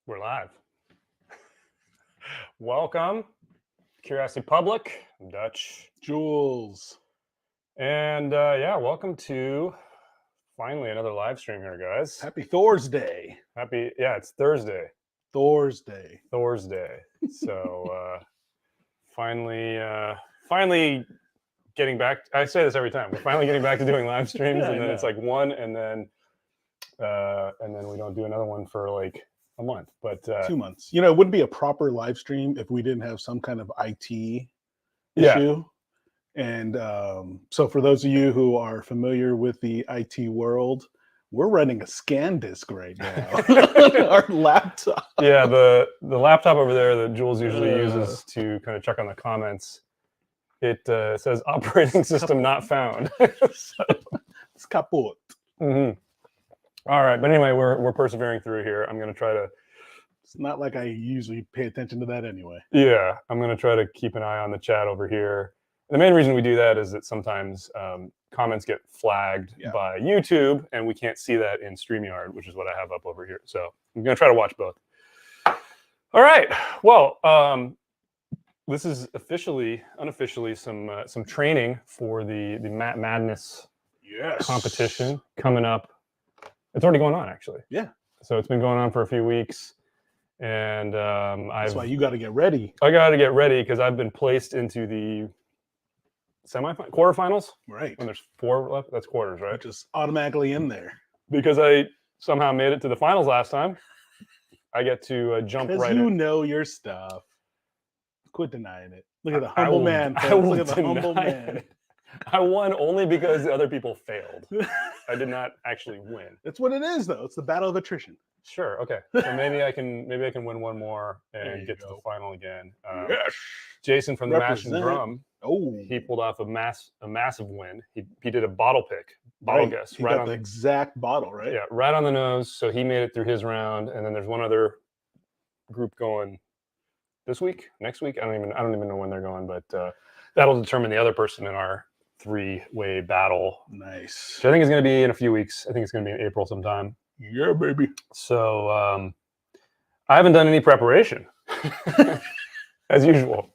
We're live. Welcome, Curiosity Public. I'm Dutch. Jules. And welcome to finally another live stream here, guys. Happy Thursday. It's Thursday. Thursday. So finally getting back. I say this every time. We're finally getting back to doing live streams, and then it's like one, and then we don't do another one for like a month, but 2 months. You know, it wouldn't be a proper live stream if we didn't have some kind of IT issue. And so for those of you who are familiar with the IT world, we're running a scan disk right now on our laptop. Yeah, the laptop over there that Jules usually uses to kind of check on the comments, it says operating system not found. It's kaput. Mm-hmm. All right, but anyway, we're persevering through here. I'm going to try to... It's not like I usually pay attention to that anyway. Yeah, I'm going to try to keep an eye on the chat over here. The main reason we do that is that sometimes comments get flagged by YouTube, and we can't see that in StreamYard, which is what I have up over here. So I'm going to try to watch both. All right. Well, this is unofficially some training for the Madness competition coming up. It's already going on, actually. Yeah. So it's been going on for a few weeks, and that's why you got to get ready. I got to get ready because I've been placed into the quarterfinals. Right. When there's 4 left, that's quarters, right? Just automatically in there. Because I somehow made it to the finals last time, I get to jump right in. You know your stuff. Quit denying it. Look at the humble man. Look at the humble man. I won only because the other people failed. I did not actually win. That's what it is, though. It's the battle of attrition. Sure. Okay. So maybe I can win one more and get to the final again. Yes. Jason from the Mash and Drum. Oh, he pulled off a massive win. He did a bottle guess. He got the exact bottle, right? Yeah, right on the nose. So he made it through his round, and then there's one other group going this week, next week. I don't even know when they're going, but that'll determine the other person in our 3-way battle. Nice. Which I think is going to be in a few weeks. I think it's going to be in April sometime. Yeah, baby. So I haven't done any preparation, as usual.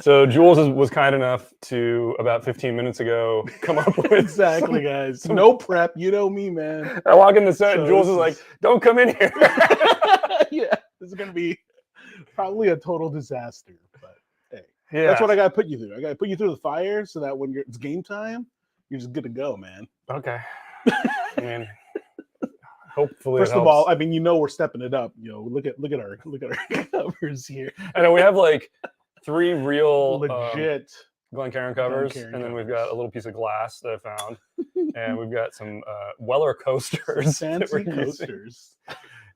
So Jules was kind enough to, about 15 minutes ago, come up with... Exactly, guys. No prep. You know me, man. I walk in the set, and Jules is like, don't come in here. Yeah, this is going to be probably a total disaster, but hey, that's what I got to put you through. I got to put you through the fire so that when it's game time, you're just good to go, man. Okay. I mean, hopefully. First of all, I mean, we're stepping it up. Look at our covers here. I know we have like 3 real legit Glencairn covers, and then we've got a little piece of glass that I found, and we've got some Weller coasters, fancy coasters,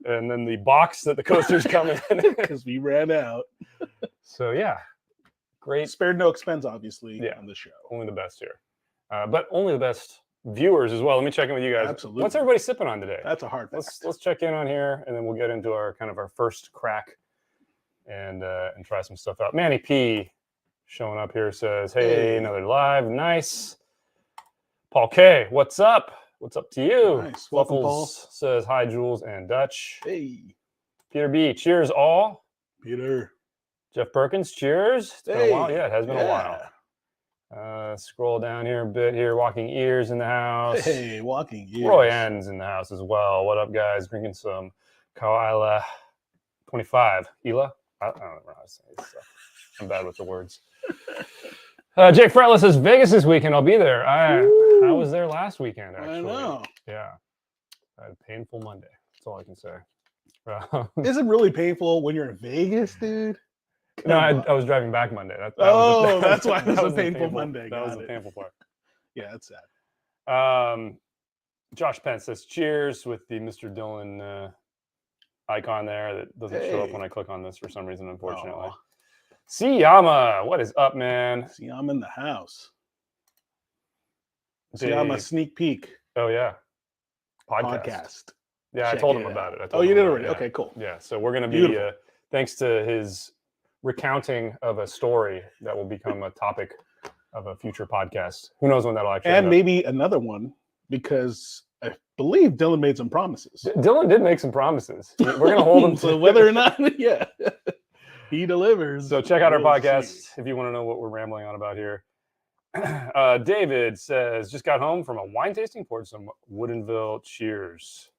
and then the box that the coasters come in because we ran out. So yeah, great. Spared no expense, obviously, on the show. Only the best here, but only the best viewers as well. Let me check in with you guys. Absolutely. What's everybody sipping on today? That's a hard thing. Let's check in on here, and then we'll get into our first crack and try some stuff out. Manny P showing up here says, hey, another live. Nice. Paul K, what's up? What's up to you? Nice. Welcome, Paul. Says hi, Jules and Dutch. Hey. Peter B, cheers all. Peter. Jeff Perkins, cheers. It's been a while. Yeah, it has been a while. Scroll down here a bit here. Walking Ears in the house. Hey, Walking Ears. Roy N's in the house as well. What up, guys? Drinking some Kaila 25. Ela? I don't know how to say this stuff. I'm bad with the words. Jake Fretless says, Vegas this weekend. I'll be there. I was there last weekend, actually. I know. Yeah. I had a painful Monday. That's all I can say. Is it really painful when you're in Vegas, dude? No, I was driving back Monday. That's why it was a painful Monday. That was the painful part. Yeah, that's sad. Josh Pence says, cheers, with the Mr. Dillon icon there that doesn't show up when I click on this for some reason, unfortunately. Siyama, what is up, man? Siyama in the house. Siyama sneak peek. Oh, yeah. Podcast. Yeah, Check I told him about it. You did already? Okay, cool. Yeah, so we're going to be, thanks to his recounting of a story that will become a topic of a future podcast. Who knows when that'll actually And maybe another one, because I believe Dylan made some promises. Dylan did make some promises. We're going to hold him So to whether or not, yeah, he delivers. So check out our we'll podcast see. if you want to know what we're rambling on about here. David says, just got home from a wine tasting, poured some Woodinville. Cheers.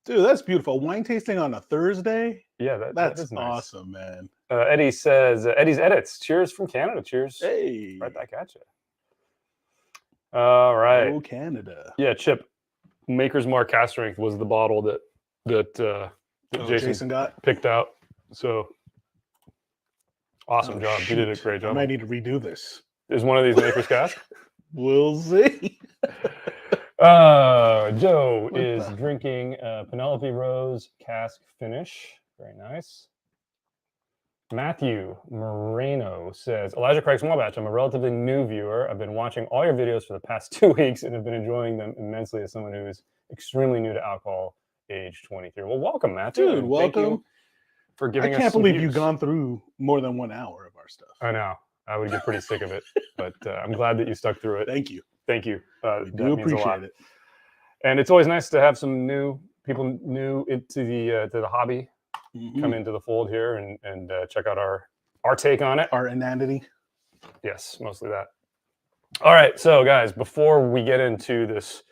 Dude, that's beautiful. Wine tasting on a Thursday? Yeah, that That's is nice. awesome, man. Eddie says, Eddie's Edits. Cheers from Canada. Cheers. Hey. Right back at you. All right. Oh, Canada. Yeah, Chip. Maker's Mark Cask Strength was the bottle that Jason got picked out. So awesome job. You did a great job. I might need to redo this. Is one of these Maker's Cask? We'll see. Joe is drinking Penelope Rose Cask Finish. Very nice. Matthew Moreno says, Elijah Craig Small Batch, I'm a relatively new viewer. I've been watching all your videos for the past 2 weeks and have been enjoying them immensely as someone who is extremely new to alcohol, age 23. Well, welcome, Matthew. Dude, welcome. Thank you for giving us I can't believe views. you've gone through more than 1 hour of our stuff. I know. I would get pretty sick of it, but I'm glad that you stuck through it. Thank you. Thank you. We do appreciate it. And it's always nice to have some new people new into the hobby come into the fold here and check out our take on it. Our inanity. Yes, mostly that. All right, so guys, before we get into this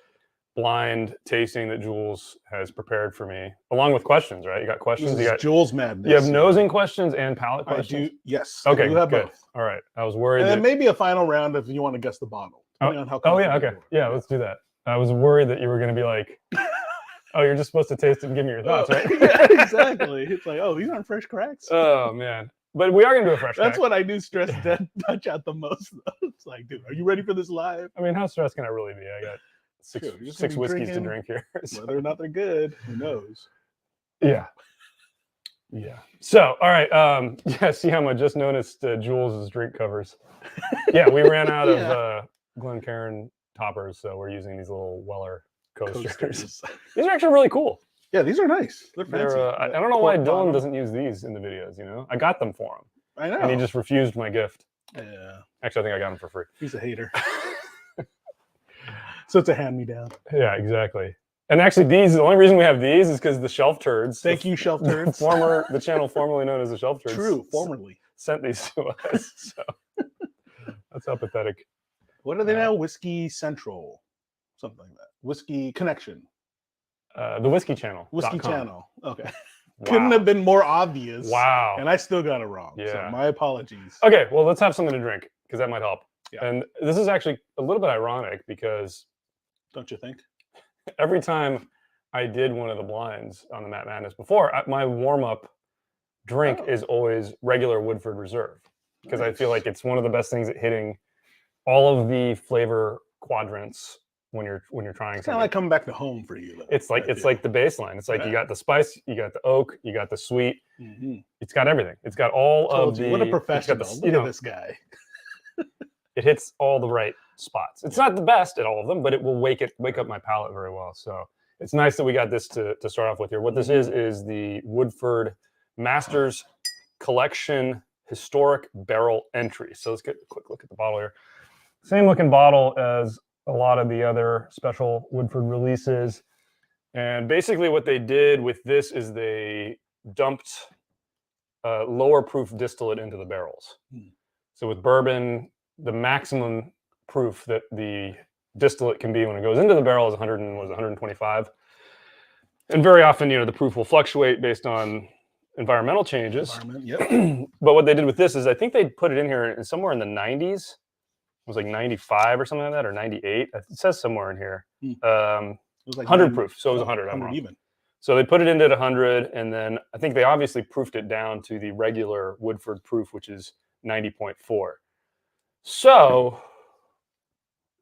blind tasting that Jules has prepared for me, along with questions, right? You got questions? This You is got Jules Madness. You have nosing questions and palate questions? Yes. Okay, I do have good. both. All right. I was worried. And then maybe a final round if you want to guess the bottle. Depending on how oh, yeah, confident okay. you are. Yeah, let's do that. I was worried that you were going to be like, oh, you're just supposed to taste it and give me your thoughts, right? Yeah, exactly. It's like, oh, these aren't fresh cracks. Oh, man. But we are going to do a fresh That's crack. what I do stress that touch out the most, though. It's like, dude, are you ready for this live? I mean, how stressed can I really be? I got six whiskeys to drink here. So. Whether or not they're good, who knows? Yeah. Yeah. So, all right. Yeah, see how I just noticed Jules' drink covers. Yeah, we ran out of Glencairn toppers, so we're using these little Weller coasters. These are actually really cool. Yeah, these are nice. They're fancy. I don't know why Dylan doesn't use these in the videos, you know? I got them for him. I know. And he just refused my gift. Yeah. Actually, I think I got them for free. He's a hater. So it's a hand-me-down. Yeah, exactly. And actually, the only reason we have these is because the Shelf Turds. Thank you, Shelf Turds. The channel formerly known as the Shelf Turds. True, formerly. Sent these to us. So that's how pathetic. What are they now? Whiskey Central. Something like that. Whiskey Connection. The Whiskey Channel. Whiskey Channel. Okay. Wow. Couldn't have been more obvious. Wow. And I still got it wrong. Yeah. So my apologies. Okay, well, let's have something to drink because that might help. Yeah. And this is actually a little bit ironic because don't you think? Every time I did one of the blinds on the Matt Madness before, my warm-up drink is always regular Woodford Reserve because I feel like it's one of the best things at hitting all of the flavor quadrants when you're trying. It's kind of like coming back to home for you. Though, it's like the baseline. It's like you got the spice, you got the oak, you got the sweet. Mm-hmm. It's got everything. It's got all of the. What a professional! Look at this guy. It hits all the right spots. It's not the best at all of them, but it will wake up my palate very well. So it's nice that we got this to start off with here. What this is the Woodford Masters Collection Historic Barrel Entry. So let's get a quick look at the bottle here. Same looking bottle as a lot of the other special Woodford releases. And basically what they did with this is they dumped lower proof distillate into the barrels. So with bourbon, the maximum proof that the distillate can be when it goes into the barrel is 125. And very often, the proof will fluctuate based on environmental changes. But what they did with this is I think they put it in here somewhere in the 90s. It was like 95 or something like that, or 98. It says somewhere in here. It was like 100 proof, so it was 100. I'm wrong. Even. So they put it into 100, and then I think they obviously proofed it down to the regular Woodford proof, which is 90.4. So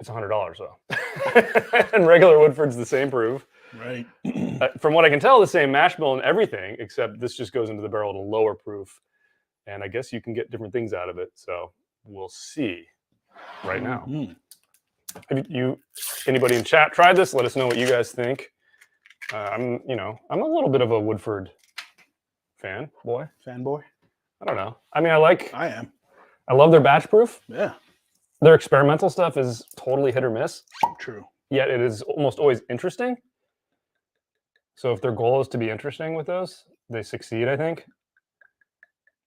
it's $100 though. And regular Woodford's the same proof. Right. From what I can tell, the same mash bill and everything, except this just goes into the barrel at a lower proof. And I guess you can get different things out of it. So we'll see right now. Have anybody in chat tried this? Let us know what you guys think. I'm a little bit of a Woodford fanboy. I don't know. I mean, I am. I love their batch proof. Yeah. Their experimental stuff is totally hit or miss. True. yet it is almost always interesting. So if their goal is to be interesting with those, they succeed, I think.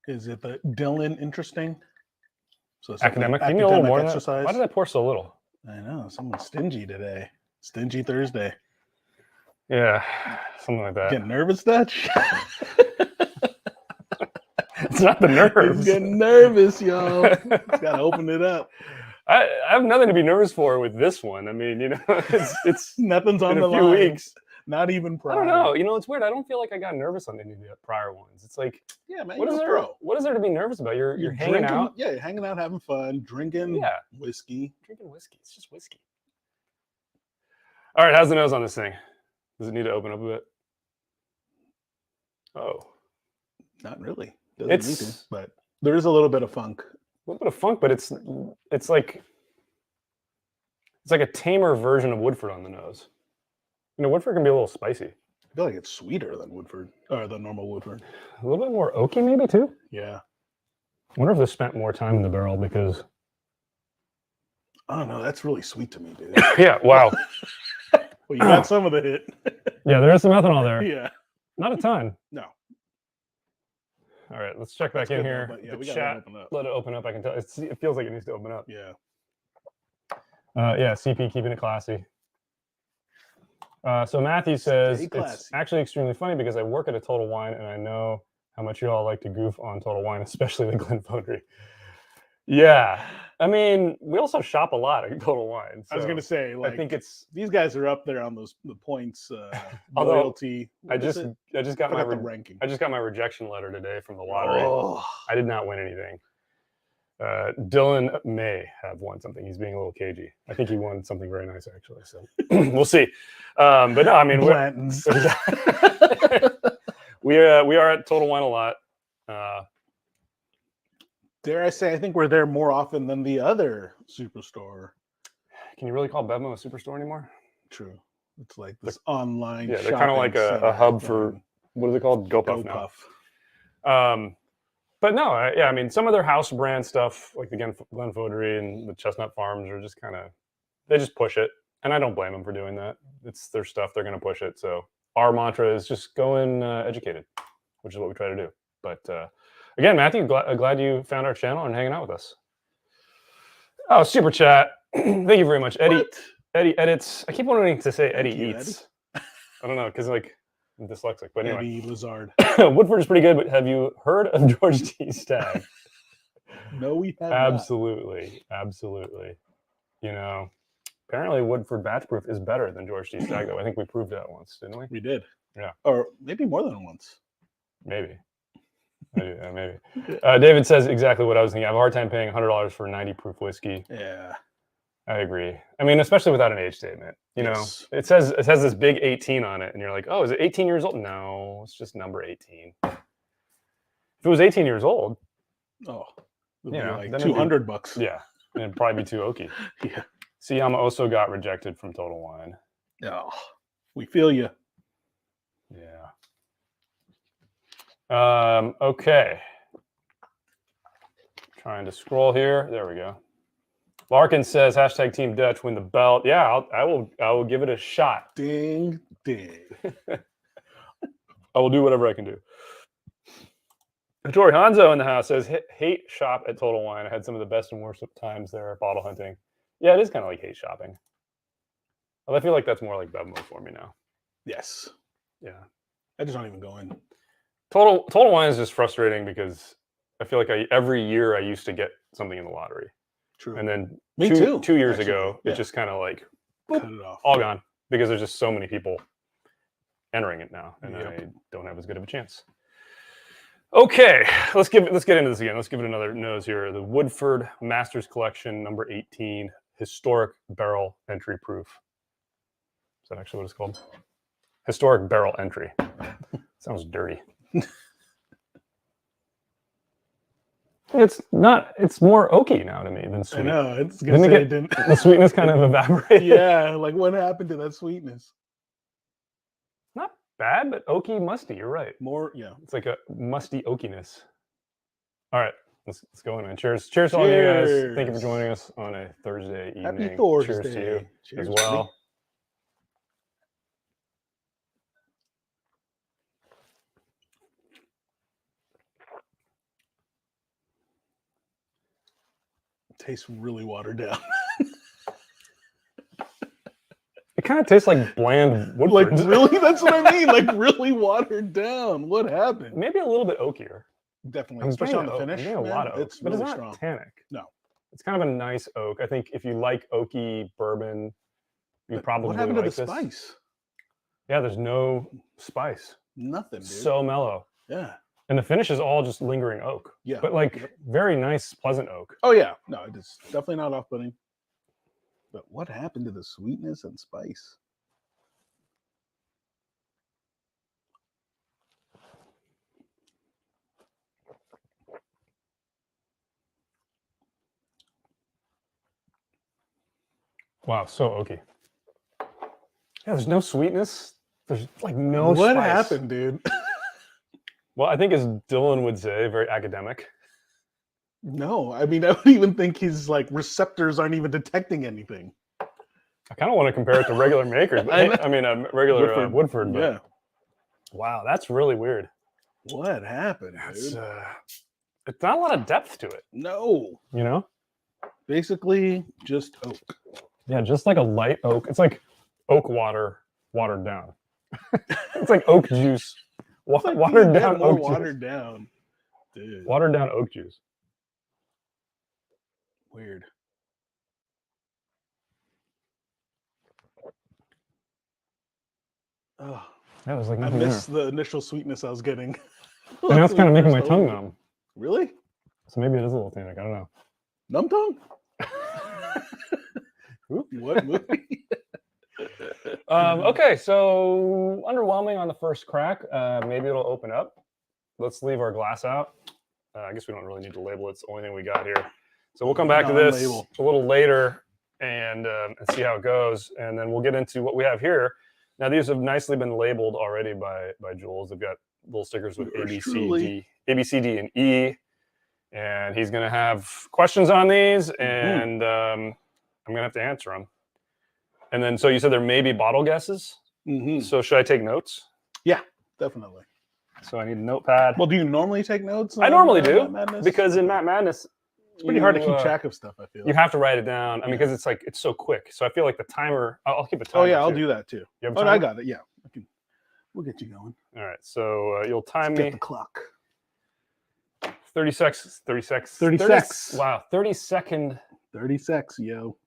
Is it the Dylan interesting? So it's Academic. Give me a little more than that. exercise. Why did I pour so little? I know, someone's stingy today. Stingy Thursday. Yeah, something like that. Getting nervous, Dutch? It's not the nerves. He's getting nervous, y'all. He's got to open it up. I have nothing to be nervous for with this one. I mean, it's Nothing's on in the a few line. weeks. Not even pride. I don't know. It's weird. I don't feel like I got nervous on any of the prior ones. It's like, yeah, man. What is there to be nervous about? You're hanging drinking, out. Yeah, you're hanging out, having fun, drinking whiskey. Drinking whiskey. It's just whiskey. All right, how's the nose on this thing? Does it need to open up a bit? Oh, not really. Doesn't need to, but there is a little bit of funk. A little bit of funk, but it's like a tamer version of Woodford on the nose. Woodford can be a little spicy. I feel like it's sweeter than Woodford, or the normal Woodford. A little bit more oaky, maybe too. Yeah. I wonder if they spent more time in the barrel because. I don't know. That's really sweet to me, dude. Yeah. Wow. Well, you got some of the hit. Yeah, there is some ethanol there. Yeah. Not a ton. No. All right, let's check back in here. Yeah, we got to let it open up. I can tell. It feels like it needs to open up. Yeah. Yeah, CP keeping it classy. So Matthew says it's actually extremely funny because I work at a Total Wine and I know how much you all like to goof on Total Wine, especially the Glenfoundry. Yeah, I mean, we also shop a lot at Total Wine. So I was gonna say, I think these guys are up there on the points loyalty. I just got my ranking. I just got my rejection letter today from the lottery. Oh. I did not win anything. Dylan may have won something. He's being a little cagey. I think he won something very nice, actually. So we'll see. But no, I mean, we are at Total Wine a lot. Dare I say, I think we're there more often than the other superstore. Can you really call Venmo a superstore anymore? True. It's like this online. Yeah, they're kind of like a hub for what are they called? GoPuff now. But no, I mean, some of their house brand stuff, like the Glenfoundry and the Chestnut Farms, are just they just push it. And I don't blame them for doing that. It's their stuff. They're going to push it. So our mantra is just go in educated, which is what we try to do. But again, Matthew, glad you found our channel and hanging out with us. Oh, super chat. Thank you very much. Eddie edits. I keep wanting to say Eddie eats. Eddie. I don't know, because I'm dyslexic. But anyway. Eddie Lazard. Woodford is pretty good, but have you heard of George T. Stagg? No, we have Absolutely. Apparently Woodford Batch Proof is better than George T. Stagg, though. I think we proved that once, didn't we? We did. Yeah. Or maybe more than once. Maybe. Maybe. David says exactly what I was thinking. I have a hard time paying $100 for 90 proof whiskey. Yeah. I agree. I mean, especially without an age statement. You know, it has this big 18 on it, and you're like, oh, is it 18 years old? No, it's just number 18. If it was 18 years old, like $200. Yeah, and it'd probably be too oaky. Yeah. Siyama also got rejected from Total Wine. Oh, we feel you. Yeah. Okay. Trying to scroll here. There we go. Larkin says hashtag Team Dutch win the belt. Yeah, I will give it a shot. Ding ding. I will do whatever I can do. Tori Hanzo in the house says hate shop at Total Wine. I had some of the best and worst times there bottle hunting. Yeah, it is kind of like hate shopping. Well, I feel like that's more like Venmo for me now. Yes. Yeah. I just don't even go in. Total Wine is just frustrating because I feel like every year I used to get something in the lottery. True. And then Me too. 2 years ago, it just kind of like boop, cut it off. All gone because there's just so many people entering it now, and I don't have as good of a chance. Okay, let's get into this again. Let's give it another nose here. The Woodford Masters Collection, number 18, historic barrel entry proof. Is that actually what it's called? Historic barrel entry. Sounds dirty. It's not. It's more oaky now to me than sweet. I know. It's gonna say the sweetness kind of evaporated. Yeah, like what happened to that sweetness? Not bad, but oaky, musty. You're right. More, yeah. It's like a musty oakiness. All right, let's go in, man. Cheers to all you guys. Thank you for joining us on a Thursday evening. Happy Thursday. Cheers to you as well. tastes really watered down. It kind of tastes like bland Like Woodford. really, that's what I mean. Like really watered down. What happened? Maybe a little bit oakier. Definitely, I'm especially on getting the I'm finish. getting a Man, lot of oak, it's but really it's not strong. tannic. No. It's kind of a nice oak. I think if you like oaky bourbon, you But probably what happened to like the this. spice? Yeah, there's no spice. Nothing, dude. So mellow. Yeah. And the finish is all just lingering oak. Yeah. But like very nice, pleasant oak. Oh yeah. No, it's definitely not off-putting. But what happened to the sweetness and spice? Wow, so oaky. Yeah, there's no sweetness. There's like no What spice. happened, dude? Well, I think as Dylan would say, very academic. No, I mean, I would even think his like receptors aren't even detecting anything. I kind of want to compare it to regular makers. But I I mean, a regular Woodford. But Yeah. wow, that's really weird. What happened, It's, dude? it's not a lot of depth to it, No. you know? Basically, just oak. Yeah, just like a light oak. It's like oak water watered down. It's like oak juice. It's like Watered yeah, down more oak watered juice. down. Dude. Watered down oak juice. Weird. Oh, That was like I nothing miss there. the initial sweetness I was getting. And now it's kind of making my First tongue opened it. numb. Really? So maybe it is a little tannic. I don't know. Numb tongue? Oop. What movie? Okay, so underwhelming on the first crack. Maybe it'll open up. Let's leave our glass out. I guess we don't really need to label it. It's the only thing we got here. So we'll come back to this Non-label. a little later and see how it goes. And then we'll get into what we have here. Now, these have nicely been labeled already by Jules. They've got little stickers with A, B, C, D, and E. And he's going to have questions on these, and I'm going to have to answer them. And then, so you said there may be bottle guesses. So should I take notes? Yeah, definitely. So I need a notepad. Well, do you normally take notes? I normally do, Matt Madness? because in Matt Madness, it's pretty hard to keep track of stuff. I feel you have to write it down. I mean, because it's so quick. So I feel like the timer. I'll keep a timer. Oh yeah, I'll too. do that too. You have a Oh, timer? I got it. Yeah, we'll get you going. All right. So you'll time Get me. the clock. 30 seconds. 30 seconds. 30 seconds. Wow. 30 second. 30 seconds, yo.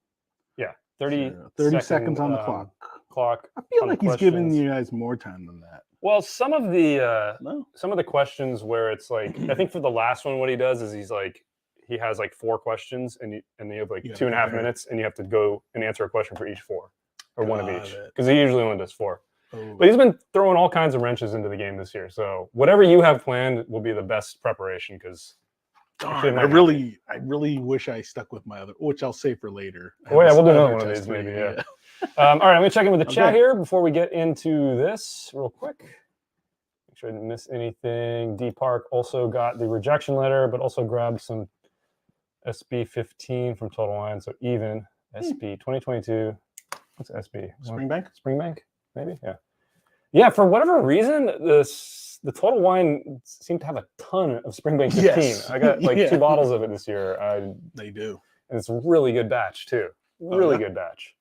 Yeah. 30. 30 seconds on the clock. Clock. I feel on like the he's giving questions. you guys more time than that. Well, some of No. the questions where it's like, I think for the last one, what he does is he has like 4 questions, and you have like 2.5 minutes, and you have to go and answer a question for each 4, or one of each, because he usually only does 4. Oh. But he's been throwing all kinds of wrenches into the game this year. So whatever you have planned will be the best preparation, because I really wish I stuck with my other, which I'll save for later. Oh yeah, we'll do another one of these maybe. Yeah. All right, I'm gonna check in with the chat here before we get into this real quick. Make sure I didn't miss anything. D Park also got the rejection letter, but also grabbed some SB 15 from Total Wine. So even SB 2022. What's SB? Springbank, maybe. Yeah. Yeah. For whatever reason, the Total Wine seemed to have a ton of Springbank 15. Yes. I got like 2 bottles of it this year. They do. And it's a really good batch too. Really good batch.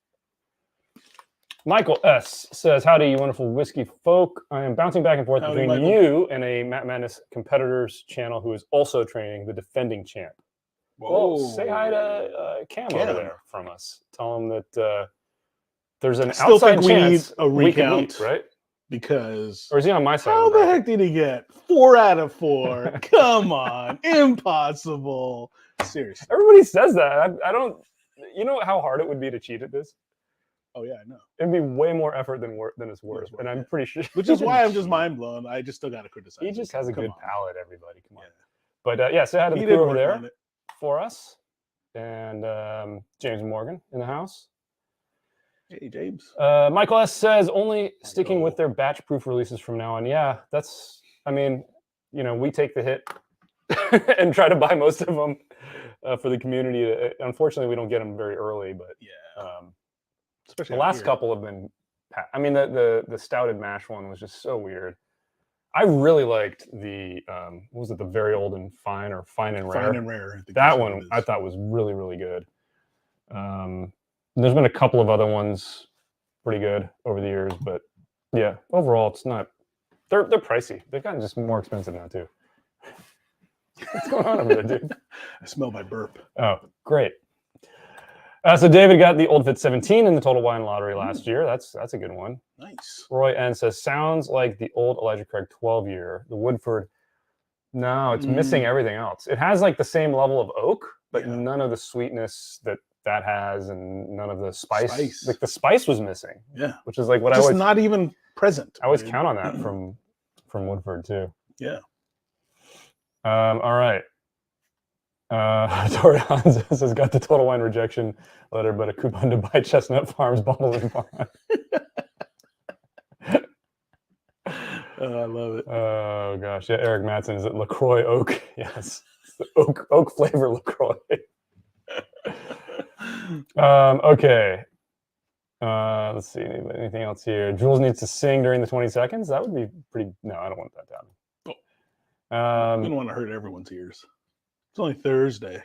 Michael S. says, howdy, you wonderful whiskey folk. I am bouncing back and forth between you and a Matt Madness competitor's channel who is also training the defending champ. Whoa. Well, say hi to Cam over there from us. Tell him that there's an outside chance we need a recount, we can meet, right? Because or is he on my side? How the heck did he get 4 out of 4? Come on, impossible. Seriously, everybody says that. I don't. You know how hard it would be to cheat at this? Oh yeah, I know. It'd be way more effort than it's worth, and I'm pretty sure. Which is why I'm just mind blown. I just still got to criticize. He just has a good palate, everybody. Come on. Yeah. But yeah, say hi to the crew over there for us, and James Morgan in the house. Hey, James. Michael S. says only sticking with their batch proof releases from now on. Yeah, that's. I mean, we take the hit and try to buy most of them for the community. Unfortunately, we don't get them very early, but yeah. Especially the last couple have been. I mean, the stouted mash one was just so weird. I really liked the what was it, the very old and fine or fine and rare? Fine and rare. I think That that's what one it I is. thought was really, really good. There's been a couple of other ones pretty good over the years, but yeah, overall it's not. They're pricey. They've gotten just more expensive now too. What's going on over there, dude? I smell my burp. Oh, great. So David got the Old Fit 17 in the Total Wine Lottery last year. That's a good one. Nice. Roy N says, sounds like the old Elijah Craig 12 year. The Woodford, no, it's missing everything else. It has like the same level of oak, but none of the sweetness that has, and none of the spice. Like the spice was missing. Yeah. Which is like what just I always not even present. I always count on that from Woodford too. Yeah. All right. Tori Hans says, got the Total Wine rejection letter, but a coupon to buy Chestnut Farms bottles and bond. I love it. Oh gosh, yeah. Eric Matson, is it LaCroix Oak? Yes, it's the oak flavor LaCroix. Okay. Let's see. Anything else here? Jules needs to sing during the 20 seconds. That would be pretty. No, I don't want that to happen. We don't want to hurt everyone's ears. It's only Thursday.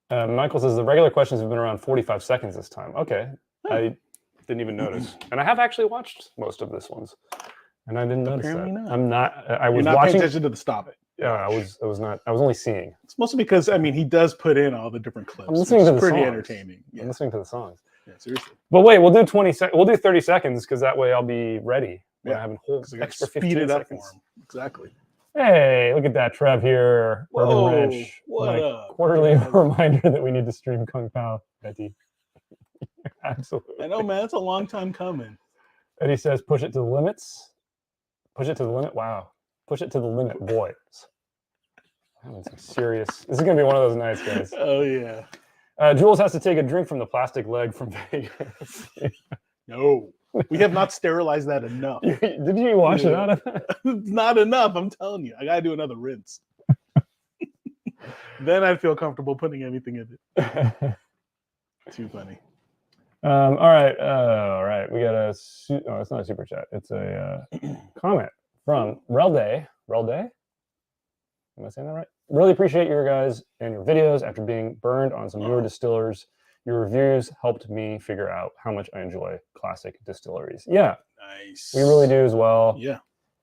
Michael says the regular questions have been around 45 seconds this time. Okay, I didn't even notice, and I have actually watched most of this ones, and I didn't notice that. Not. I'm not. I was You're not watching. paying attention to the stop it. Yeah, I was not. I was only seeing. It's mostly because he does put in all the different clips. I'm listening to the pretty songs. entertaining. Yeah. I'm listening to the songs. Yeah, seriously. But wait, we'll do 20 seconds. We'll do 30 seconds because that way I'll be ready. When I have a whole extra 15 seconds. For him. Exactly. Hey, look at that, Trev here. Whoa, Urban Ranch. what up? Quarterly reminder that we need to stream Kung Pao, Betty. Absolutely. I know, man. It's a long time coming. Eddie says, push it to the limits. Push it to the limit. Wow. Push it to the limit, boys. Having some serious. This is going to be one of those nights, guys. Oh, yeah. Jules has to take a drink from the plastic leg from Vegas. No. We have not sterilized that enough. Did you wash it out of that? It's not enough, I'm telling you. I got to do another rinse. Then I'd feel comfortable putting anything in it. Too funny. All right. We got it's not a super chat. It's a comment from Relday. Relday? Am I saying that right? Really appreciate your guys and your videos. After being burned on some newer distillers, your reviews helped me figure out how much I enjoy classic distilleries. Yeah. Nice. We really do as well. Yeah.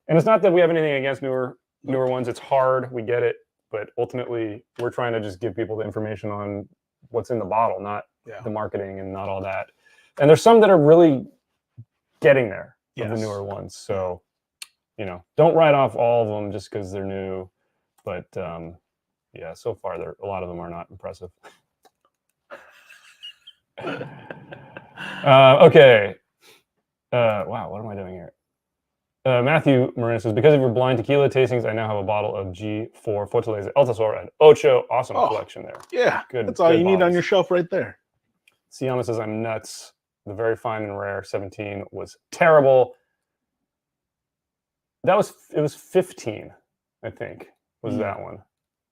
And it's not that we have anything against newer ones. It's hard. We get it. But ultimately, we're trying to just give people the information on what's in the bottle, not the marketing and not all that. And there's some that are really getting there, of the newer ones. So, don't write off all of them just because they're new. But yeah, so far, a lot of them are not impressive. Okay. Wow, what am I doing here? Matthew Marina says, because of your blind tequila tastings, I now have a bottle of G4 Fortaleza El Tesoro and Ocho. Awesome collection there. Yeah, good. That's all you need on your shelf right there. Siama says, I'm nuts. The very fine and rare 17 was terrible. It was 15, I think, was that one.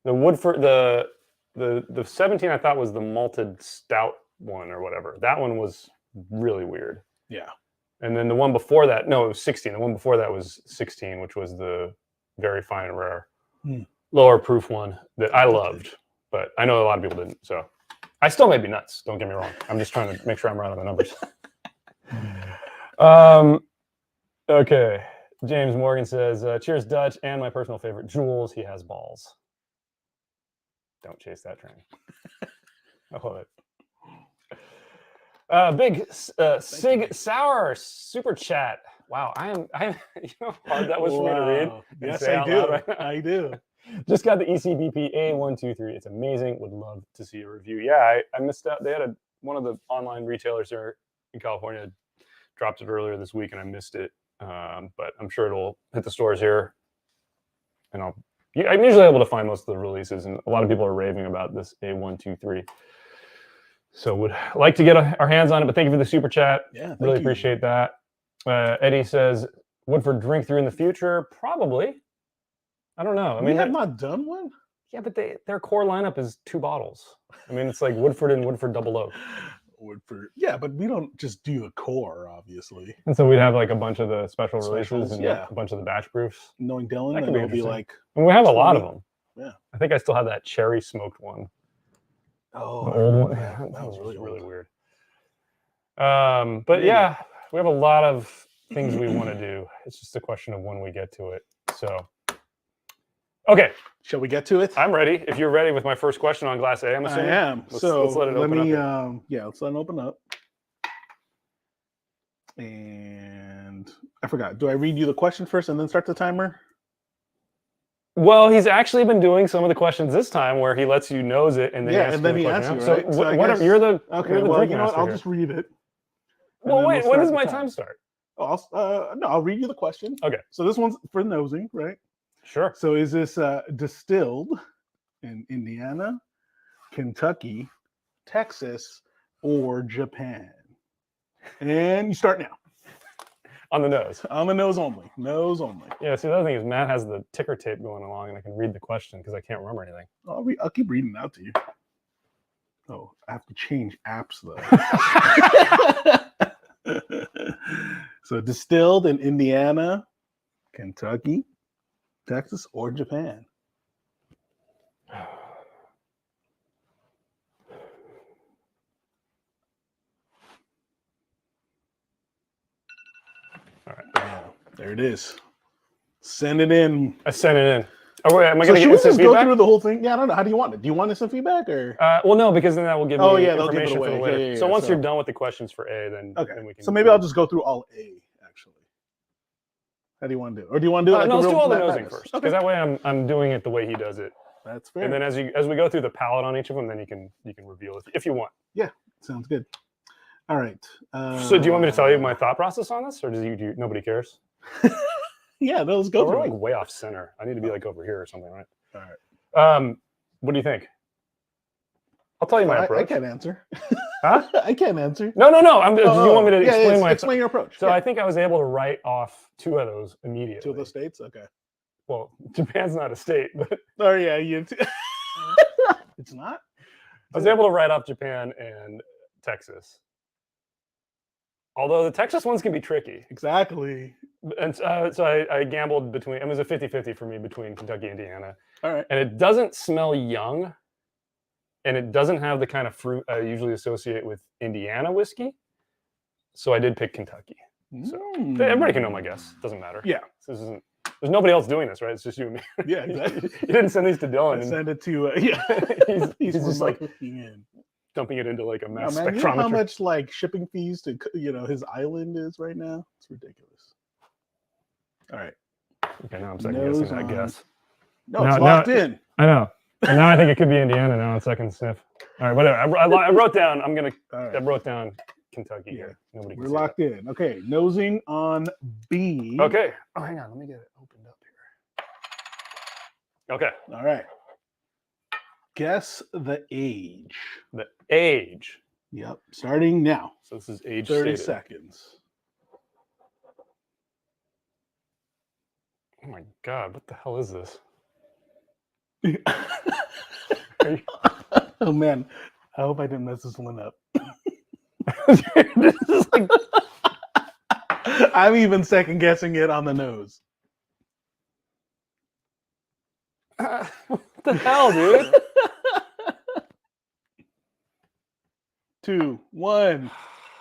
The Woodford, the 17 I thought was the malted stout one or whatever. That one was really weird. Yeah. And then the one before that, no, it was 16. The one before that was 16, which was the very fine and rare, lower proof one that I loved. But I know a lot of people didn't. So I still may be nuts. Don't get me wrong. I'm just trying to make sure I'm right on the numbers. Okay. James Morgan says, cheers, Dutch, and my personal favorite, Jules. He has balls. Don't chase that train. I love it. Big Sig Sour super chat. Wow, I am you know how hard that was for me to read. Yes, I do. Right I do. Just got the ECBP A123. It's amazing. Would love to see a review. Yeah, I missed out. They had one of the online retailers here in California dropped it earlier this week, and I missed it. But I'm sure it'll hit the stores here, and I'm usually able to find most of the releases, and a lot of people are raving about this A123. So would like to get our hands on it, but thank you for the super chat. Yeah, really appreciate that. Eddie says, Woodford drink through in the future? Probably. I don't know. I mean, we have not done one? Yeah, but their core lineup is 2 bottles. I mean, it's like Woodford and Woodford Double Oak. Woodford. Yeah, but we don't just do the core, obviously. And so we'd have like a bunch of the special releases Specials, and yeah. a bunch of the batch proofs. Knowing Dylan, That could and be it'll be interesting. like. And we have a lot of 20. them. Yeah. I think I still have that cherry smoked one. Oh, The I old one. remember Yeah, that. That was really really old. weird. But Maybe. yeah, we have a lot of things we want to do. It's just a question of when we get to it. So, okay, Shall we get to it? I'm ready. If you're ready with my first question on Glass A, I'm I assuming. am. Let's let let it open me. up here. Let's let it open up. And I forgot. Do I read you the question first and then start the timer? Well, he's actually been doing some of the questions this time where he lets you nose it and then Yeah, and then he asks you, right? So, So whatever. guess, You're the okay. You're the Well, drink you know what? master I'll here. just read it. Well, wait. When does my time time start? Oh, no, I'll read you the question. Okay. So this one's for nosing, right? Sure. So is this distilled in Indiana, Kentucky, Texas, or Japan? And you start now. On the nose. On the nose only. Nose only. Yeah, see, the other thing is Matt has the ticker tape going along and I can read the question because I can't remember anything. I'll keep reading it out to you. Oh, I have to change apps though. So distilled in Indiana, Kentucky, Texas, or Japan? All right. Yeah, there it is. Send it in. I sent it in. Oh, wait, am I So going to should get we instant just go feedback? through the whole thing? Yeah, I don't know. How do you want it? Do you want instant feedback or? Well, no, because then that will give me Oh, yeah, they'll give it information for the away. later. Yeah, so once so- you're done with the questions for A, then Okay. then we can. So maybe I'll just go through all A actually. How do you want to do it? Or do you want to do it like no, a let's do real all the Matt nosing Madness? first, because that way I'm doing it the way he does it, That's fair. and then as we go through the palette on each of them, then you can reveal it if you want. Sounds good. All right. So do you want me to tell you my thought process on this, or do you nobody cares? Yeah, let's Oh, go we're through like it. way off center. I need to be like over here or something, right? All right. What do you think? I'll tell you my I approach. can't answer. Huh? I can't answer. No. Do you want me to explain my? Explain your approach. So I think I was able to write off 2 of those immediately. 2 of the states. Okay. Well, Japan's not a state, but Oh yeah, it's not. I was able to write off Japan and Texas. Although the Texas ones can be tricky. Exactly. And so I gambled between, it was a 50-50 for me between Kentucky and Indiana. All right. And it doesn't smell young, and it doesn't have the kind of fruit I usually associate with Indiana whiskey. So I did pick Kentucky. So everybody can know my guess. Doesn't matter. Yeah. This isn't, there's nobody else doing this, right? It's just you and me. Yeah, exactly. You didn't send these to Dylan. I send it to He's just like in. dumping it into like a mass Man, you know spectrometer. how much like shipping fees to his island is right now? It's ridiculous. All right. Okay, now I'm second guessing Nose that on. guess. No, it's locked in. I know. And now I think it could be Indiana now on second sniff. All right, whatever. I wrote down. All I right. wrote down Kentucky Yeah. here. Nobody can We're see locked in. Okay, nosing on B. that. Okay. Oh, hang on. Let me get it opened up here. Okay. All right. Guess the age. The age. Yep. Starting now. So this is age 30 stated. seconds. Oh my God, what the hell is this? Oh man, I hope I didn't mess this one up. This is like, I'm even second guessing it on the nose. what the hell, dude? 2, 1.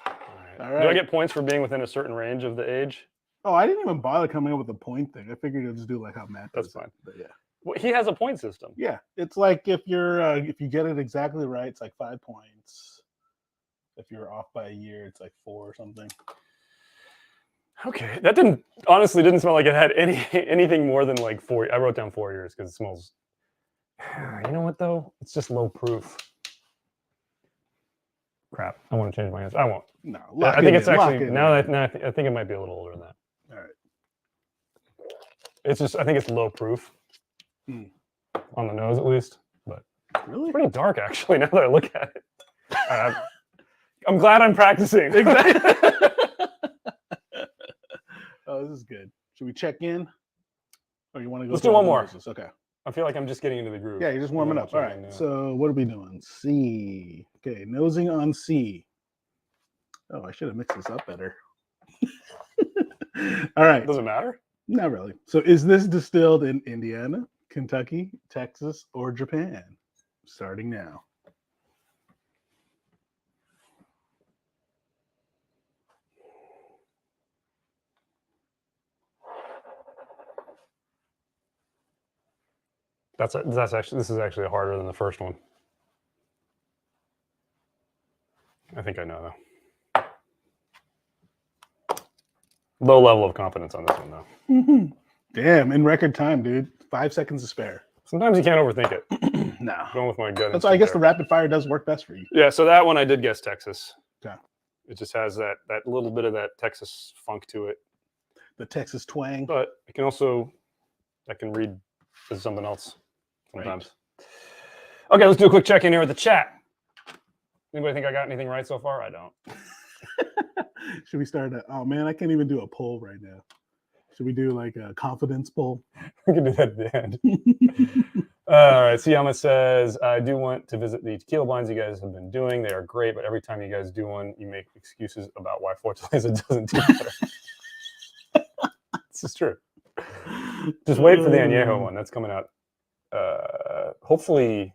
All All right. Do I right. get points for being within a certain range of the age? Oh, I didn't even bother coming up with a point thing. I figured I'd just do like how Matt That's does it. fine. But yeah. Well, he has a point system. Yeah. It's like if you get it exactly right, it's like 5 points. If you're off by a year, it's like 4 or something. Okay, that honestly didn't smell like it had anything more than like 4. I wrote down 4 years because it smells. You know what though? It's just low proof. Crap! I want to change my answer. I won't. No, I think it's actually now I think it might be a little older than that. All right. It's just I think it's low proof on the nose at least, but Really? pretty dark actually. Now that I look at it, I'm glad I'm practicing. Exactly. Oh, this is good. Should we check in? Or you want to go? Let's through do all one the more. noses? Okay. I feel like I'm just getting into the groove. Yeah, you're just warming up. All right. So what are we doing? C. Okay, nosing on C. Oh, I should have mixed this up better. All right. Does it matter? Not really. So is this distilled in Indiana, Kentucky, Texas, or Japan? Starting now. That's actually, this is actually harder than the first one. I think I know though. Low level of confidence on this one though. Mm-hmm. Damn, in record time, dude. 5 seconds to spare. Sometimes you can't overthink it. No. Going with my gut. That's why I guess the rapid fire does work best for you. Yeah, so that one I did guess Texas. Okay. It just has that little bit of that Texas funk to it. The Texas twang. But I can read as something else sometimes. Right. Okay, let's do a quick check in here with the chat. Anybody think I got anything right so far? I don't. Should we start oh man, I can't even do a poll right now. Should we do like a confidence poll? We can do that at the end. All right, Siyama says, I do want to visit the tequila blinds you guys have been doing. They are great, but every time you guys do one, you make excuses about why Fortaleza doesn't do better. This is true. Just wait for the Añejo one. That's coming out hopefully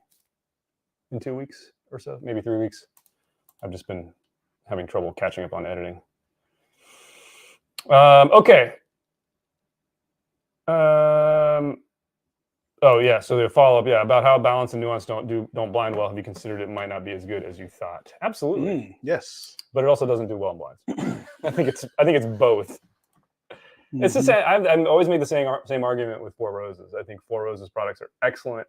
in 2 weeks or so, maybe 3 weeks. I've just been having trouble catching up on editing. Okay. Oh yeah, so the follow-up, about how balance and nuance don't blind well. Have you considered it might not be as good as you thought? Absolutely. Yes. But it also doesn't do well in blinds. I think it's both. Mm-hmm. It's the same. I've always made the same argument with Four Roses. I think Four Roses products are excellent.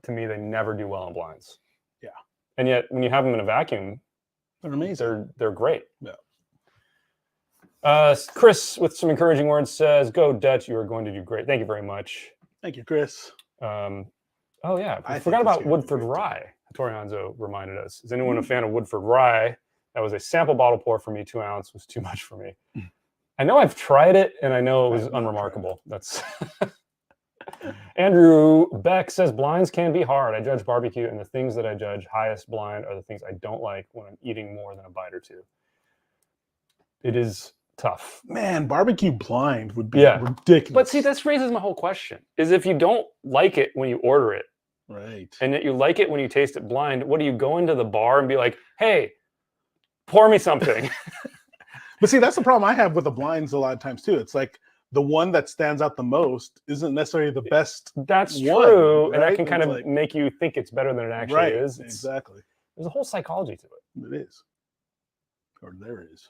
To me, they never do well in blinds. Yeah. And yet, when you have them in a vacuum, they're amazing. They're great. Yeah. Chris, with some encouraging words, says, "Go Dutch! You are going to do great." Thank you very much. Thank you, Chris. Oh yeah, I forgot about Woodford Rye. Tori Hanzo reminded us. Is anyone a fan of Woodford Rye? That was a sample bottle pour for me. 2 ounce was too much for me. I know I've tried it, and I know it was unremarkable. That's Andrew Beck says blinds can be hard. I judge barbecue, and the things that I judge highest blind are the things I don't like when I'm eating more than a bite or two. It is tough. Man, barbecue blind would be ridiculous. But see, this raises my whole question: is if you don't like it when you order it, right, and that you like it when you taste it blind, what do you go into the bar and be like, "Hey, pour me something"? But see, that's the problem I have with the blinds a lot of times too. It's like the one that stands out the most isn't necessarily the best. That's true, right? And that can kind of make you think it's better than it actually is. Exactly. There's a whole psychology to it. It is, or there is.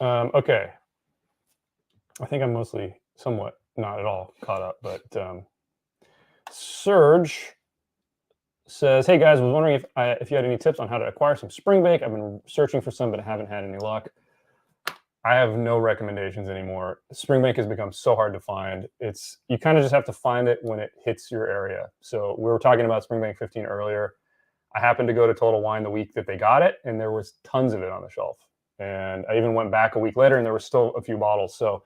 Okay. I think I'm mostly somewhat not at all caught up, but Serge says, "Hey guys, I was wondering if you had any tips on how to acquire some spring bake. I've been searching for some, but I haven't had any luck." I have no recommendations anymore. Spring bake has become so hard to find. You kind of just have to find it when it hits your area. So we were talking about spring bake 15 earlier. I happened to go to Total Wine the week that they got it, and there was tons of it on the shelf. And I even went back a week later, and there were still a few bottles. So,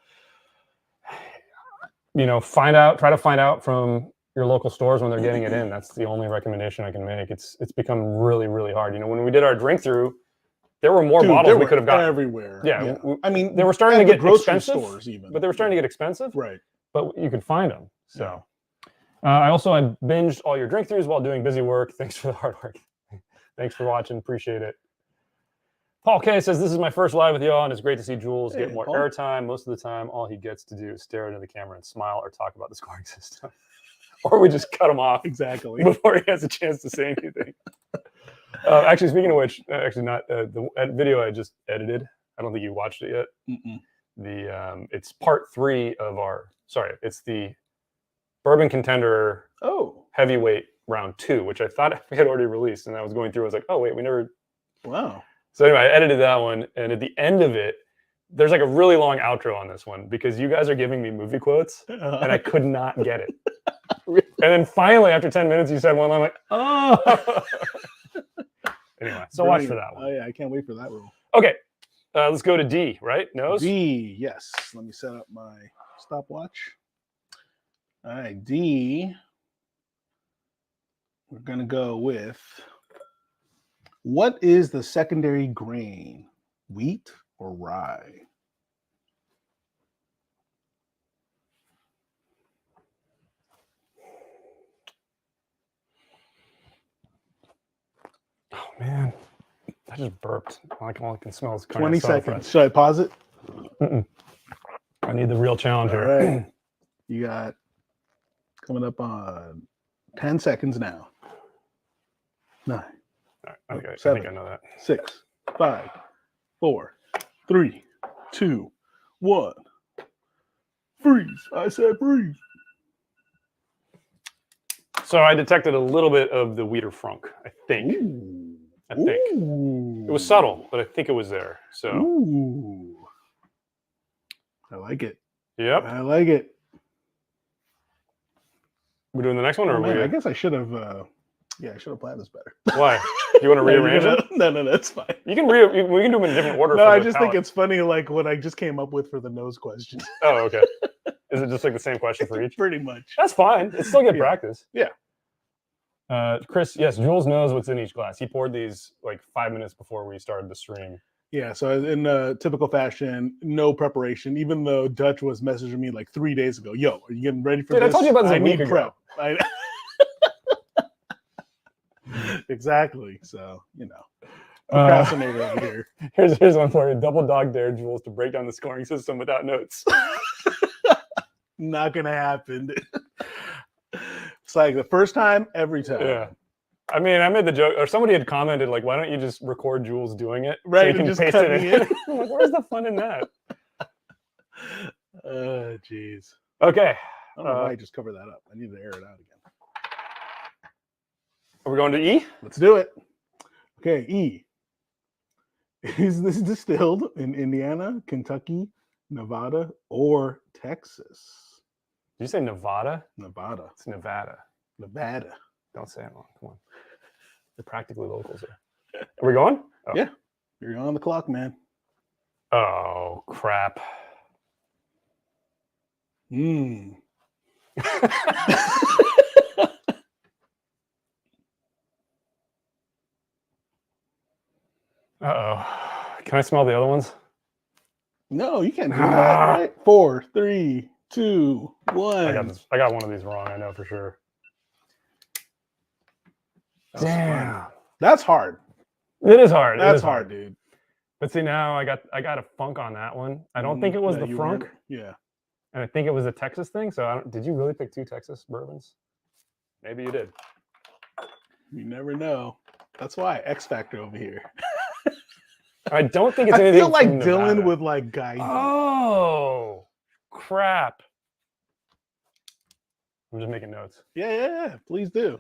try to find out from your local stores when they're getting it in. That's the only recommendation I can make. It's become really, really hard. When we did our drink through, there were more bottles we could have gotten everywhere. Yeah. I mean, they were starting to get expensive, stores even. But they were starting to get expensive. Right. But you could find them. So, I binged all your drink throughs while doing busy work. Thanks for the hard work. Thanks for watching. Appreciate it. Paul K says, "This is my first live with y'all, and it's great to see Jules get more airtime. Most of the time, all he gets to do is stare into the camera and smile or talk about the scoring system." Or we just cut him off exactly before he has a chance to say anything. Actually, speaking of which, not the video I just edited. I don't think you watched it yet. Mm-mm. It's part 3 of it's the Bourbon Contender heavyweight round 2, which I thought we had already released, and I was going through. I was like, oh wait, we never. Wow. So anyway, I edited that one, and at the end of it, there's like a really long outro on this one because you guys are giving me movie quotes, and I could not get it. And then finally, after 10 minutes, you said one. I'm like, oh. Anyway, so watch for that one. Oh yeah, I can't wait for that roll. Okay, let's go to D. Right, nose. D. Yes. Let me set up my stopwatch. All right, D. We're gonna go with. What is the secondary grain Wheat or rye? Oh man, I just burped. All I can smell is carne 20 asada seconds. fries. Should I pause it? I need the real challenge All here. right. You got coming up on 10 seconds now. 9, All right, okay, 7, I think I know that. 6, 5, 4, 3, 2, 1. Freeze. I said freeze. So I detected a little bit of the Wheater Frunk, I think. Ooh. I think. Ooh. It was subtle, but I think it was there. So. Ooh. I like it. Yep. I like it. We're doing the next one, or Oh, man, we? I guess I should have. I should have planned this better. Why? You want to rearrange them? No, that's fine. You can we can do them in a different order. No, for I the just palette. think it's funny, like what I just came up with for the nose question. Oh, okay. Is it just like the same question for each? Pretty much. That's fine. It's still good Yeah. practice. Yeah. Chris, yes, Jules knows what's in each glass. He poured these like 5 minutes before we started the stream. Yeah, so in typical fashion, no preparation. Even though Dutch was messaging me like 3 days ago, "Yo, are you getting ready for Dude, this? I told you about this a I week need ago. prep." Exactly. So procrastinator over here. Here's one for you. Double dog dare Jules to break down the scoring system without notes. Not gonna happen. It's like the first time, every time. Yeah. I mean, I made the joke, or somebody had commented, like, why don't you just record Jules doing it? Right, So you and can just paste cut it me in. in. I'm like, where's the fun in that? Jeez. Okay. I don't know why I just covered that up. I need to air it out again. Are we going to E? Let's do it. Okay, E. Is this distilled in Indiana, Kentucky, Nevada, or Texas? Did you say Nevada? Nevada. It's Nevada. Nevada. Don't say it wrong. Come on. They're practically locals here. Are we going? Oh. Yeah. You're on the clock, man. Oh, crap. Uh-oh. Can I smell the other ones? No, you can't do that, right? 4, 3, 2, 1. I got this. I got one of these wrong, I know for sure. That's Damn. fun. That's hard. It is hard. That's hard, dude. But see, now I got a funk on that one. I don't think it was the frunk. Yeah. And I think it was a Texas thing. So did you really pick 2 Texas bourbons? Maybe you did. You never know. That's why X Factor over here. I don't think it's anything. I feel like from Dylan Nevada. with like guys. Oh, crap. I'm just making notes. Yeah. Please do.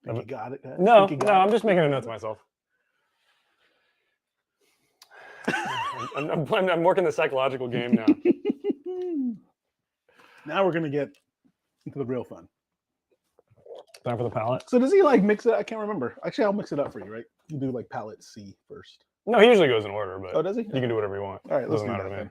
Think you got it? No, I'm just making a note to myself. I'm working the psychological game now. Now we're gonna get into the real fun. Time for the palate. So does he like mix it? I can't remember. Actually, I'll mix it up for you, right? You do like palette C first. No, he usually goes in order, but Oh, does he? You can do whatever you want. All right, let's Doesn't do matter that to me.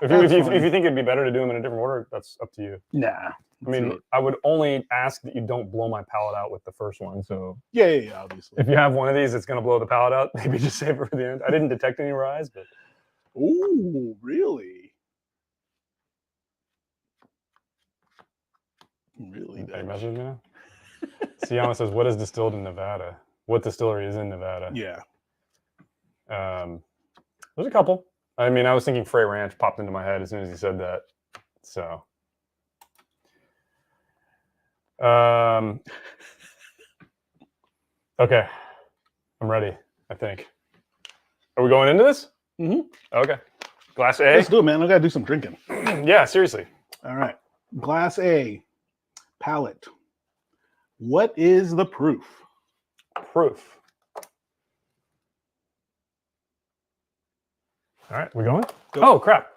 then. If you think it'd be better to do them in a different order, that's up to you. Nah. I mean, I would only ask that you don't blow my palate out with the first one. So yeah, obviously. if you have one of these that's going to blow the palate out, maybe just save it for the end. I didn't detect any rise, but ooh, really? Really? Are you messaging me now? Siyama says, "What is distilled in Nevada? What distillery is in Nevada?" Yeah. There's a couple. I mean, I was thinking Frey Ranch popped into my head as soon as he said that. So, okay, I'm ready. I think. Are we going into this? Mm-hmm. Okay. Glass A. Let's do it, man. I gotta do some drinking. Yeah, seriously. All right. Glass A. Palette. What is the proof? Proof. All right, we going? Go. Oh crap!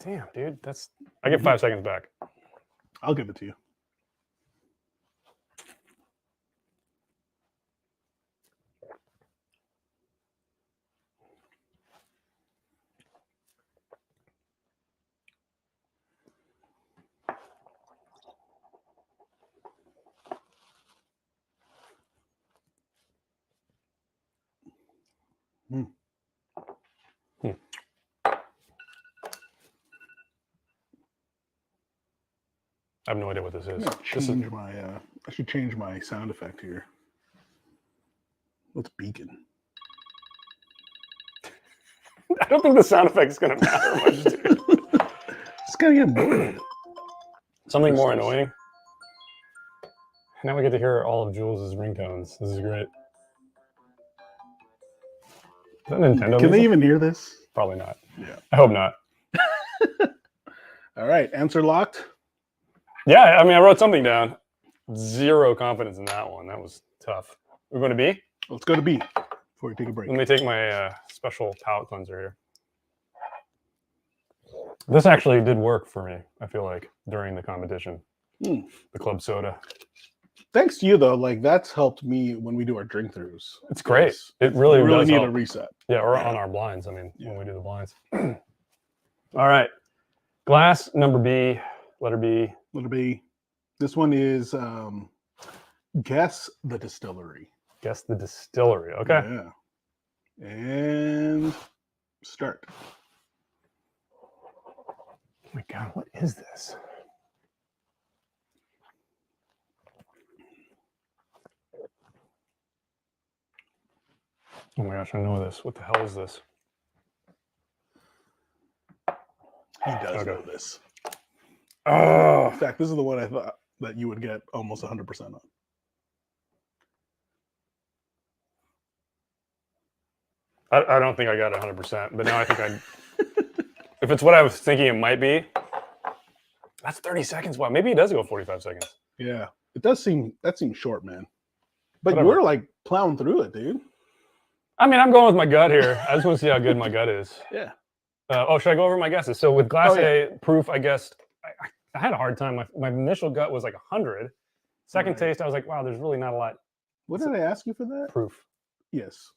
Damn, dude, I get 5 seconds back. I'll give it to you. have no idea what this is. I should change my sound effect here. What's beacon? I don't think the sound effect is going to matter much, dude. It's gonna get bored. Something more annoying. Now we get to hear all of Jules' ringtones. This is great. Is that Nintendo Can they music? even hear this? Probably not. Yeah. I hope not. All right, answer locked. Yeah, I mean, I wrote something down. Zero confidence in that one. That was tough. We're going to B? Let's go to B before we take a break. Let me take my special palate cleanser here. This actually did work for me, I feel like, during the competition. The club soda. Thanks to you, though. Like, that's helped me when we do our drink throughs. It's great. It really we does need help. a reset. Yeah, or on our blinds. I mean, when we do the blinds. All right. Glass number B, letter B. Letter B. This one is guess the distillery. Guess the distillery. Okay. Yeah. And start. Oh my God, what is this? Oh my gosh, I know this. What the hell is this? He does know this. Oh, In fact, this is the one I thought that you would get almost 100% on. I don't think I got 100%, but now I think I. If it's what I was thinking it might be, that's 30 seconds. Wow, maybe it does go 45 seconds. Yeah, it does seem short, man. But Whatever. you're like plowing through it, dude. I mean, I'm going with my gut here. I just want to see how good my gut is. Yeah. Should I go over my guesses? So with Glass yeah. A proof, I guessed I had a hard time. My initial gut was like 100. Second taste, I was like, wow, there's really not a lot. What did I ask you for that? Proof. Yes.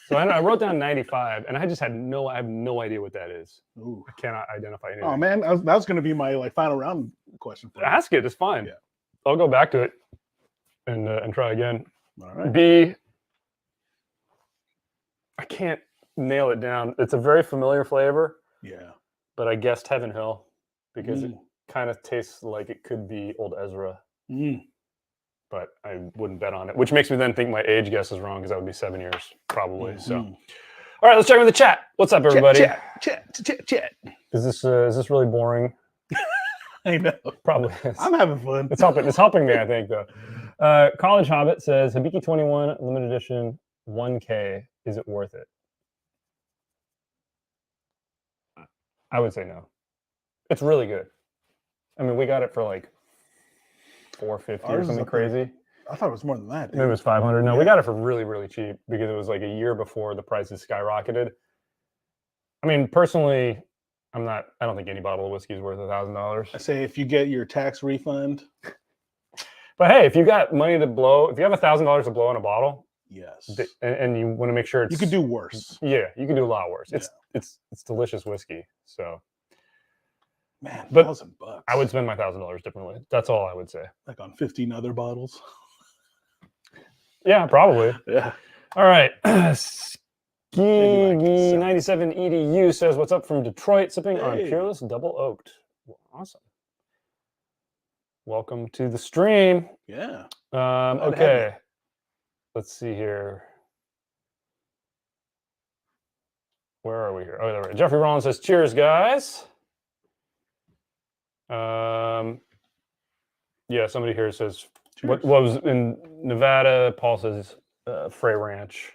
So I wrote down 95, and I just I have no idea what that is. Ooh. I cannot identify anything. Oh man, that was going to be my final round question for you. Ask it. It's fine. Yeah. I'll go back to it and try again. All right. B. I can't nail it down. It's a very familiar flavor. Yeah. But I guessed Heaven Hill because it kind of tastes like it could be Old Ezra. But I wouldn't bet on it, which makes me then think my age guess is wrong because that would be 7 years probably. So, all right, let's check in the chat. What's up, everybody? Chat. Is this really boring? I know. Probably is. I'm having fun. It's helping me, I think, though. College Hobbit says Hibiki 21 limited edition 1K. Is it worth it? I would say no. It's really good. I mean, we got it for like $450 or something crazy. I thought it was more than that. Dude. Maybe it was $500. No, we got it for really, really cheap because it was like a year before the prices skyrocketed. I mean, personally, I don't think any bottle of whiskey is worth $1,000. I say if you get your tax refund. But hey, if you got money to blow, if you have $1,000 to blow in a bottle, yes, and you want to make sure you could do worse. Yeah, you can do a lot worse. It's delicious whiskey. So, man, but $1,000. I would spend my $1,000 differently. That's all I would say. Like on 15 other bottles. Yeah, probably. Yeah. All right. Ski97 EDU says, "What's up from Detroit? Sipping on Peerless Double Oaked." Well, awesome. Welcome to the stream. Yeah. Okay. Let's see here. Where are we here? Oh, there we go. Jeffrey Rollins says, "Cheers, guys." Yeah, somebody here says, what was in Nevada? Paul says, Frey Ranch,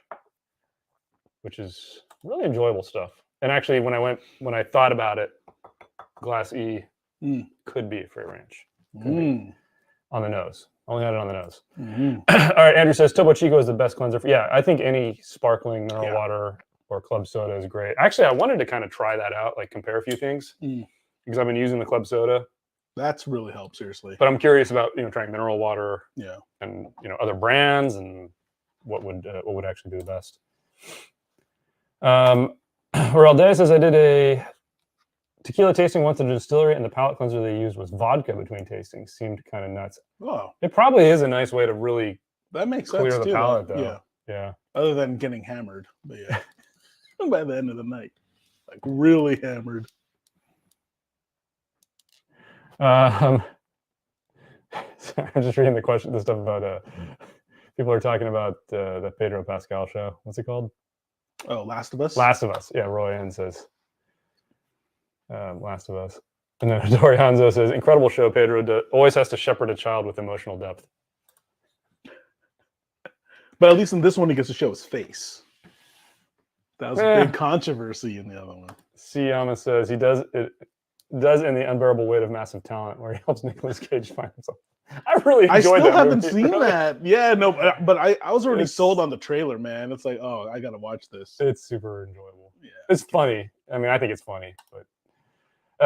which is really enjoyable stuff. And actually, when I thought about it, Glass E could be Frey Ranch. On the nose. Only had it on the nose. All right, Andrew says, Topo Chico is the best cleanser. Yeah, I think any sparkling mineral water or club soda is great. Actually, I wanted to kind of try that out, like compare a few things, because I've been using the club soda. That's really helped, seriously. But I'm curious about trying mineral water, and other brands and what would actually be the best. Day says, I did a tequila tasting once at a distillery, and the palate cleanser they used was vodka between tastings. Seemed kind of nuts. Oh, it probably is a nice way to really that makes clear sense the palate, though. Yeah. Other than getting hammered, but yeah, by the end of the night, like really hammered. I'm just reading the stuff about people are talking about the Pedro Pascal show. What's it called? Oh, Last of Us. Last of Us. Yeah, Roy N says Last of Us. And then Tori Hanzo says, incredible show, Pedro always has to shepherd a child with emotional depth. But at least in this one, he gets to show his face. That was a big controversy in the other one. Siyama says he does in The Unbearable Weight of Massive Talent, where he helps Nicolas Cage find himself. I really enjoyed that. I still haven't movie, seen really. that. Yeah, no, but I was already sold on the trailer, man. It's like, oh, I gotta watch this. It's super enjoyable. Yeah, it's funny. I mean, I think it's funny. But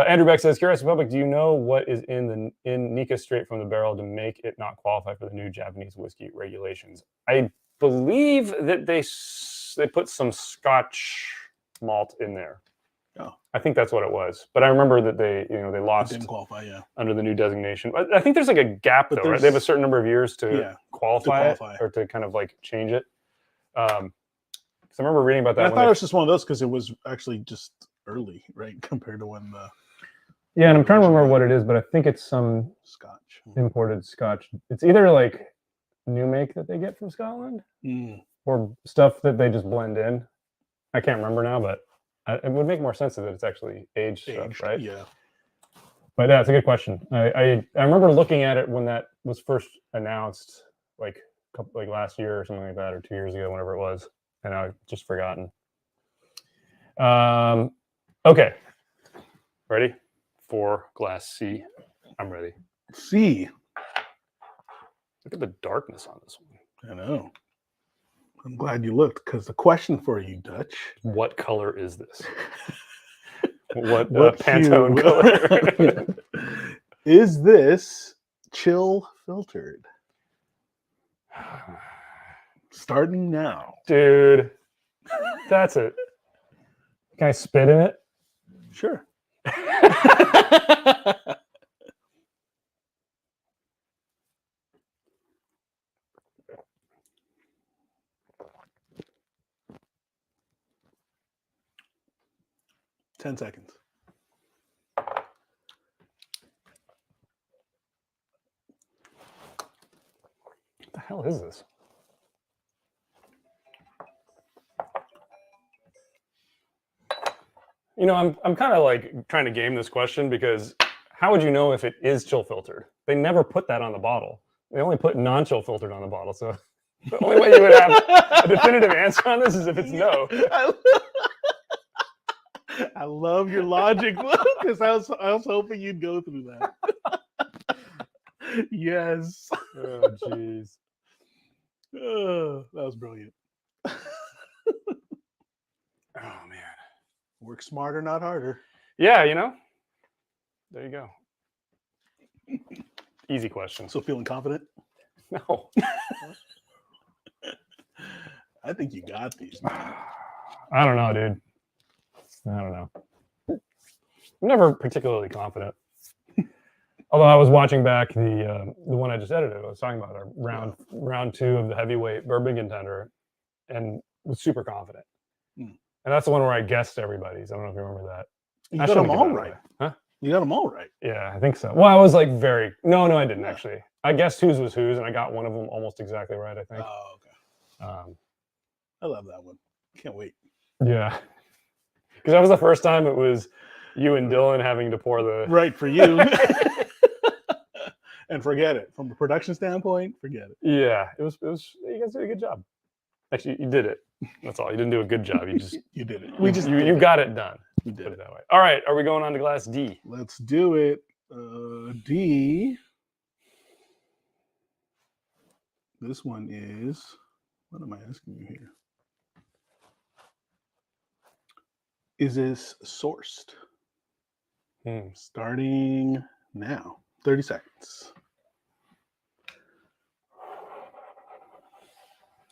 Andrew Beck says, "Curious Republic, do you know what is in Nika straight from the barrel to make it not qualify for the new Japanese whiskey regulations?" I believe that they put some Scotch malt in there. Oh, I think that's what it was. But I remember that they lost. It didn't qualify, yeah, under the new designation. I think there's like a gap though, right? They have a certain number of years to qualify it or to kind of like change it. So I remember reading about that. And I thought it was just one of those because it was actually just early, right, compared to when the. Yeah, and I'm trying to remember what it is, but I think it's some Scotch, imported Scotch. It's either like new make that they get from Scotland or stuff that they just blend in. I can't remember now, but it would make more sense that it's actually aged stuff, right? Yeah. But yeah, it's a good question. I remember looking at it when that was first announced, like last year or something like that, or 2 years ago, whenever it was, and I've just forgotten. Okay, ready for glass C? I'm ready. C. Look at the darkness on this one. I know. I'm glad you looked because the question for you, Dutch. What color is this? What Pantone color? Is this chill filtered? Starting now. Dude, that's it. Can I spit in it? Sure. 10 seconds. What the hell is this? You know, I'm kind of like trying to game this question because how would you know if it is chill filtered? They never put that on the bottle. They only put non-chill filtered on the bottle. So the only way you would have a definitive answer on this is if it's no. I love your logic because I was hoping you'd go through that. Yes. Oh, jeez. That was brilliant. Oh, man. Work smarter, not harder. Yeah, you know. There you go. Easy question. So feeling confident? No. I think you got these. Man. I don't know, dude. I don't know. I'm never particularly confident. Although I was watching back the one I just edited. I was talking about our round 2 of the heavyweight bourbon contender, and was super confident. And that's the one where I guessed everybody's. I don't know if you remember that. You got them all right. Huh? You got them all right. Yeah, I think so. Well, I was like no, I didn't actually. I guessed whose was whose, and I got one of them almost exactly right, I think. Oh, okay. I love that one. Can't wait. Yeah. Because that was the first time it was you and Dylan having to pour the... Right, for you. And forget it. From a production standpoint, forget it. Yeah, it was. You guys did a good job. Actually, you did it. That's all. You didn't do a good job. You just you did it. You got it done. We did Put it that way. All right, are we going on to glass D? Let's do it. D. This one is. What am I asking you here? Is this sourced? Starting now. 30 seconds.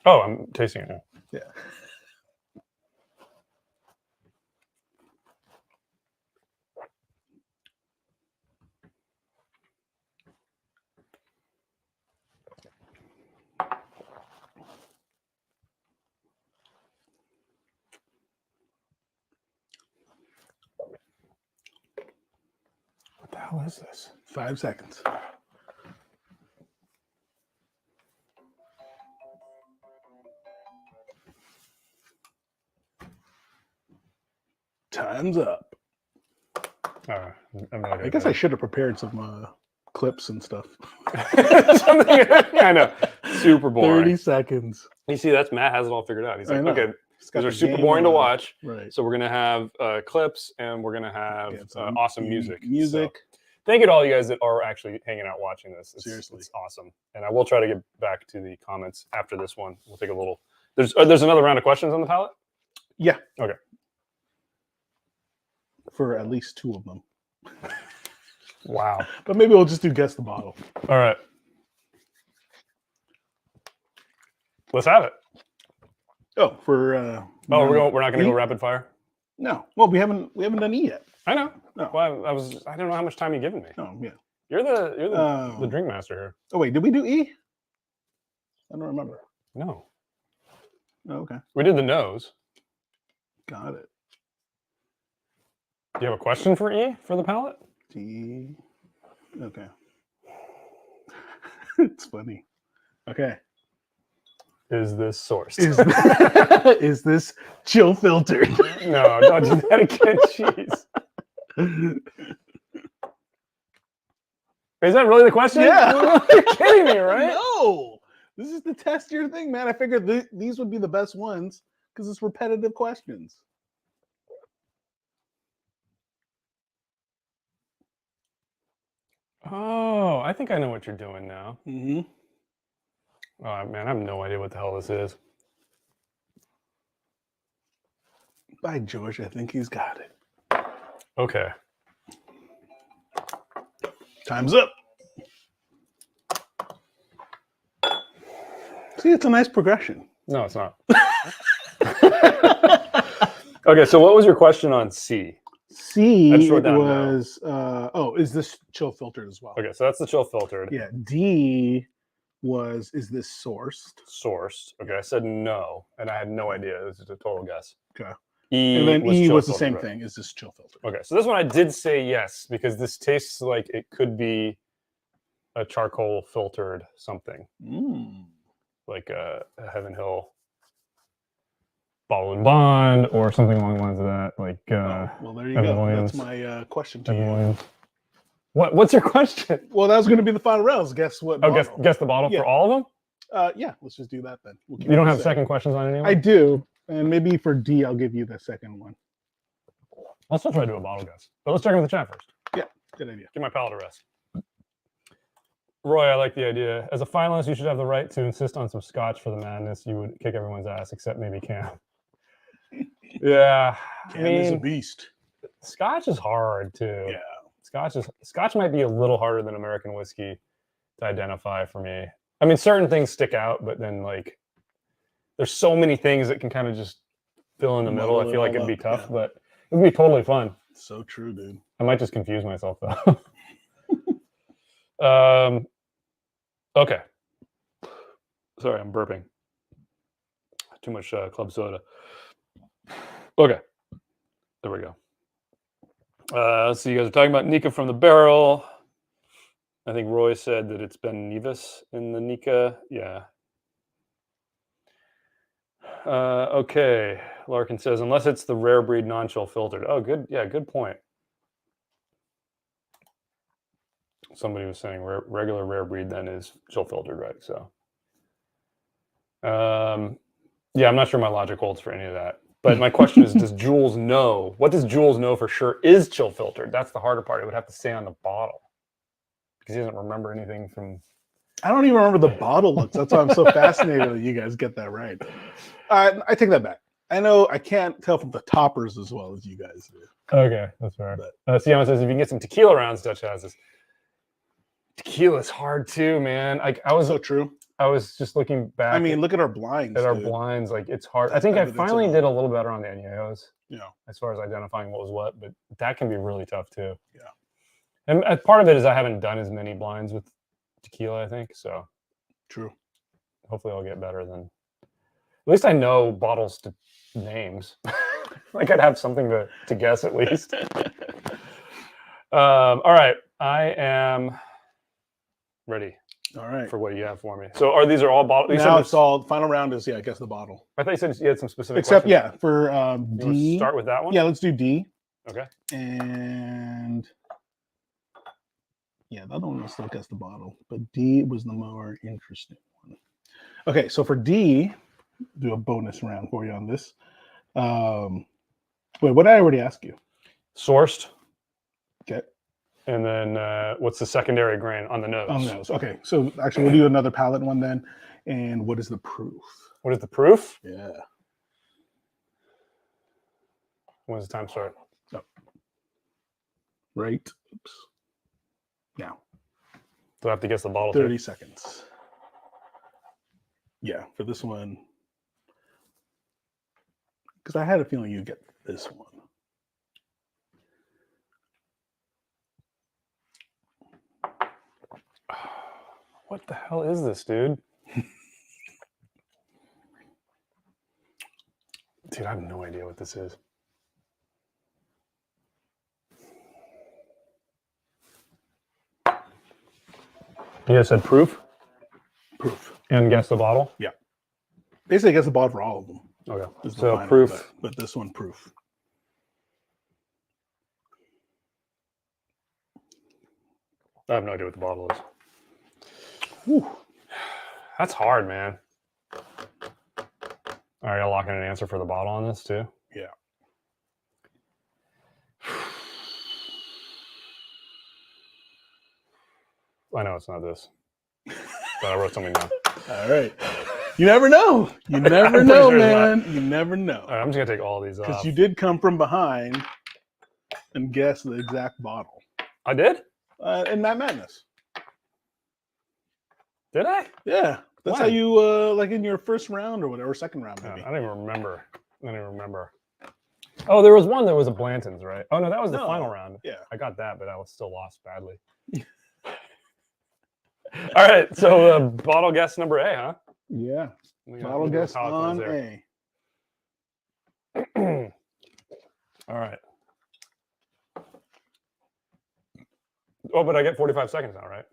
Oh, I'm tasting it now. Yeah. What the hell is this? 5 seconds. Time's up. I'm not I guess I should have prepared some clips and stuff. Something, I know. Super boring. 30 seconds. You see, that's Matt has it all figured out. He's like, okay, got these are the super game boring to on. watch. Right. So we're going to have clips and we're going to have awesome music. So, thank you to all you guys that are actually hanging out watching this. Seriously. It's awesome. And I will try to get back to the comments after this one. We'll take a little. There's another round of questions on the palette? Yeah. Okay. For at least 2 of them. Wow. But maybe we'll just do guess the bottle. All right. Let's have it. Oh, for we're not going to go rapid fire? No. Well, we haven't done E yet. I know. No. Well, I don't know how much time you've given me. Oh, yeah. You're the drink master here. Oh wait, did we do E? I don't remember. No. Oh, okay. We did the nose. Got it. Do you have a question for E for the palette? D. Okay. It's funny. Okay. Is this sourced? Is this chill filtered? No, don't do that again. Jeez. Is that really the question? Yeah. You're kidding me, right? No. This is to test your thing, man. I figured these would be the best ones because it's repetitive questions. Oh, I think I know what you're doing now. Mm-hmm. Oh, man, I have no idea what the hell this is. By George, I think he's got it. Okay. Time's up. See, it's a nice progression. No, it's not. Okay, so what was your question on C? C was, is this chill filtered as well? Okay, so that's the chill filtered. Yeah. D was, is this sourced? Sourced. Okay, I said no, and I had no idea. This is a total guess. Okay. E and then was E chill was the filtered, same right? thing. Is this chill filtered? Okay, so this one I did say yes, because this tastes like it could be a charcoal filtered something. Like a Heaven Hill Bottle and Bond or something along the lines of that. Like well, there you Evan go. Williams. That's my question to Evan you. Williams. What's your question? Well, that was going to be the final rounds. Guess what? Oh, bottle? guess the bottle for all of them? Yeah, let's just do that then. You don't have second questions on any of them? I do. And maybe for D, I'll give you the second one. I'll still try to do a bottle guess. But let's check in the chat first. Yeah, good idea. Give my palate a rest. Roy, I like the idea. As a finalist, you should have the right to insist on some scotch for the madness. You would kick everyone's ass, except maybe Cam. Yeah. Cam is a beast. Scotch is hard, too. Yeah. Scotch might be a little harder than American whiskey to identify for me. I mean, certain things stick out, but then, like, there's so many things that can kind of just fill in the middle. I feel like it'd be tough, but it would be totally fun. So true, dude. I might just confuse myself, though. Okay. Sorry, I'm burping. Too much club soda. Okay. There we go. So you guys are talking about Nika from the barrel. I think Roy said that it's been Nevis in the Nika. Yeah. Okay. Larkin says, unless it's the rare breed non-chill filtered. Oh, good. Yeah, good point. Somebody was saying regular rare breed then is chill filtered, right? So, yeah, I'm not sure my logic holds for any of that. But my question is, does Jules know? What does Jules know for sure is chill filtered? That's the harder part. It would have to say on the bottle because he doesn't remember anything from. I don't even remember the bottle looks. That's why I'm so fascinated that you guys get that right. I take that back. I know I can't tell from the toppers as well as you guys do. Okay, that's fair. Siama says if you can get some tequila rounds, Dutch has this. Tequila's hard too, man. I was so true. I was just looking back. I mean, look at our blinds. Our blinds, like it's hard. I think I finally did a little better on the añejos. Yeah. As far as identifying what was what, but that can be really tough too. Yeah. And part of it is I haven't done as many blinds with tequila, I think. So. True. Hopefully, I'll get better than. At least I know bottles to names. Like I'd have something to guess at least. All right, I am ready. All right. for what you have for me. So these are all bottles? Now it's all, final round is, I guess the bottle. I thought you said you had some specific Except, questions. yeah, for You want to D. start with that one? Yeah, let's do D. Okay. And yeah, the other one was still guess the bottle, but D was the more interesting one. Okay, so for D, do a bonus round for you on this. Wait, what did I already ask you? Sourced. Okay. And then what's the secondary grain on the nose? On the nose. Okay, so actually we'll do another palate one then. And what is the proof? What is the proof? Yeah. When does the time start? Oh. Right. Oops. Now. Do I have to guess the bottle? 30 seconds. Yeah, for this one. Because I had a feeling you'd get this one. What the hell is this, dude? Dude, I have no idea what this is. You guys said proof? Proof. And guess the bottle? Yeah. Basically, guess the bottle for all of them. Okay. So Final, proof. But this one, proof. I have no idea what the bottle is. Whew. That's hard, man. All right, I'll lock in an answer for the bottle on this too. Yeah. I know it's not this. But I wrote something down. All right. You never know. You never know, man. You never know. All right, I'm just gonna take all these off. Because you did come from behind and guess the exact bottle. I did? In that madness. Did I? Yeah. That's When? how you like in your first round or whatever, second round maybe. I don't even remember. Oh, there was one that was a Blanton's, right? Oh no, that was the final round. Yeah. I got that, but I was still lost badly. All right, so bottle guess number A, huh? Yeah. We Bottle we do a guess palate on cleanse A. there. All right. Oh, but I get 45 seconds now, right?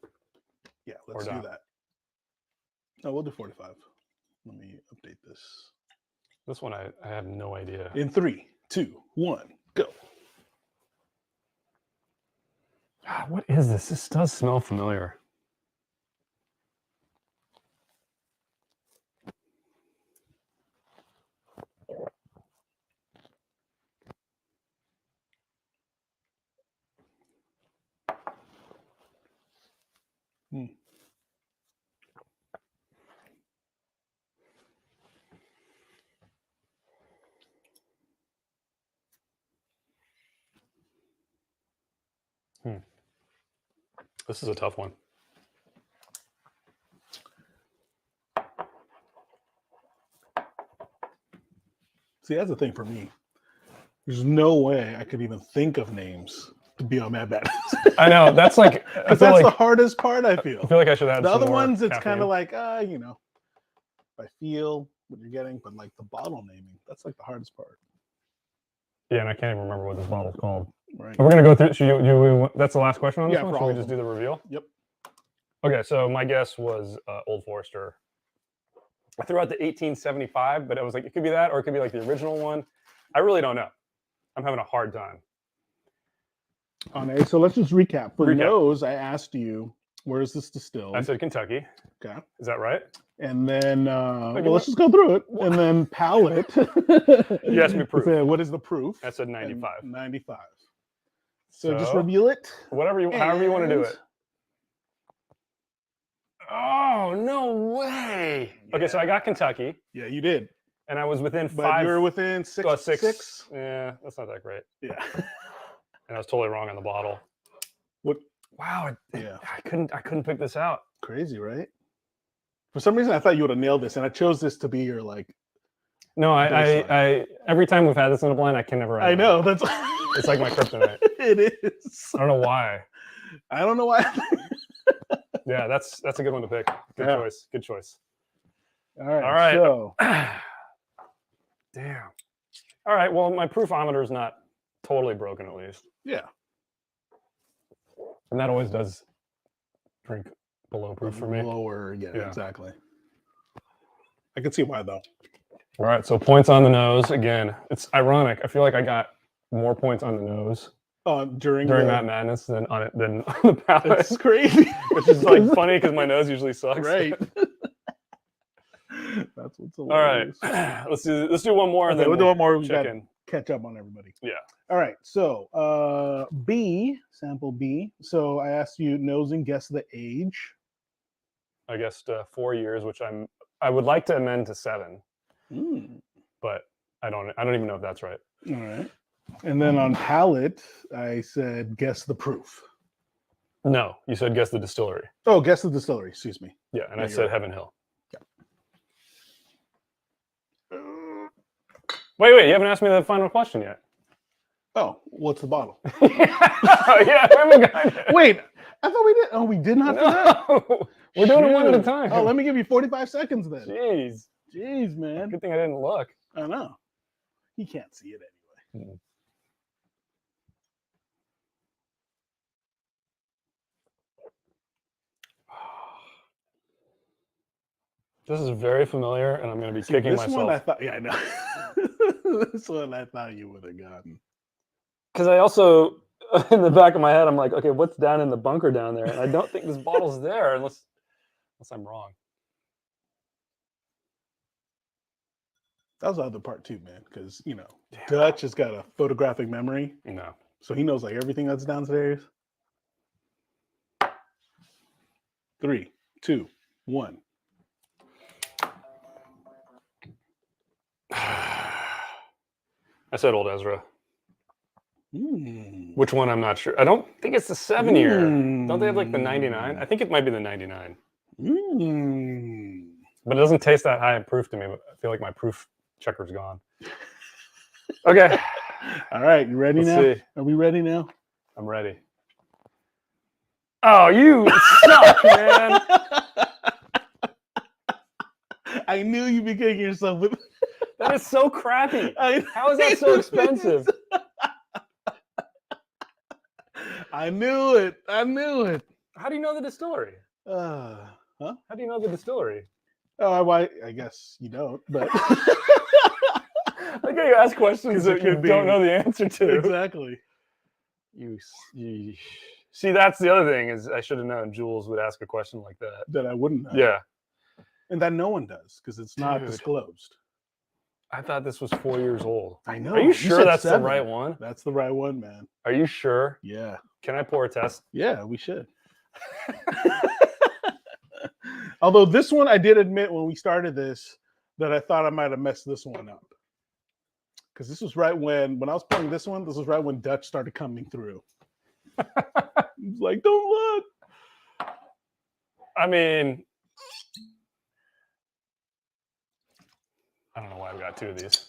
Yeah, let's do that. No, we'll do 45. Let me update this. This one I have no idea. In 3, 2, 1, go. God, what is this? This does smell familiar. This is a tough one. See, that's the thing for me. There's no way I could even think of names to be on Mad Madness. I know. That's like, that's the hardest part, I feel. I feel like I should have the some other more ones, it's kind of caffeine. like, you know, I feel what you're getting, but like the bottle naming, that's like the hardest part. Yeah, and I can't even remember what this bottle's called. Right. We're going to go through. Should that's the last question on this Yeah, one? for Should all we of just them. do the reveal? Yep. Okay, so my guess was Old Forester. I threw out the 1875, but I was like, it could be that, or it could be like the original one. I really don't know. I'm having a hard time. On A, so let's just recap. For nose, I asked you, where is this distilled? I said Kentucky. Okay. Is that right? And then, well, let's just go through it. And then palate. You asked me proof. What is the proof? I said 95. And 95. So just reveal it. However you want to do it. Oh, no way. Yeah. Okay, so I got Kentucky. Yeah, you did. And I was within but 5. You were within 6. 6. Yeah, that's not that great. Yeah. And I was totally wrong on the bottle. What? Wow. Yeah. I couldn't pick this out. Crazy, right? For some reason, I thought you would have nailed this, and I chose this to be your like. No, I every time we've had this in a blind, I can never. I know that's. It's like my kryptonite. It is. I don't know why. I don't know why. Yeah, that's a good one to pick. Good choice. Good choice. All right. All right. So. Damn. All right. Well, my proofometer is not totally broken, at least. Yeah. And that always does drink below proof for me. Lower, yeah, Yeah. exactly. I can see why though. All right, so points on the nose. Again, it's ironic. I feel like I got more points on the nose During that madness than on the palate. It's crazy. Which is like funny because my nose usually sucks. Right. That's what's All right. hilarious. Let's do one more and then we'll do one more. We check got in. catch up on everybody. Yeah. All right. So B, sample B. So I asked you nose and guess the age. I guessed 4 years, which I would like to amend to 7, but I don't even know if that's right. All right. And then on palate, I said guess the proof. No, you said guess the distillery. Oh, guess the distillery. Excuse me. Yeah, and I said right. Heaven Hill. Yeah. Wait, you haven't asked me the final question yet. Oh, what's the bottle? Yeah, we haven't got it. Wait, I thought we did. Oh, we did not do that. We're doing it one at a time. Oh, let me give you 45 seconds then. Jeez, man. Good thing I didn't look. I know. He can't see it anyway. This is very familiar, and I'm going to be kicking myself. This one I thought, yeah, I know. This one I thought you would have gotten. Because I also, in the back of my head, I'm like, okay, what's down in the bunker down there? And I don't think this bottle's there unless I'm wrong. That was the other part too, man. Because Dutch has got a photographic memory. No. So he knows like everything that's downstairs. 3, 2, 1. I said Old Ezra. Which one? I'm not sure. I don't think it's the 7 year. Don't they have like the 99? I think it might be the 99. But it doesn't taste that high in proof to me. But I feel like my proof checker's gone. Okay. All right. You ready now? See. Are we ready now? I'm ready. Oh, you suck, man. I knew you'd be kicking yourself with. That is so crappy. How is that so expensive? I knew it. How do you know the distillery? Huh? How do you know the distillery? Oh, I guess you don't, but I think you ask questions that you don't know the answer to. Exactly. You see, that's the other thing is I should have known Jules would ask a question like that. That I wouldn't know. Yeah. And that no one does because it's not disclosed. I thought this was 4 years old. I know. Are you sure that's 7. the right one? That's the right one, man. Are you sure? Yeah. Can I pour a test? Yeah, we should. Although this one, I did admit when we started this that I thought I might have messed this one up. Because this was right when I was playing this one, this was right when Dutch started coming through. He was like, don't look. I mean, I don't know why we got 2 of these.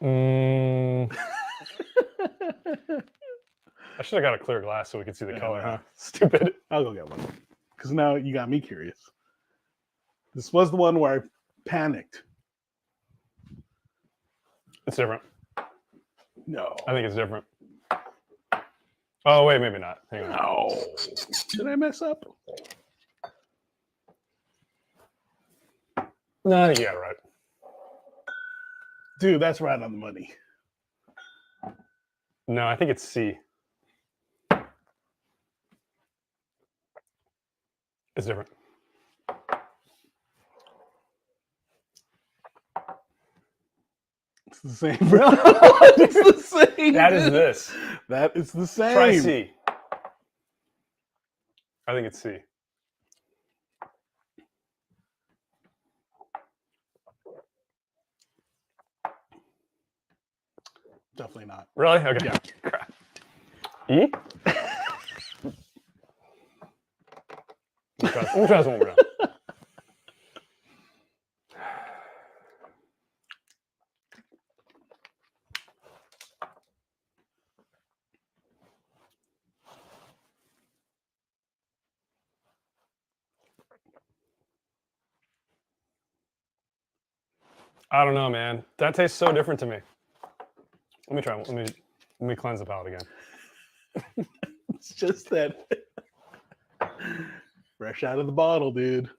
I should have got a clear glass so we could see the color, huh? Stupid. I'll go get one. Because now you got me curious. This was the one where I panicked. It's different. No. I think it's different. Oh, wait, maybe not. Hang on. No. Did I mess up? No, I think you got it right. Dude, that's right on the money. No, I think it's C. It's different. It's the same, bro. It's the same. That is this. That is the same. Try C. I think it's C. Definitely not. Really? Okay. Yeah. Crap. E? Let me try this one more time. I don't know, man. That tastes so different to me. Let me try. Let me cleanse the palate again. It's just that fresh out of the bottle, dude.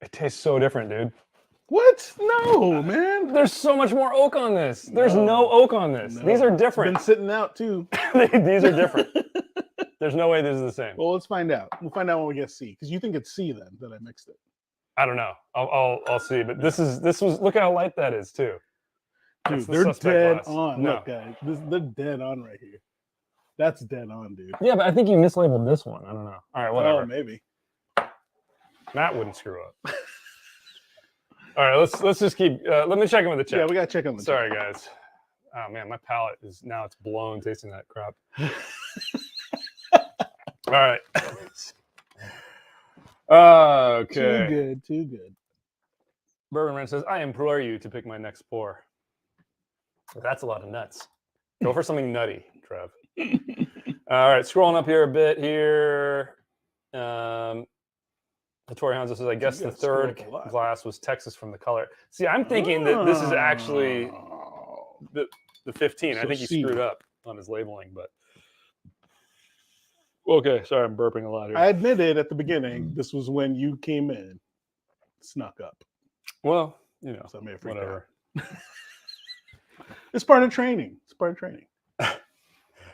It tastes so different, dude. What? No, man. There's so much more oak on this. There's no oak on this. No. These are It's different. been sitting out too. These are different. There's no way this is the same. Well, let's find out. We'll find out when we get C, because you think it's C then that I mixed it. I don't know. I'll see. But this was look at how light that is too. Dude, That's the they're suspect dead glass. on. No. Look, guys, they're dead on right here. That's dead on, dude. Yeah, but I think you mislabeled this one. I don't know. All right, whatever. Oh, maybe. Matt wouldn't screw up. All right, let's just keep. Let me check in with the chat. Yeah, we gotta check on the Sorry, guys. Oh man, my palate is now it's blown tasting that crap. All right. Okay. Too good. Bourbon Ranch says, I implore you to pick my next pour. That's a lot of nuts. Go for something nutty, Trev. All right, scrolling up here a bit here. Tori Hanzo says, I guess the third glass was Texas from the color. See, I'm thinking that this is actually the 15. So I think he C. screwed up on his labeling, but okay, sorry, I'm burping a lot here. I admitted at the beginning this was when you came in, snuck up. Well, you know, So I may have freaked whatever. out. It's part of training. It's part of training.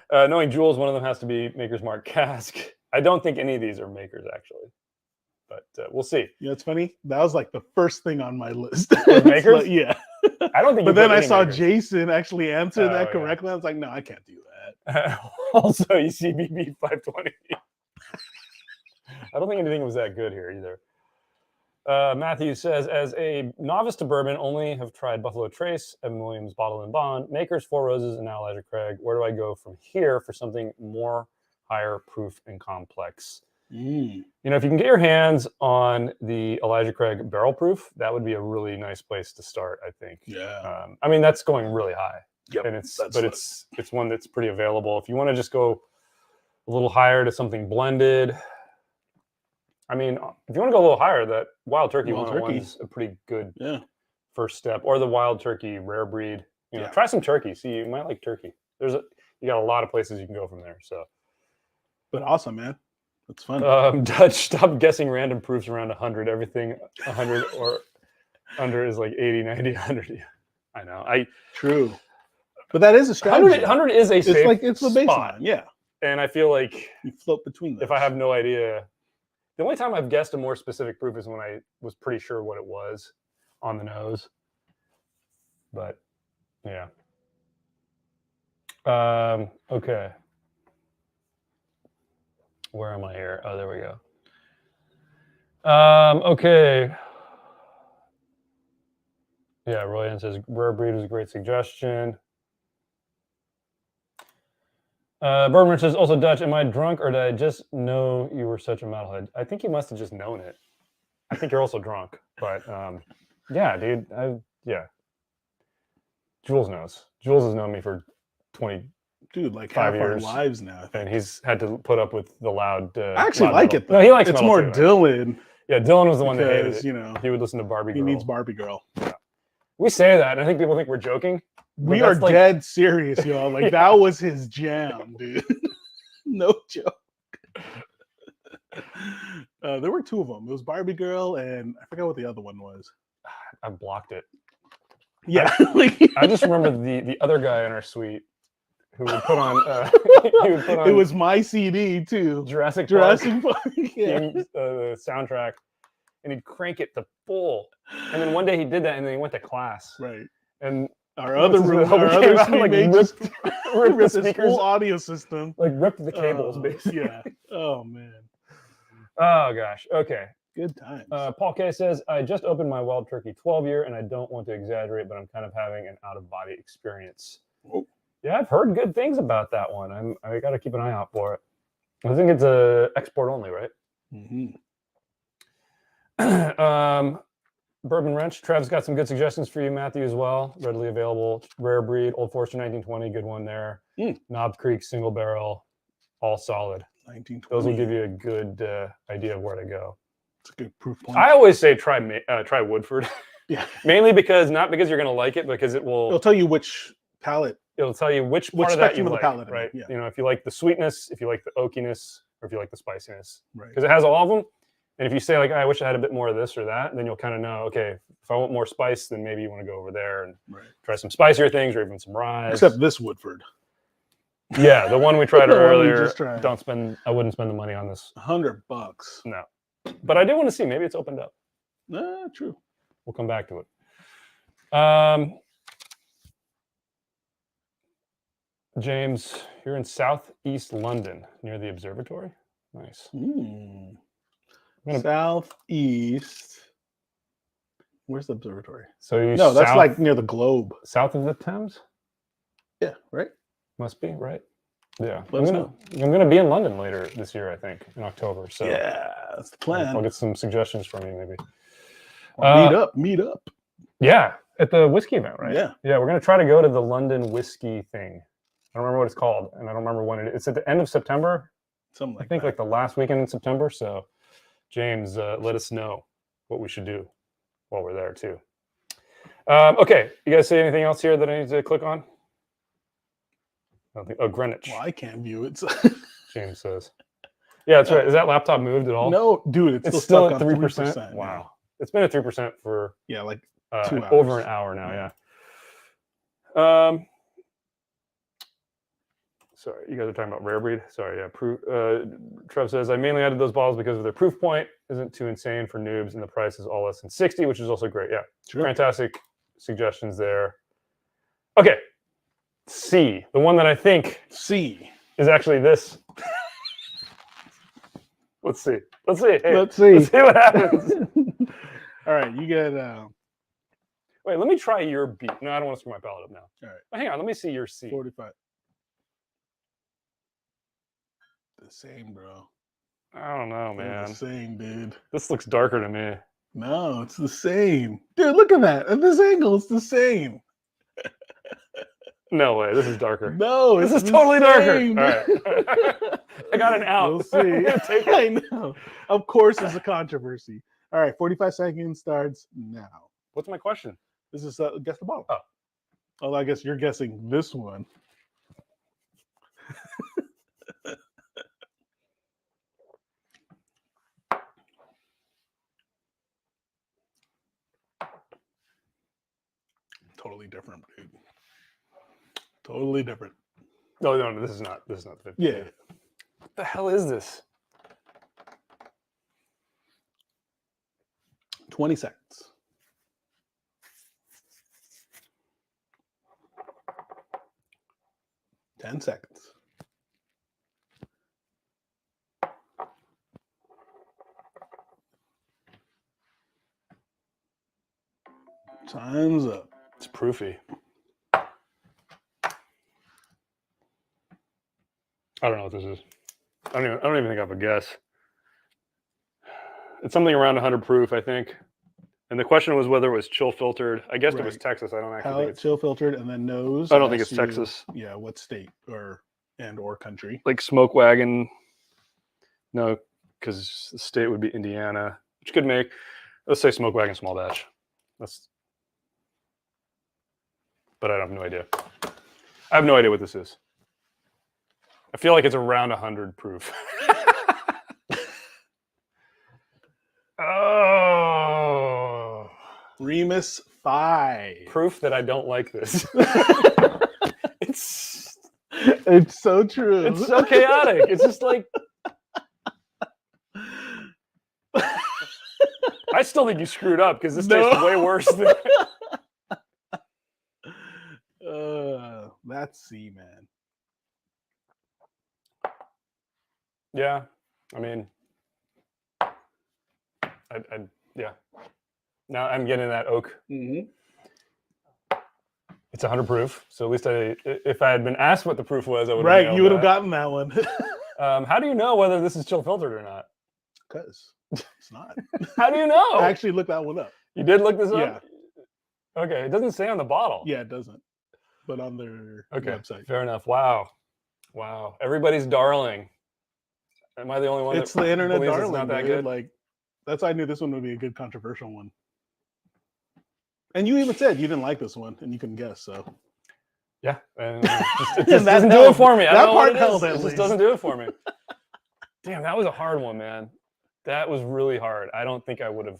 Knowing Jules, one of them has to be Maker's Mark cask. I don't think any of these are Makers, actually. But we'll see. You know, it's funny. That was like the first thing on my list. Makers? Like, yeah. I don't think. But you then put I any saw Makers. Jason actually answer that yeah. correctly. I was like, no, I can't do that. Also, you see BB 520. I don't think anything was that good here either. Matthew says, as a novice to bourbon, only have tried Buffalo Trace, Evan Williams, Bottle and Bond, Makers, Four Roses, and now Elijah Craig. Where do I go from here for something more higher proof and complex? You know, if you can get your hands on the Elijah Craig barrel proof, that would be a really nice place to start, I think. Yeah. I mean, that's going really high. Yep, And it's one that's pretty available. If you want to just go a little higher to something blended, I mean, if you want to go a little higher, that Wild Turkey 101 is a pretty good first step. Or the Wild Turkey Rare Breed. You know, try some turkey. See, you might like turkey. You got a lot of places you can go from there. So, but awesome, man. That's fun. Dutch, stop guessing random proofs around 100. Everything 100 or under is like 80, 90, 100. I know. True. But that is a strategy. 100 is a safe it's the baseline. spot. Yeah. And I feel like you float between those. If I have no idea, the only time I've guessed a more specific proof is when I was pretty sure what it was on the nose. But yeah. Okay. Where am I here? Oh, there we go. Okay. Yeah, Royan says Rare Breed is a great suggestion. Bourbon says, also Dutch, am I drunk or did I just know you were such a metalhead? I think you must have just known it. I think you're also drunk. But yeah, dude. Jules knows. Jules has known me for 20 Dude, like 5 half our years. lives now. And he's had to put up with the loud. I actually loud like metal. it, though. No, he likes it's metal more too, Dylan. Yeah, Dylan was the one that hated it. You know, he would listen to Barbie Girl. He needs Barbie Girl. Yeah. We say that, and I think people think we're joking. We are dead serious, y'all. Like, that was his jam, dude. No joke. There were two of them. It was Barbie Girl, and I forgot what the other one was. I blocked it. Yeah. I just remember the other guy in our suite who would put on. It was my CD too. Jurassic Park. Yeah. The soundtrack, and he'd crank it to full. And then one day he did that, and then he went to class. Right. And our other like ripped the full audio system, like ripped the cables, basically. Yeah. Oh man. Oh gosh. Okay. Good times. Paul K says, I just opened my Wild Turkey 12 year, and I don't want to exaggerate, but I'm kind of having an out of body experience. Oh. Yeah, I've heard good things about that one. I got to keep an eye out for it. I think it's a export only, right? Mm-hmm. Bourbon Wrench. Trav's got some good suggestions for you, Matthew, as well. Readily available. Rare Breed, Old Forester 1920, good one there. Knob Creek, single barrel, all solid. 1920. Those will give you a good idea of where to go. It's a good proof point. I always say try Woodford. Yeah. Mainly because not because you're going to like it, because It'll tell you which palate. It'll tell you which part of that you like, palate, right? Yeah. You know, if you like the sweetness, if you like the oakiness, or if you like the spiciness, Right. because it has all of them. And if you say like, I wish I had a bit more of this or that, then you'll kind of know, okay, if I want more spice, then maybe you want to go over there and try some spicier things or even some rye. Except this Woodford. Yeah, the one we tried The one we earlier. just tried. I wouldn't spend the money on this. $100. No, but I do want to see. Maybe it's opened up. True. We'll come back to it. James, you're in southeast London near the observatory. Nice. Southeast. Where's the observatory? So you that's like near the globe. South of the Thames? Yeah, right? Must be, right? Yeah. I'm gonna be in London later this year, I think, in October. So yeah, that's the plan. I'll get some suggestions from you, maybe. Meet up. Yeah, at the whiskey event, right? Yeah. Yeah, we're gonna try to go to the London whiskey thing. I don't remember what it's called, and I don't remember when it is. It's at the end of September. Something like I think that. like the last weekend in September. So, James, let us know what we should do while we're there too. Okay, you guys see anything else here that I need to click on? I don't think, Greenwich. Well, I can't view it. So. James says. Yeah, that's right. Is that laptop moved at all? No, dude, it's still at 3%. Wow, it's been at 3% for like 2 hours. Over an hour now. Yeah. Sorry, you guys are talking about rare breed. Sorry, yeah. Trev says, I mainly added those bottles because of their proof point isn't too insane for noobs, and the price is all less than 60, which is also great. Yeah, sure. Fantastic suggestions there. Okay, C, the one that I think C is actually this. Let's see. Hey, let's see what happens. All right, you get. Wait, let me try your B. No, I don't want to screw my palate up now. All right, hang on. Let me see your C. 45. The same, bro. I don't know, man. The same, dude. This looks darker to me. No, it's the same. Dude, look at that. At this angle, it's the same. No way. This is darker. No, this is totally darker. All right. I got an out. We'll see. I know. Of course, it's a controversy. All right, 45 seconds starts now. What's my question? This is guess the bottle. Oh. Well, I guess you're guessing this one. Totally different, dude. Totally different. No, this is not the 50. Yeah. What the hell is this? 20 seconds. 10 seconds. Time's up. It's proofy. I don't know what this is. I don't even think I have a guess. It's something around 100 proof, I think. And the question was whether it was chill filtered. I guessed it was Texas. I don't actually think it's chill filtered, and then nose. I don't think it's Texas. Yeah, what state or country? Like Smoke Wagon. No, because the state would be Indiana, which could make. Let's say Smoke Wagon small batch. But I have no idea. I have no idea what this is. I feel like it's around 100 proof. Oh. Remus 5. Proof that I don't like this. It's so true. It's so chaotic. It's just like I still think you screwed up because this tastes way worse than that's C, man. Yeah. I mean yeah. Now I'm getting that oak. Mm-hmm. It's 100 proof, so at least if I had been asked what the proof was, I would have right. You would have gotten that one. How do you know whether this is chill filtered or not? Because it's not. How do you know? I actually looked that one up. You did look this up? Yeah. Okay, it doesn't say on the bottle. Yeah, it doesn't. But on their website. Fair enough. Wow. Everybody's darling. Am I the only one? It's the internet believes darling, it's not that dude. good? Like, that's why I knew this one would be a good controversial one. And you even said you didn't like this one, and you couldn't guess. So yeah, and it just doesn't do it for me. I don't know what it is. It just doesn't do it for me. Damn, that was a hard one, man. That was really hard. I don't think I would have,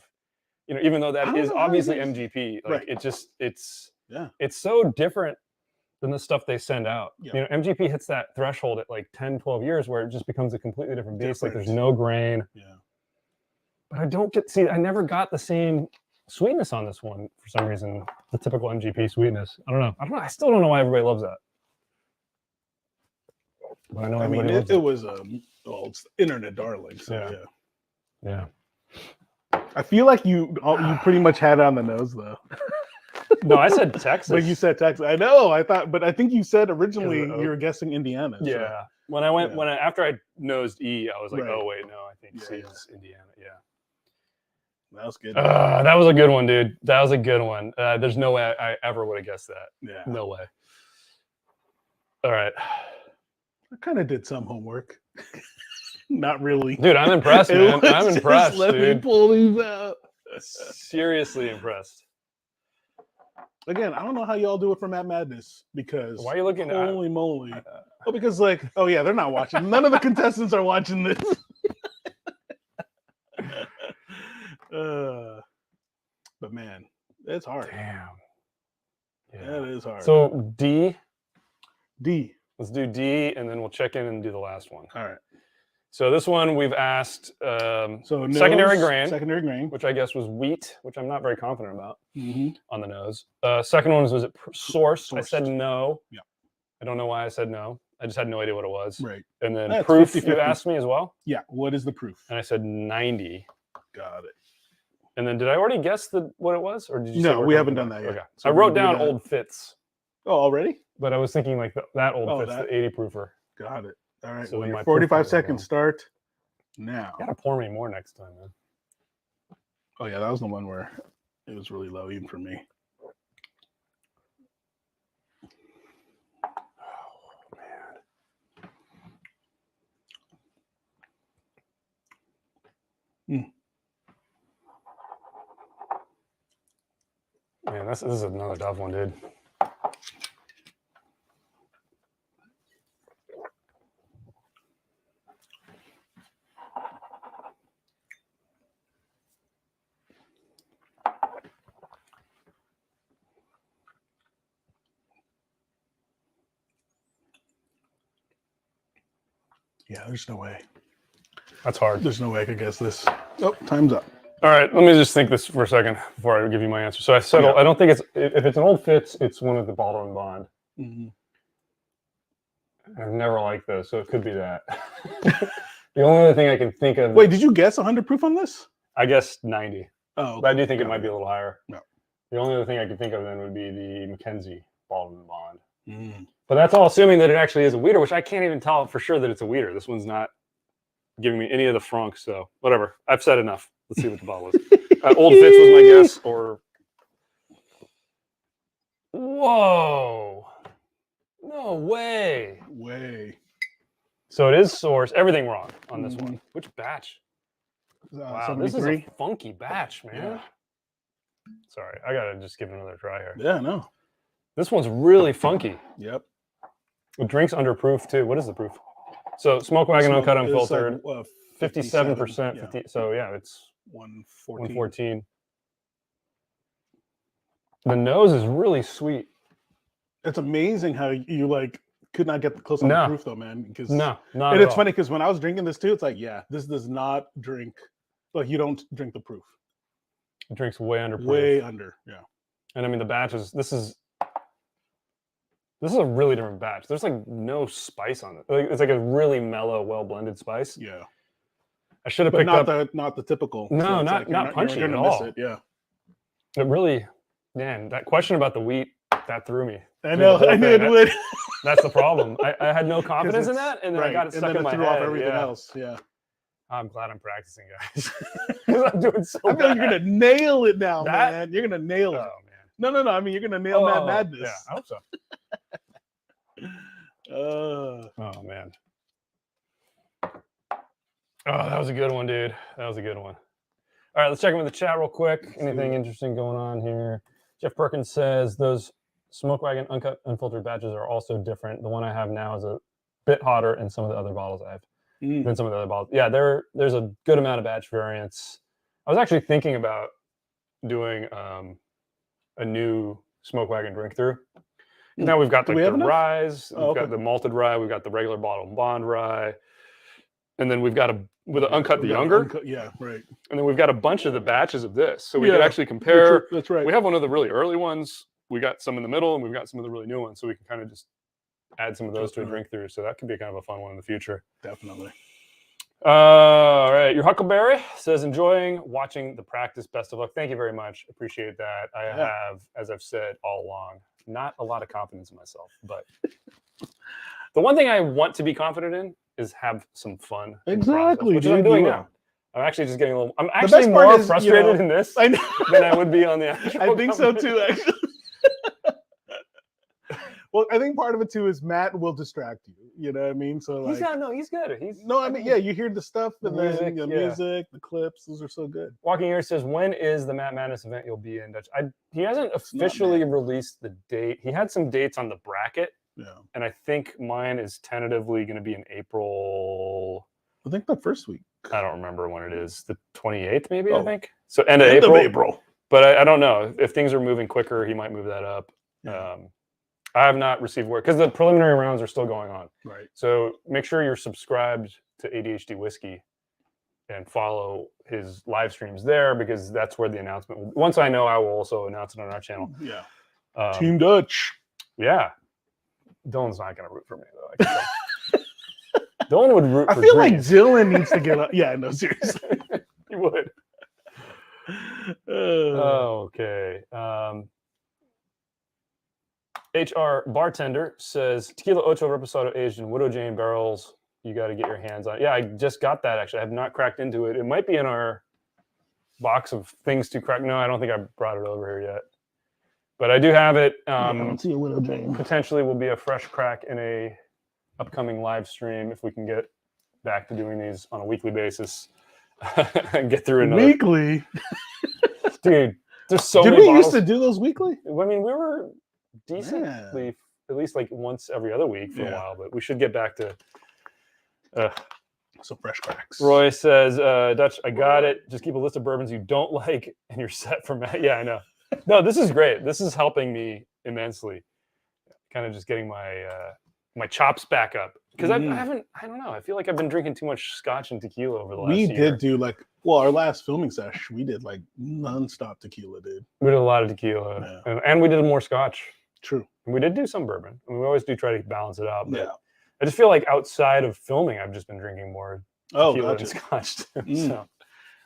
even though that is obviously MGP, like it's so different than the stuff they send out. Yeah. MGP hits that threshold at like 10, 12 years where it just becomes a completely different beast. Like there's no grain. Yeah. But I never got the same sweetness on this one for some reason. The typical MGP sweetness. I don't know. I still don't know why everybody loves that. But I know everybody loves it was it's internet darling. So yeah. I feel like you pretty much had it on the nose though. No, I said Texas. But you said Texas. I know. But I think you said originally you were guessing Indiana. Yeah. So. After I nosed E, I was like, oh wait, no, I think C is Indiana. Yeah. That was good. That was a good one, dude. That was a good one. There's no way I ever would have guessed that. Yeah. No way. All right. I kind of did some homework. Not really. Dude, I'm impressed, man. I'm impressed, let dude. me pull these out. Seriously impressed. Again, I don't know how y'all do it for Mad Madness because why are you looking at holy moly. Because they're not watching. None of the contestants are watching this. But man, it's hard. Damn. Yeah, it is hard. So D. Let's do D, and then we'll check in and do the last one. All right. So this one we've asked secondary grain, which I guess was wheat, which I'm not very confident about on the nose. Second one was it sourced? I said no. Yeah. I don't know why I said no. I just had no idea what it was. Right. And then proof, 50-50. You asked me as well? Yeah. What is the proof? And I said 90. Got it. And then did I already guess what it was? Or did you No, we haven't done that yet. Okay. So I wrote down Old Fitz. Oh, already? But I was thinking like that Old Fitz, the 80 proofer. Got it. All right. So your 45 seconds start now. You gotta pour me more next time, man. Oh yeah, that was the one where it was really low even for me. Oh man. Man, this is another tough one, dude. Yeah, there's no way. That's hard. There's no way I could guess this. Oh, time's up. All right, let me just think this for a second before I give you my answer. So I settled. Yeah. I don't think if it's an Old Fitz, it's one of the Bottle and Bond. I've never liked those, so it could be that. The only other thing I can think of. Wait, did you guess 100 proof on this? I guessed 90. Oh, okay. But I do think it might be a little higher. No. The only other thing I could think of then would be the Mackenzie Bottle and Bond. But that's all assuming that it actually is a weeder, which I can't even tell for sure that it's a weeder. This one's not giving me any of the frunk, so whatever. I've said enough. Let's see what the bottle is. Old Fitz was my guess, or... Whoa! No way! So it is source. Everything wrong on this one. Which batch? Wow, 73? This is a funky batch, man. Yeah. Sorry, I gotta just give it another try here. Yeah, no. This one's really funky. Yep. It drinks under proof too. What is the proof? So smoke wagon uncut unfiltered, 57%. Yeah. 50, so yeah, it's 114. The nose is really sweet. It's amazing how you could not get close on the proof though, man. Because not and it's funny because when I was drinking this too, it's like, yeah, this does not drink you don't drink the proof. It drinks way under proof. Way under, yeah. And I mean the batches. This is a really different batch. There's like no spice on it. It's like a really mellow, well blended spice. Yeah. I should have picked up not the typical. No, not punchy at all. Miss it, yeah. It really, man. That question about the wheat that threw me. I know. I knew it would. That's the problem. I had no confidence in that, and then I got it stuck in my head. Threw off everything else. Yeah. I'm glad I'm practicing, guys. I'm doing so I feel bad. like you're gonna nail it now, man. You're gonna nail it. Oh man. No. I mean, you're gonna nail Mad Madness. Yeah, I hope so. Oh man. Oh, that was a good one, dude. That was a good one. All right, let's check in with the chat real quick. Anything interesting going on here? Jeff Perkins says those Smoke Wagon uncut, unfiltered batches are also different. The one I have now is a bit hotter, and some of the other bottles I have than some of the other bottles. Yeah, there's a good amount of batch variance. I was actually thinking about doing a new Smoke Wagon drink through. Now we've got like the ryes, we've got the malted rye, we've got the regular bottled bond rye, and then we've got with an uncut the younger. Yeah, right. And then we've got a bunch of the batches of this, so we could actually compare. That's right. We have one of the really early ones. We got some in the middle, and we've got some of the really new ones, so we can kind of just add some of those to a drink through. So that could be kind of a fun one in the future. Definitely. All right, your Huckleberry says enjoying watching the practice. Best of luck. Thank you very much. Appreciate that. I have, as I've said all along, not a lot of confidence in myself, but the one thing I want to be confident in is have some fun. Exactly, which I'm doing now. I'm actually just getting a little. I'm actually more frustrated in this than I would be on the actual. I think so too, actually. Well, I think part of it too is Matt will distract you. You know what I mean? So he's like, he's good. I mean, yeah, you hear the stuff, and then the music, the clips. Those are so good. Walking Ear says, when is the Matt Madness event you'll be in? Dutch? He hasn't officially released the date. He had some dates on the bracket. Yeah. And I think mine is tentatively going to be in April. I think the first week. I don't remember when it is. The 28th, maybe, I think. So end of April. But I don't know. If things are moving quicker, he might move that up. Yeah. I have not received word because the preliminary rounds are still going on. Right. So make sure you're subscribed to ADHD Whiskey and follow his live streams there, because that's where the announcement will. Once I know, I will also announce it on our channel. Yeah. Team Dutch. Yeah. Dylan's not going to root for me, though. Dylan would root for I feel Grease. like Dylan needs to get up. Yeah, no, seriously. He would. Okay. HR Bartender says, Tequila Ocho Reposado aged in Widow Jane barrels. You got to get your hands on it. Yeah, I just got that, actually. I have not cracked into it. It might be in our box of things to crack. No, I don't think I brought it over here yet. But I do have it. I don't see a Widow Jane. Potentially will be a fresh crack in a upcoming live stream if we can get back to doing these on a weekly basis and get through another. Weekly? Dude, there's so many Did we bottles. used to do those weekly? I mean, we were decently, at least like once every other week for a while, but we should get back to some fresh cracks. Roy says, Dutch, I got it. Just keep a list of bourbons you don't like and you're set for Matt. Yeah, I know. No, this is great. This is helping me immensely. Kind of just getting my my chops back up. Because I don't know. I feel like I've been drinking too much scotch and tequila over the last year. We did do our last filming sesh, we did like nonstop tequila, dude. We did a lot of tequila. Yeah. And we did more scotch. True. And we did do some bourbon. And we always do try to balance it out. But I just feel like outside of filming, I've just been drinking more tequila and scotch too. So.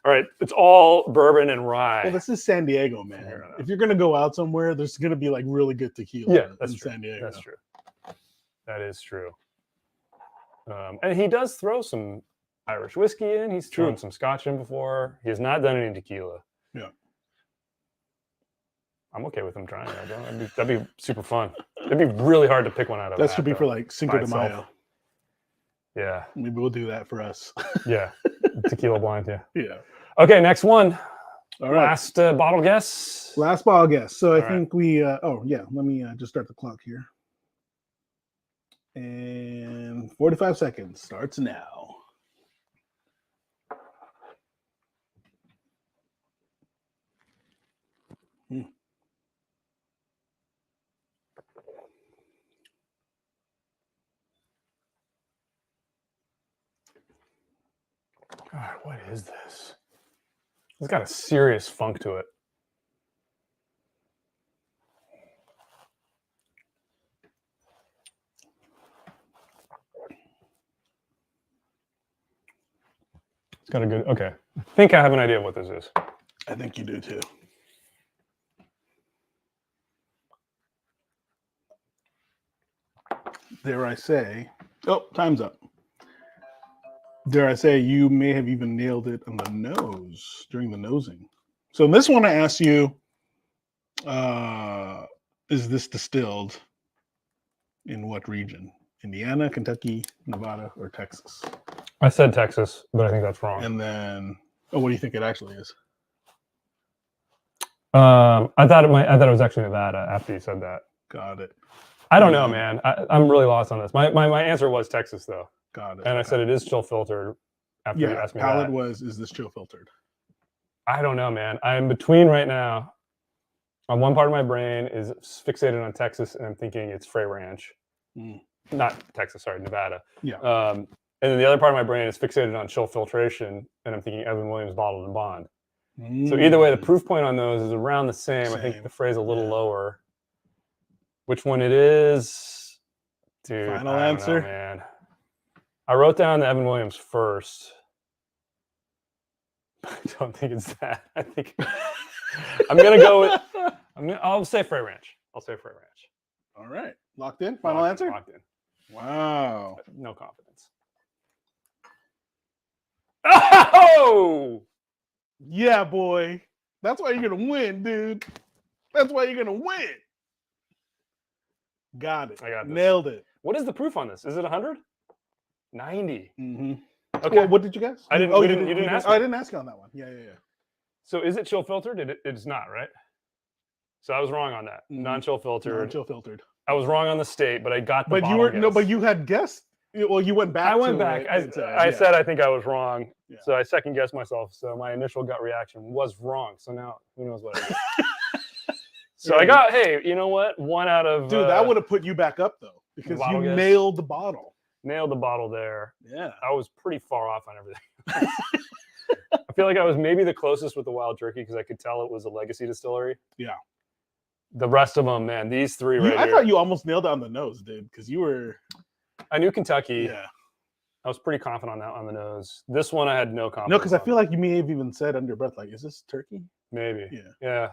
All right, it's all bourbon and rye. Well, this is San Diego, man. If you're gonna go out somewhere, there's gonna be like really good tequila. That's in true. San Diego. That's true. That is true. And he does throw some Irish whiskey in. He's thrown some scotch in before. He has not done any tequila. Yeah. I'm okay with him trying that. That'd be super fun. It'd be really hard to pick one out of that. Should be for like Cinco de Mayo. Yeah. Maybe we'll do that for us. Yeah. Tequila blind, Yeah. Okay, next one. All right. Last bottle guess. Last bottle guess. So I think we let me just start the clock here. And 45 seconds starts now. God, what is this? It's got a serious funk to it. It's got a good, okay. I think I have an idea what this is. I think you do too. Dare I say, time's up. Dare I say, you may have even nailed it on the nose during the nosing. So in this one, I asked you, is this distilled in what region? Indiana, Kentucky, Nevada, or Texas? I said Texas, but I think that's wrong. And then, what do you think it actually is? I thought it was actually Nevada after you said that. Got it. I don't know, man. I'm really lost on this. My answer was Texas though. Got it. And I said it is chill filtered after you asked me palate that. is this chill filtered? I don't know, man. I'm between right now. On one part of my brain is fixated on Texas, and I'm thinking it's Frey Ranch. Not Texas, sorry, Nevada. Yeah. And then the other part of my brain is fixated on chill filtration, and I'm thinking Evan Williams bottled and bond. So either way, the proof point on those is around the same. I think the Frey's a little lower. Which one it is, dude? Final answer, man. I wrote down the Evan Williams first. I don't think it's that. I think I'm gonna go with. I'll say Frey Ranch. I'll say Frey Ranch. All right, locked in. Final answer. Locked in. Wow. No confidence. Oh! Yeah, boy. That's why you're gonna win, dude. That's why you're gonna win. Got it. I got this. Nailed it. What is the proof on this? Is it 100? 90. Mm-hmm. Okay. Well, what did you guess? I didn't. Oh, you didn't ask me. Oh, I didn't ask you on that one. Yeah. So is it chill filtered? It's not, right? So I was wrong on that. Non-chill filtered. Non-chill filtered. I was wrong on the state, but I got the. But you were no. But you had guessed. Well, you went back. I went back. I said I think I was wrong. Yeah. So I second guessed myself. So my initial gut reaction was wrong. So now who knows what I did. So I got, hey, you know what? 1 out of dude, that would have put you back up though, because you nailed the bottle. Nailed the bottle there. Yeah. I was pretty far off on everything. I feel like I was maybe the closest with the wild turkey because I could tell it was a legacy distillery. Yeah. The rest of them, man, these three right here. I thought you almost nailed it on the nose, dude, because you were. I knew Kentucky. Yeah. I was pretty confident on that on the nose. This one I had no confidence. No, because I feel like you may have even said under your breath, like, "Is this turkey?" Maybe. Yeah. Yeah.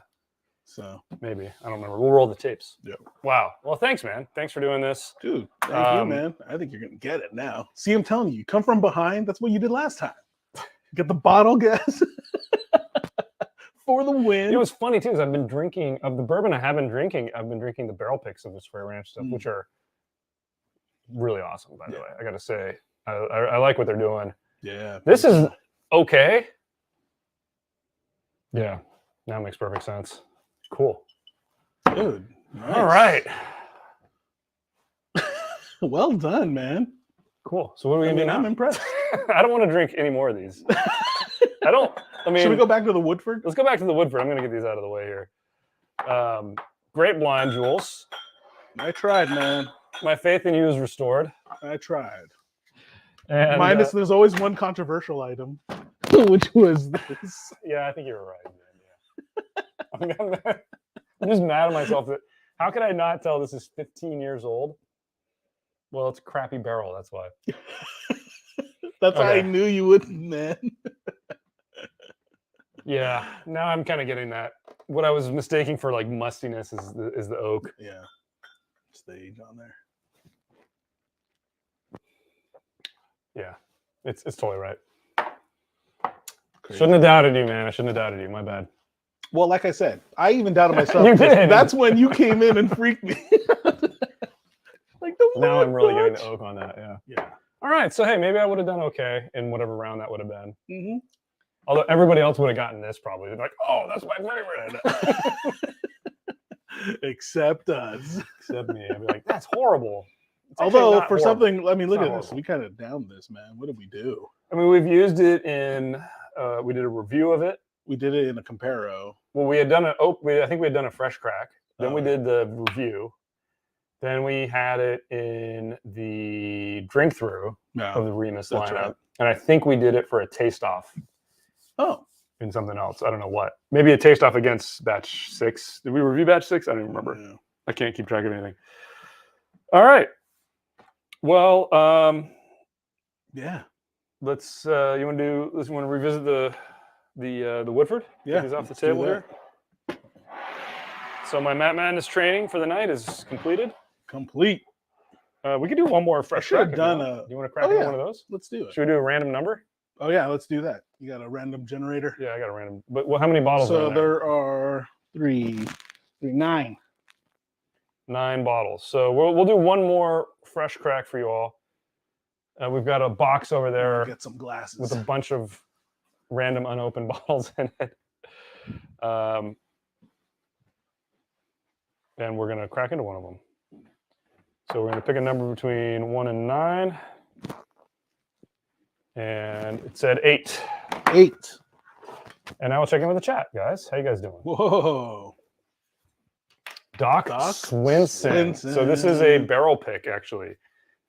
So maybe I don't remember. We'll roll the tapes. Yeah. Wow. Well, thanks, man. Thanks for doing this, dude. Thank you, man. I think you're gonna get it now. See, I'm telling you, come from behind. That's what you did last time. Get the bottle, guess, for the win. It was funny too, because I've been drinking of the bourbon I have been drinking. I've been drinking the barrel picks of this Frey Ranch stuff, which are really awesome. By the way, I got to say, I like what they're doing. Yeah. This is okay. Yeah. Now it makes perfect sense. Cool. Dude. Nice. All right. Well done, man. Cool. So what are we going to do now? I'm impressed. I don't want to drink any more of these. I mean, should we go back to the Woodford? Let's go back to the Woodford. I'm going to get these out of the way here. Great blind, Jules. I tried, man. My faith in you is restored. I tried. And, minus, there's always one controversial item, which was this. Yeah, I think you were right, man. Yeah. I'm just mad at myself that how could I not tell this is 15 years old? Well, it's a crappy barrel. That's why. That's why I knew you wouldn't, man. Yeah. Now I'm kind of getting that. What I was mistaking for like mustiness is the oak. Yeah. It's the age on there. Yeah. It's totally right. Crazy. Shouldn't have doubted you, man. I shouldn't have doubted you. My bad. Well, like I said, I even doubted myself. You did. That's when you came in and freaked me. Like the now I'm really getting the oak on that. Yeah. Yeah. All right. So hey, maybe I would have done okay in whatever round that would have been. Mm-hmm. Although everybody else would have gotten this probably. They're like, oh, that's my favorite. Except us. Except me. I'd be like, that's horrible. Although for something, I mean, look at horrible. this. We kind of downed this, man. What did we do? I mean, we've used it in. We did a review of it. We did it in a comparo. Well, we had done I think we had done a fresh crack. Then we did the review. Then we had it in the drink through of the Remus lineup. Right. And I think we did it for a taste off. Oh. In something else. I don't know what. Maybe a taste off against batch 6. Did we review batch 6? I don't even remember. Yeah. I can't keep track of anything. All right. Well, yeah. Let's you want to revisit the Woodford? Yeah. Get these off the table here. So my Matt Madness training for the night is completed. Complete. We could do one more fresh crack. Do you want to crack one of those? Let's do it. Should we do a random number? Oh yeah, let's do that. You got a random generator? Yeah, I got a random. But how many bottles are there? So there are 9 bottles. So we'll do one more fresh crack for you all. We've got a box over there Get some glasses with a bunch of random unopened bottles in it. And we're going to crack into one of them. So we're going to pick a number between 1 and 9. And it said 8. 8. And now we'll check in with the chat, guys. How you guys doing? Whoa. Doc Swinson. So this is a barrel pick, actually,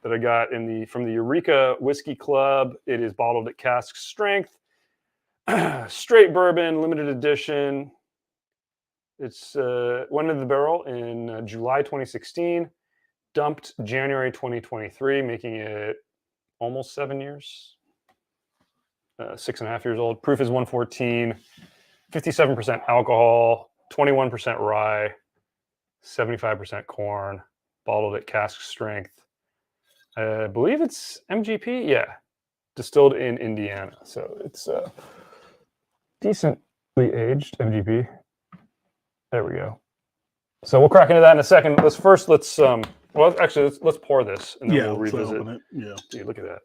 that I got from the Eureka Whiskey Club. It is bottled at cask strength. Straight bourbon, limited edition. It's went into the barrel in July 2016, dumped January 2023, making it almost 7 years. 6.5 years old. Proof is 114, 57% alcohol, 21% rye, 75% corn, bottled at cask strength. I believe it's MGP. Yeah, distilled in Indiana. So it's decently aged MGP. There we go. So we'll crack into that in a second. Let's pour this and then we'll revisit. Open it. Yeah. Dude, look at that.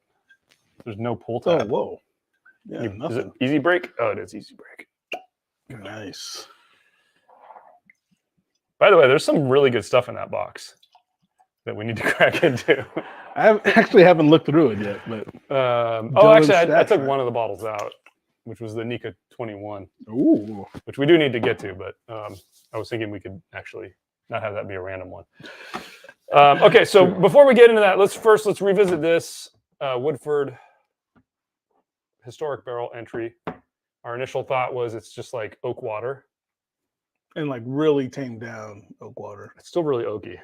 There's no pull tab. Oh, whoa. Yeah, is it easy break? Oh, it is easy break. Nice. By the way, there's some really good stuff in that box that we need to crack into. I actually haven't looked through it yet, but I took one of the bottles out, which was the Nika 21. Ooh. Which we do need to get to, but I was thinking we could actually not have that be a random one. Okay, so before we get into that, let's revisit this Woodford historic barrel entry. Our initial thought was it's just like oak water. And like really tamed down oak water. It's still really oaky.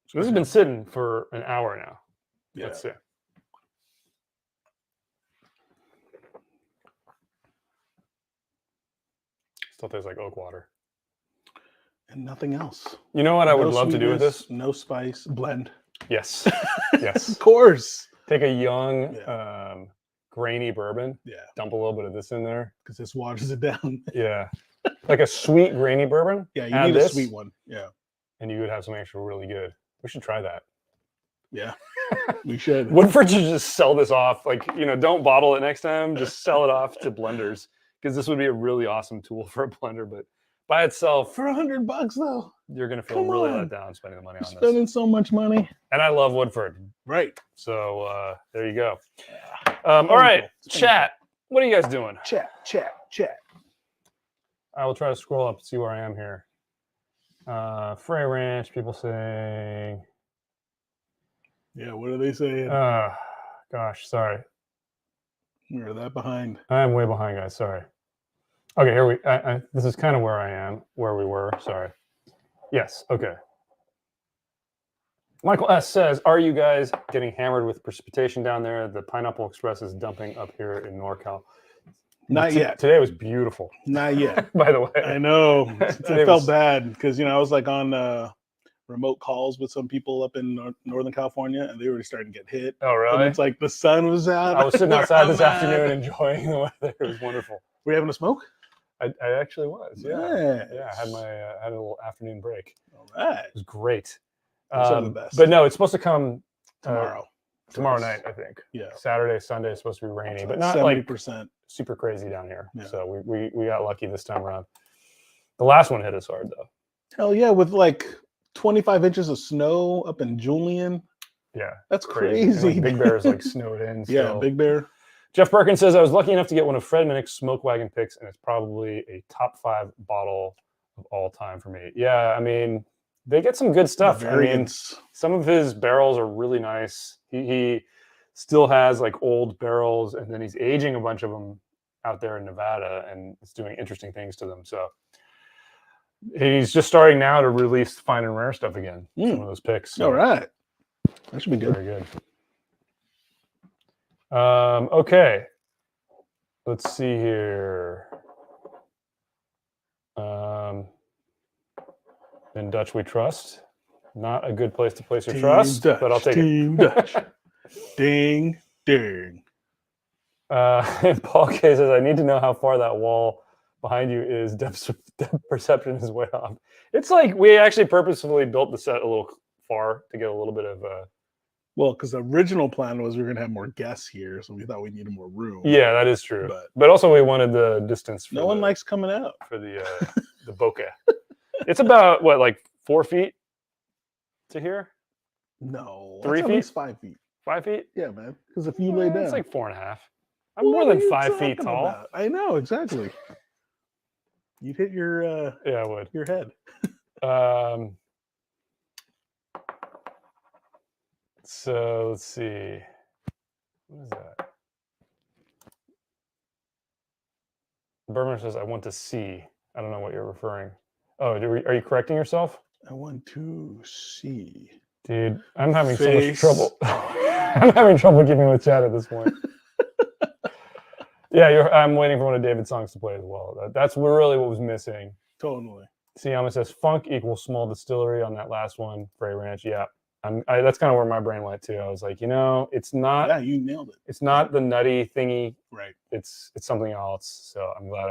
So this has been sitting for an hour now. Yeah. Let's see. Still tastes like oak water. And nothing else. You know what I would love to do with this? No spice. Blend. Yes. Yes. Of course. Take a young, grainy bourbon. Yeah. Dump a little bit of this in there. Because this waters it down. Yeah. Like a sweet, grainy bourbon. Yeah, you need a sweet one. Yeah. And you would have something actually really good. We should try that. Yeah. We should. Woodford should just sell this off. Like, don't bottle it next time. Just sell it off to blenders. Because this would be a really awesome tool for a blender. But by itself, for $100 though, you're going to feel really let down spending the money on this. Spending so much money. And I love Woodford. Right. So there you go. All right, chat. What are you guys doing? Chat. I will try to scroll up and see where I am here. Frey Ranch, people saying. Yeah, what are they saying? Gosh, sorry. You're that behind. I'm way behind, guys. Sorry. Okay, here this is kind of where I am, where we were. Sorry. Yes. Okay. Michael S. says, are you guys getting hammered with precipitation down there? The Pineapple Express is dumping up here in NorCal. Not yet. Today was beautiful. Not yet. By the way. I know. I felt bad because, I was like on remote calls with some people up in Northern California and they were starting to get hit. Oh, really? And it's like the sun was out. I was sitting outside this afternoon enjoying the weather. It was wonderful. Were you having a smoke? I actually was. Yeah. Nice. Yeah. I had a little afternoon break. All right. It was great. The best. But no, it's supposed to come tomorrow night, I think. Yeah. Saturday, Sunday is supposed to be rainy, but not 70%. Like super crazy down here. Yeah. So we got lucky this time around. The last one hit us hard though. Hell yeah, with like 25 inches of snow up in Julian. Yeah. That's crazy. Like Big Bear's like snowed in. Yeah, Big Bear. Jeff Perkins says, I was lucky enough to get one of Fred Minnick's Smoke Wagon picks, and it's probably a top 5 bottle of all time for me. Yeah, I mean, they get some good stuff. I mean, some of his barrels are really nice. He still has like old barrels, and then he's aging a bunch of them out there in Nevada, and it's doing interesting things to them. So he's just starting now to release fine and rare stuff again. Some of those picks. So all right. That should be good. Very good. Okay. Let's see here. In Dutch we trust. Not a good place to place your trust, Dutch, but I'll take Team it. Dutch. Ding, ding. Paul K says, I need to know how far that wall behind you is. Depth perception is way off. It's like we actually purposefully built the set a little far to get a little bit of Well, because the original plan was we were gonna have more guests here, so we thought we needed more room. Yeah, that is true. But But also we wanted the distance for no one likes coming out. for the bokeh. It's about what, like 4 feet to here? No, 3 that's at feet? least 5 feet. 5 feet? Yeah, man. Because if you lay down, It's like 4.5. I'm What more are than you 5 feet talking tall. about? I know exactly. You'd hit your Yeah, I would. your head. So let's see. What is that? Berman says, I want to see. I don't know what you're referring. Oh, are you correcting yourself? I want to see. Dude, I'm having so Face much trouble. off. I'm having trouble keeping with chat at this point. Yeah, I'm waiting for one of David's songs to play as well. That's really what was missing. Totally. Siyama says funk equals small distillery on that last one, Frey Ranch. Yeah, that's kind of where my brain went too. I was like, it's not. Yeah, you nailed it. It's not the nutty thingy. Right. It's something else. So I'm glad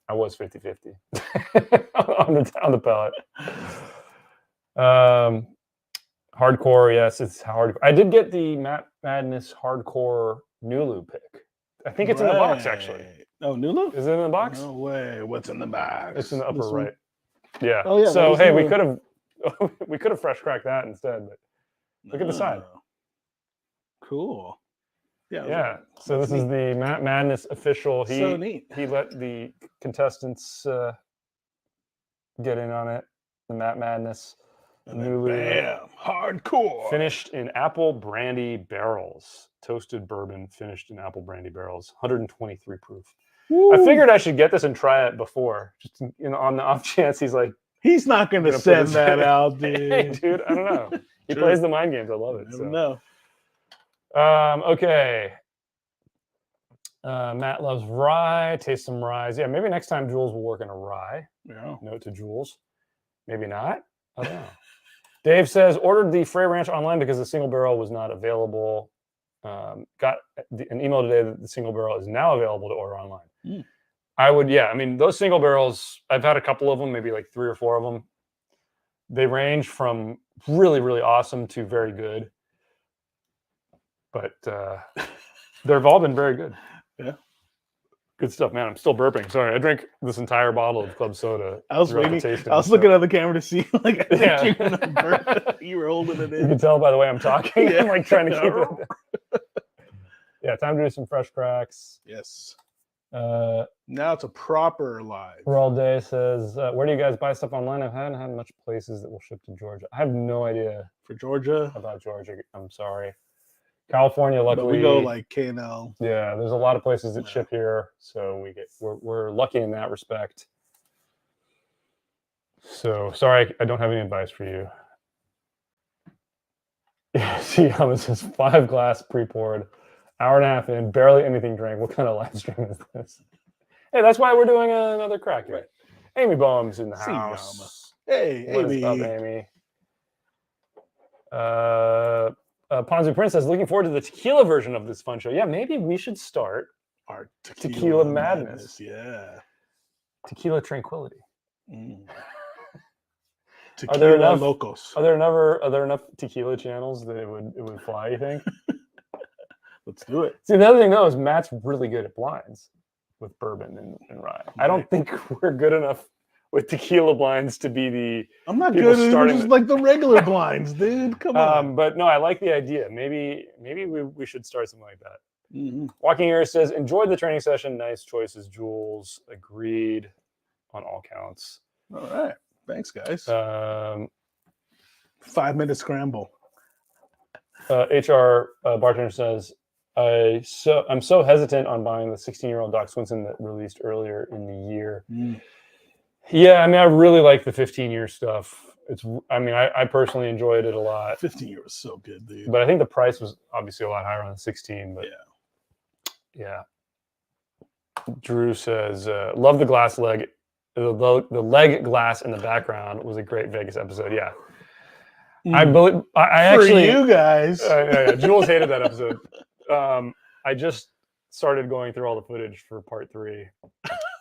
I was 50-50 on the palate. Hardcore, yes, it's hard. I did get the Matt Madness Hardcore Nulu pick. I think it's in the box actually. Oh, Nulu? Is it in the box? No way. What's in the box? It's in the upper This one? right. Yeah. Oh, yeah, So that is hey, we Nulu. could have fresh cracked that instead, but look at the side. Oh, cool. Yeah. So this that's is the Matt Madness official. So neat. He let the contestants get in on it. The Matt Madness. And then bam, hardcore. Finished in apple brandy barrels. Toasted bourbon finished in apple brandy barrels. 123 proof. Woo. I figured I should get this and try it before, just on the off chance he's like, he's not going to send that out, dude. Hey, dude, I don't know. He plays the mind games. I love it. Never know. Okay. Matt loves rye. Taste some rye. Yeah, maybe next time Jules will work in a rye. Yeah. Note to Jules. Maybe not. I don't know. Dave says, ordered the Frey Ranch online because the single barrel was not available. Got an email today that the single barrel is now available to order online. Mm. I mean, those single barrels, I've had a couple of them, maybe like 3 or 4 of them. They range from really, really awesome to very good. But they've all been very good. Yeah. Good stuff, man. I'm still burping. Sorry, I drank this entire bottle of club soda. I was waiting. I was looking at the camera to see, like, I think you're gonna burp. You were holding it in. You can tell by the way I'm talking. Yeah. I'm like trying to keep it. Yeah, time to do some fresh cracks. Yes. Now it's a proper live. All Day says, where do you guys buy stuff online? I haven't had much places that will ship to Georgia. I have no idea for Georgia. About Georgia. I'm sorry. California, luckily, but we go like K&L. Yeah, there's a lot of places that ship here, so we're lucky in that respect. So sorry, I don't have any advice for you. Yeah, see how it says 5 glass pre-poured, hour and a half in, barely anything drank. What kind of live stream is this? Hey, that's why we're doing another crack. Right. Amy Boehm's in the house. Hey, what Amy. Is up, Amy? Ponzu Prince says, looking forward to the tequila version of this fun show. Yeah, maybe we should start our tequila madness. Yeah. Tequila tranquility. Mm. Tequila locos. Are there enough tequila channels that it would fly, you think? Let's do it. See, the other thing though is Matt's really good at blinds with bourbon and rye. Right. I don't think we're good enough with tequila blinds to be the. I'm not good at just like the regular blinds, dude. Come on. But no, I like the idea. Maybe we should start something like that. Mm-hmm. Walking Ear says, enjoyed the training session. Nice choices, Jules. Agreed on all counts. All right. Thanks, guys. 5-minute scramble. HR bartender says, I'm so hesitant on buying the 16-year-old Doc Swinson that released earlier in the year. Mm. Yeah, I mean, I really like the 15-year stuff. I personally enjoyed it a lot. 15-year was so good, dude. But I think the price was obviously a lot higher on the 16. But yeah. Drew says, love the glass leg. The leg glass in the background was a great Vegas episode. Yeah. I believe I actually. For you guys. Jules hated that episode. I just started going through all the footage for part 3.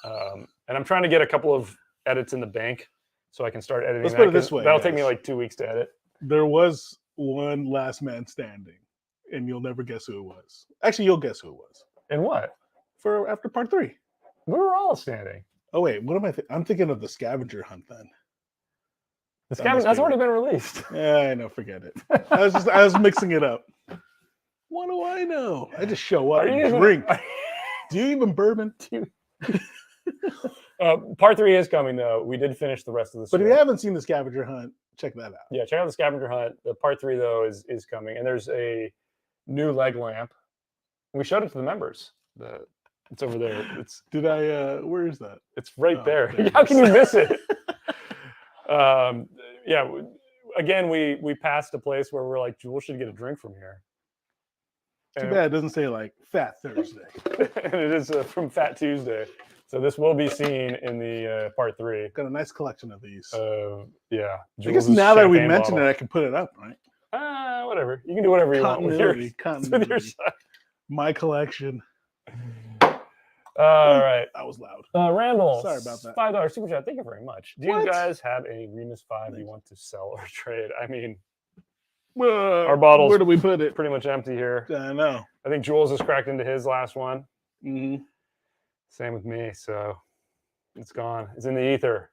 And I'm trying to get a couple of edits in the bank so I can start editing. Let's put it this way. That'll take me like 2 weeks to edit. There was one last man standing, and you'll never guess who it was. Actually, you'll guess who it was And what? for after part 3. We were all standing. Oh wait, what am I? I'm thinking of the scavenger hunt then. The scavenger, that's already been released. Yeah, I know. Forget it. I was mixing it up. What do I know? I just show up and drink. Do you even bourbon? Part 3 is coming though. We did finish the rest of the. But if you haven't seen the scavenger hunt, check that out. Yeah, check out the scavenger hunt. The part 3 though is coming, and there's a new leg lamp. We showed it to the members. It's over there. It's where is that? It's right there. There How can you miss it? Yeah. Again, we passed a place where we're like, Jules should get a drink from here. Too bad it doesn't say like Fat Thursday. And it is from Fat Tuesday. So this will be seen in the part 3. Got a nice collection of these. Yeah. I guess now that we mentioned it, I can put it up, right? Whatever. You can do whatever you want with your side. My collection. All right. That was loud. Randall. Sorry about that. $5 super chat. Thank you very much. Do you guys have any Remus 5 you want to sell or trade? I mean, our bottles. Where do we put it? Pretty much empty here. I know. I think Jules has cracked into his last one. Mm-hmm. Same with me. So it's gone. It's in the ether.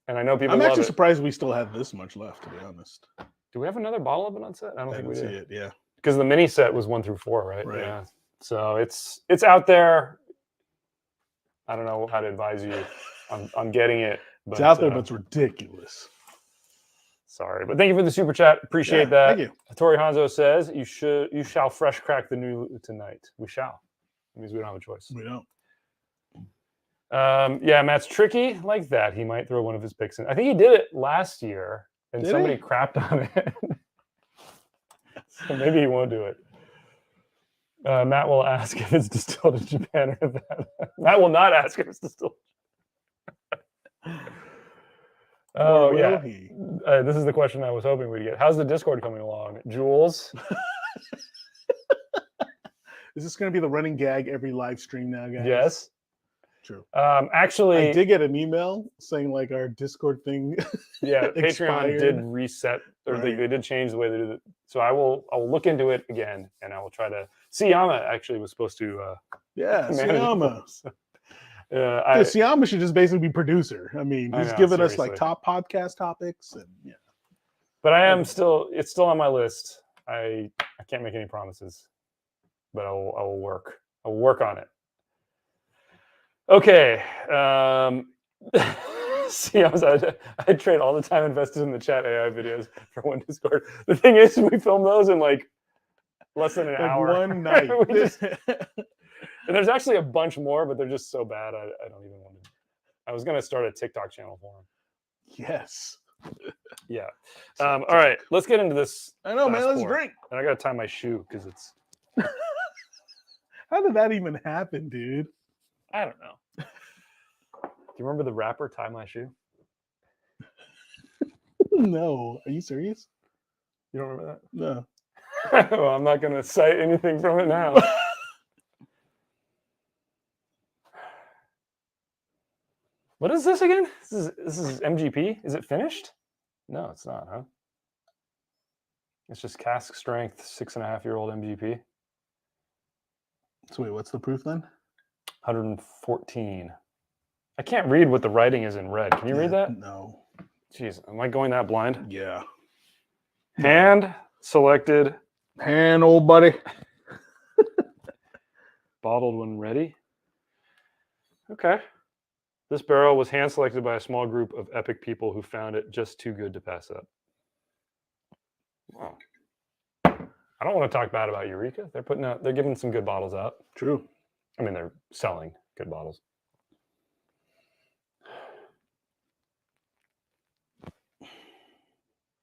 And I know people. I'm actually surprised we still have this much left, to be honest. Do we have another bottle of it on set? I don't think we do. See it. Yeah. Because the mini set was 1 through 4, right? Right. Yeah. So it's out there. I don't know how to advise you on getting it. But, it's out there, but it's ridiculous. Sorry, but thank you for the super chat. Appreciate that. Thank you. Tori Hanzo says you shall fresh crack the new tonight. We shall. It means we don't have a choice. We don't. Yeah, Matt's tricky like that. He might throw one of his picks in. I think he did it last year, and somebody crapped on it. So maybe he won't do it. Matt will ask if it's distilled in Japan or Nevada. Matt will not ask if it's distilled. Oh, yeah. This is the question I was hoping we'd get. How's the Discord coming along? Jules? Is this going to be the running gag every live stream now, guys? Yes. True. Actually, I did get an email saying like our Discord thing. Yeah, Patreon did reset, or they did change the way they did it. So I will look into it again, and I will try to. Siyama actually was supposed to. Siyama. Dude, Siyama should just basically be producer. I mean, he's giving us like top podcast topics, and yeah. But I am still. It's still on my list. I can't make any promises, but I will work. I will work on it. Okay. See, I trade all the time invested in the chat AI videos for one Discord. The thing is, we film those in like less than an hour. One night. And there's actually a bunch more, but they're just so bad. I don't even want to. I was going to start a TikTok channel for them. Yes. Yeah. All right. Let's get into this. I know, man. Let's drink. And I got to tie my shoe because it's. How did that even happen, dude? I don't know. Do you remember the rapper Tie My Shoe? No. Are you serious? You don't remember that? No. Well, I'm not going to cite anything from it now. What is this again? This is MGP? Is it finished? No, it's not, huh? It's just cask strength, 6.5-year-old MGP. So wait, what's the proof then? 114. I can't read what the writing is in red. Can you read that? No. Jeez, am I going that blind? Yeah. Hand selected. Hand, old buddy. Bottled when ready. Okay. This barrel was hand selected by a small group of epic people who found it just too good to pass up. Wow. I don't want to talk bad about Eureka. They're giving some good bottles out. True. I mean, they're selling good bottles.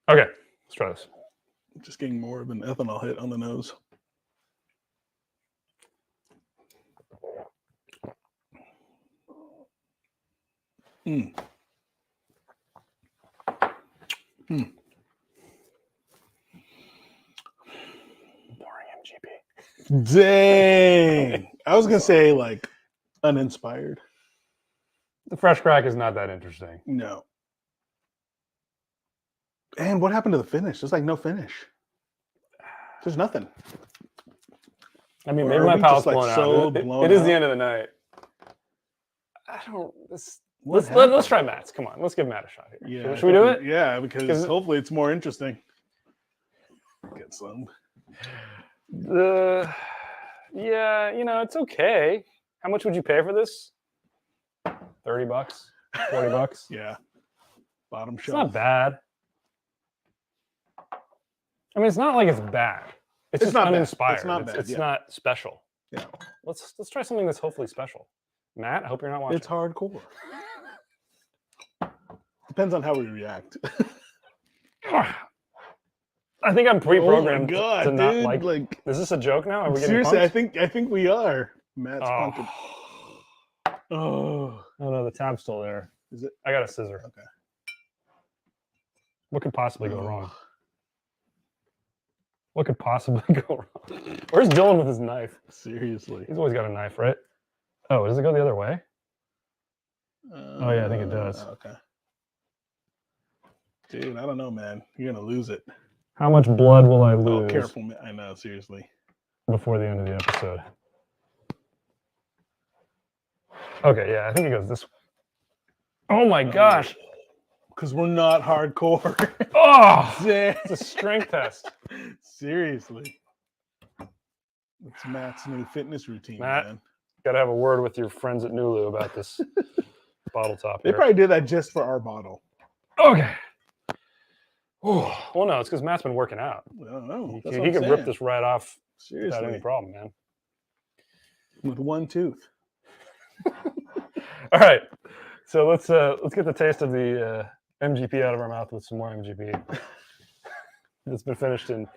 Okay, let's try this. Just getting more of an ethanol hit on the nose. Mm. Mm. Boring MGP. Dang. I was going to say like uninspired. The fresh crack is not that interesting. No. And what happened to the finish? There's like no finish. There's nothing. I mean, Or maybe are my we palate's just, like, blown so out. blown It is the out? end of the night. I don't. What Let's happened? try Matt's. Come on, let's give Matt a shot here. Yeah, Should we do it? Yeah, because hopefully it's more interesting. Get some. Yeah, it's okay. How much would you pay for this? $30, $40. Yeah, bottom It's shelf. not bad. I mean, it's not like it's bad. It's just not bad. uninspired. It's not bad, It's yeah. not special. Yeah, Let's try something that's hopefully special. Matt, I hope you're not watching. it's hardcore. Depends on how we react. I think I'm pre-programmed to not dude, like. Is this a joke now? Are we getting seriously, punked? I think we are. Matt's Oh. pumping. Oh, No, the tab's still there. is it? I got a scissor. Okay. What could possibly go Oh. wrong? What could possibly go wrong? Where's Dylan with his knife? Seriously. He's always got a knife, right? Oh, does it go the other way? Oh, yeah, I think it does. Okay. Dude, I don't know, man. You're gonna lose it. How much blood will I lose? Oh, careful, man. I know, seriously. Before the end of the episode. Okay, yeah, I think it goes this way. Oh my gosh. Because we're not hardcore. Oh, it's a strength test. Seriously. It's Matt's new fitness routine, Matt, man. got to have a word with your friends at Nulu about this bottle top They here. probably did that just for our bottle. Okay. Well, no, it's because Matt's been working out. I don't know. He could rip this right off seriously without any problem, man. with one tooth. All right, so let's get the taste of the MGP out of our mouth with some more MGP. It's been finished in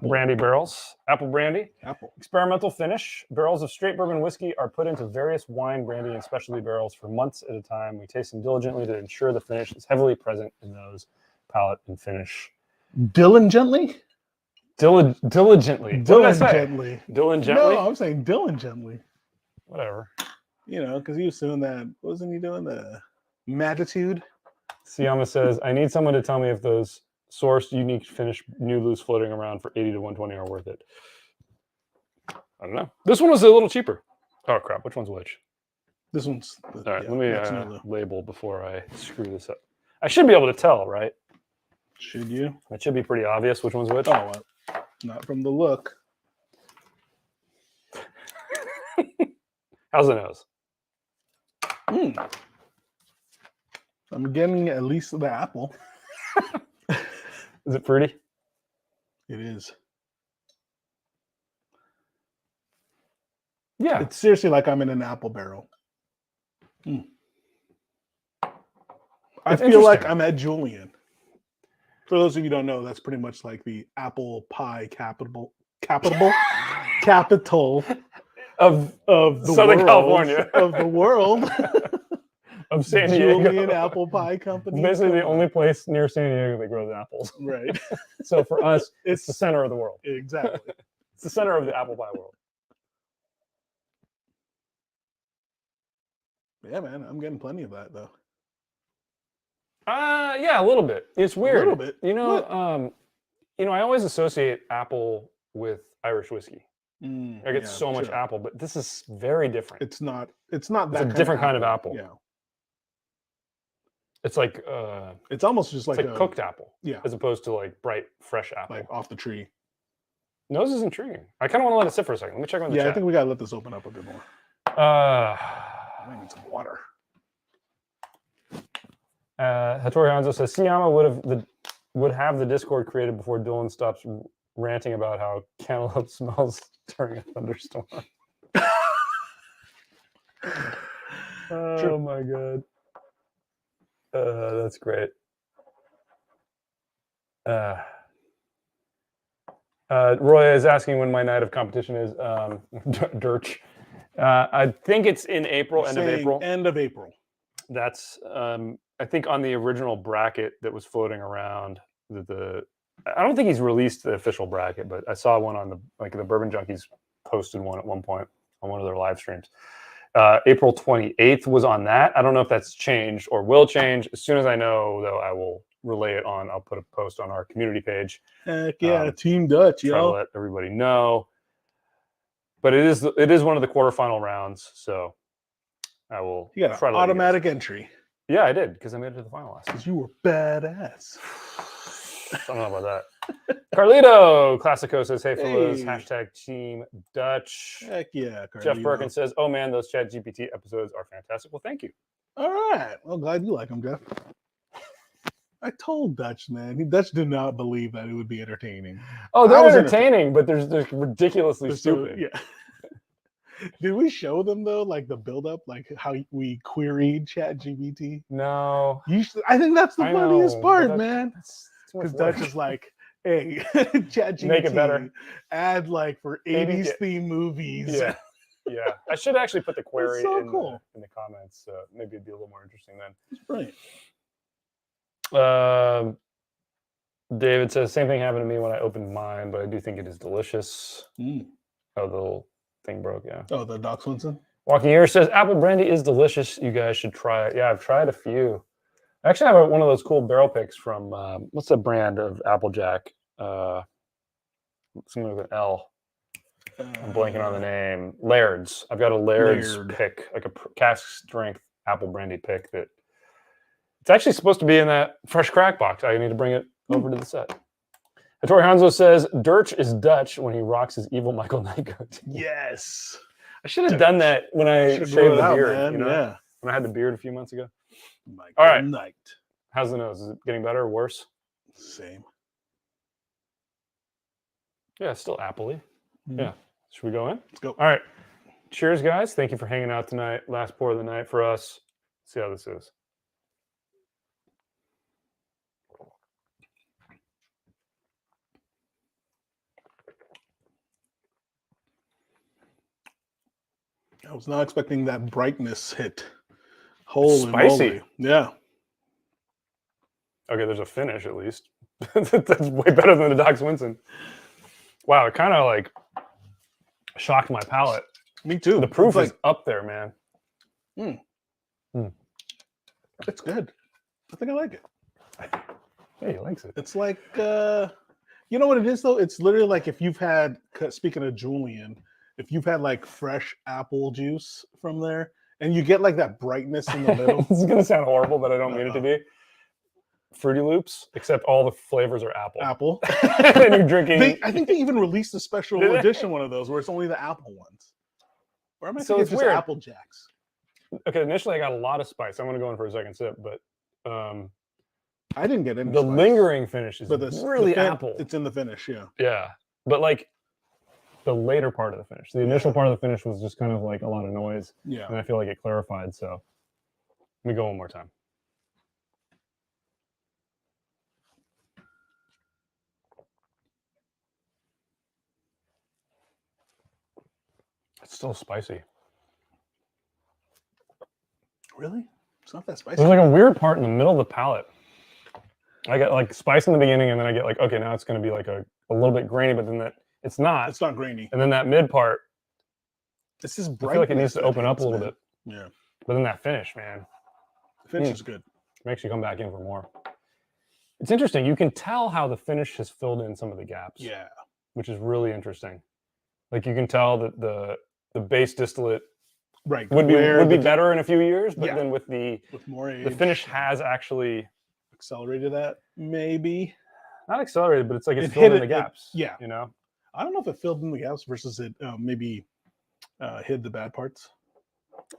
brandy barrels, apple brandy. Experimental finish. Barrels of straight bourbon whiskey are put into various wine, brandy, and specialty barrels for months at a time. We taste them diligently to ensure the finish is heavily present in nose, palate, and finish. Diligently? Diligently. Diligently. Diligently? No, I'm saying diligently. Whatever. You know, because he was doing that. Wasn't he doing the matitude? Siyama says, I need someone to tell me if those sourced, unique, finished Nulus floating around for 80 to 120 are worth it. I don't know. This one was a little cheaper. Oh, crap. Which one's which? This one's... All right, let me label before I screw this up. I should be able to tell, right? Should you? It should be pretty obvious which one's which. Oh, well, not from the look. How's the nose? I'm getting at least the apple. Is it fruity? It is. Yeah. It's seriously like I'm in an apple barrel. I feel like I'm at Julian. For those of you who don't know, that's pretty much like the apple pie capital of the Southern world, California, of the world. Of San Diego. Julian Apple Pie Company. It's basically the only place near San Diego that grows apples. Right. So for us, it's the center of the world. Exactly. It's the center of the apple pie world. Yeah, man. I'm getting plenty of that, though. Yeah, a little bit. It's weird. A little bit. I always associate apple with Irish whiskey. I get so much sure. apple, but this is very different. It's not that It's a different kind of apple. Yeah. It's like it's almost just like a cooked apple. Yeah. As opposed to like bright, fresh apple. Like off the tree. Nose is intriguing. I kind of want to let it sit for a second. Let me check on the chat. I think we gotta let this open up a bit more. I need some water. Hattori Hanzo says Siyama would have the Discord created before Dylan stops ranting about how cantaloupe smells during a thunderstorm. Oh my god. That's great. Roy is asking when my night of competition is. Dirch. I think it's in April, end of April. End of April. That's I think on the original bracket that was floating around. I don't think he's released the official bracket, but I saw one on the Bourbon Junkies posted one at one point on one of their live streams. April 28th was on that. I don't know if that's changed or will change. As soon as I know, though, I will relay it on. I'll put a post on our community page. Heck yeah, Team Dutch, Try to let everybody know. But it is one of the quarterfinal rounds, so I will You got try an to let you guys. automatic entry. Yeah, I did because I made it to the final last. Because you were badass. I don't know about that. Carlito Classico says, "Hey fellas, Hey. #Team Dutch." Heck yeah, Carlito. Jeff Perkins says, "Oh man, those ChatGPT episodes are fantastic." Well, thank you. All right. Well, glad you like them, Jeff. I told Dutch, man. Dutch did not believe that it would be entertaining. Oh, they're entertaining, but they're ridiculously stupid. Yeah. Did we show them though, like the build-up, like how we queried ChatGPT? No. I think that's the funniest part, man. Because Dutch is like, "Hey, ChatGPT, make it better. Add like for 80s theme movies." Yeah. Yeah. I should actually put the query so in the comments. Maybe it'd be a little more interesting then. That's brilliant. David says, "Same thing happened to me when I opened mine, but I do think it is delicious." Oh, the little thing broke, yeah. Oh, the Doc Swinson? Walking Ear says, "Apple brandy is delicious. You guys should try it." Yeah, I've tried a few. I actually have one of those cool barrel picks from, what's the brand of Applejack? Something with an L. I'm blanking on the name. Laird's. I've got a Laird's pick, like a cask strength apple brandy pick that it's actually supposed to be in that fresh crack box. I need to bring it over to the set. Hattori Hanzo says, "Dirch is Dutch when he rocks his evil Michael Knight goatee." Yes. I should have done that when I shaved the beard. Man. You know? Yeah. When I had the beard a few months ago. Michael All right. Knight. How's the nose? Is it getting better or worse? Same. Yeah, it's still appley. Yeah. Should we go in? Let's go. All right. Cheers, guys. Thank you for hanging out tonight. Last pour of the night for us. Let's see how this is. I was not expecting that brightness hit. Holy spicy. Moly. Yeah. Okay, there's a finish at least. That's way better than the Doc Swinson. Wow, it kind of like shocked my palate. Me too. The proof is up there, man. It's good. I think I like it. Hey, he likes it. It's like, you know what it is though? It's literally like if you've had, speaking of Julian, if you've had like fresh apple juice from there and you get like that brightness in the middle. This is going to sound horrible, but I don't mean it to be. Fruity Loops, except all the flavors are apple. Apple. And you're drinking. I think they even released a special edition one of those where it's only the apple ones. Or am I thinking it's just weird. Apple Jacks? Okay, initially I got a lot of spice. I'm going to go in for a second sip, but I didn't get any the spice. Lingering finish is really the apple. It's in the finish, yeah. Yeah, but like the later part of the finish. The initial part of the finish was just kind of like a lot of noise. Yeah. And I feel like it clarified, so let me go one more time. It's still spicy. Really? It's not that spicy. There's like a weird part in the middle of the palate. I get like spice in the beginning, and then I get like, okay, now it's going to be like a little bit grainy, but then it's not. It's not grainy. And then that mid part, this is bright. I feel like it needs to open up a little bit. Yeah. But then that finish, man. The finish is good. Makes you come back in for more. It's interesting. You can tell how the finish has filled in some of the gaps. Yeah. Which is really interesting. Like you can tell that the base distillate would be better in a few years, but then with more age, the finish has actually accelerated that. Maybe not accelerated, but it's like it's filled in the gaps. Yeah, you know. I don't know if it filled in the gaps versus it maybe hid the bad parts.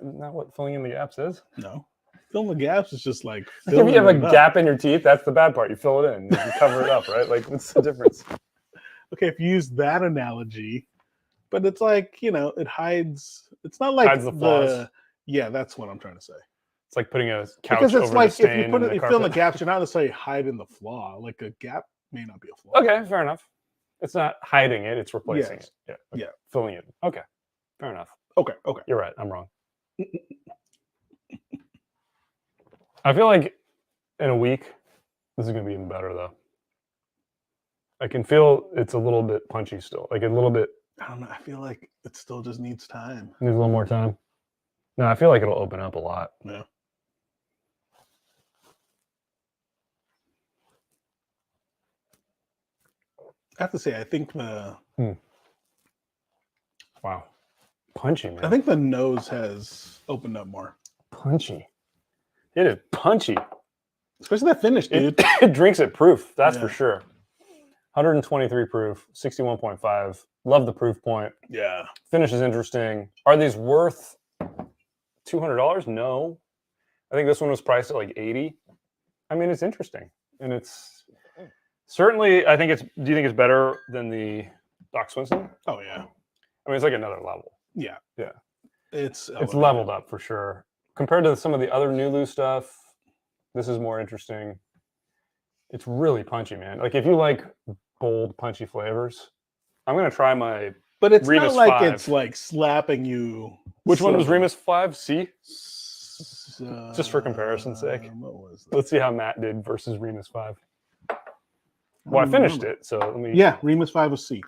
Isn't that what filling in the gaps is? No, filling the gaps is just like if you have a gap in your teeth, that's the bad part. You fill it in, you cover it up, right? Like what's the difference? Okay, if you use that analogy. But it's like, you know, it hides. It's not like hides the flaws. Yeah, that's what I'm trying to say. It's like putting a couch because it's over like the stain if you in fill in the gaps, you're not necessarily hiding the flaw. Like a gap may not be a flaw. Okay, fair enough. It's not hiding it; it's replacing it. Yeah, okay. Yeah, filling it. Okay, fair enough. Okay, you're right. I'm wrong. I feel like in a week, this is going to be even better though. I can feel it's a little bit punchy still, like a little bit. I don't know. I feel like it still just needs time. Needs a little more time. No, I feel like it'll open up a lot. Yeah. I have to say, I think Wow. Punchy, man. I think the nose has opened up more. Punchy. It is punchy. Especially that finish, dude. It drinks it proof, that's for Yeah. sure. 123 proof, 61.5. Love the proof point. Yeah. Finish is interesting. Are these worth $200? No. I think this one was priced at like 80. I mean, it's interesting. And it's certainly, I think it's, do you think it's better than the Doc Swinson? Oh, yeah. I mean, it's like another level. Yeah. Yeah. It's leveled up for sure. Compared to some of the other Nulu stuff, this is more interesting. It's really punchy, man. Like if you like bold, punchy flavors, I'm gonna try my. But it's Remus not like 5. it's like slapping you. Which one was so- Remus 5? C? Just for comparison's sake. What was that? Let's see how Matt did versus Remus 5. I Well, I don't finished remember. it, so let me. Yeah, Remus 5 was C.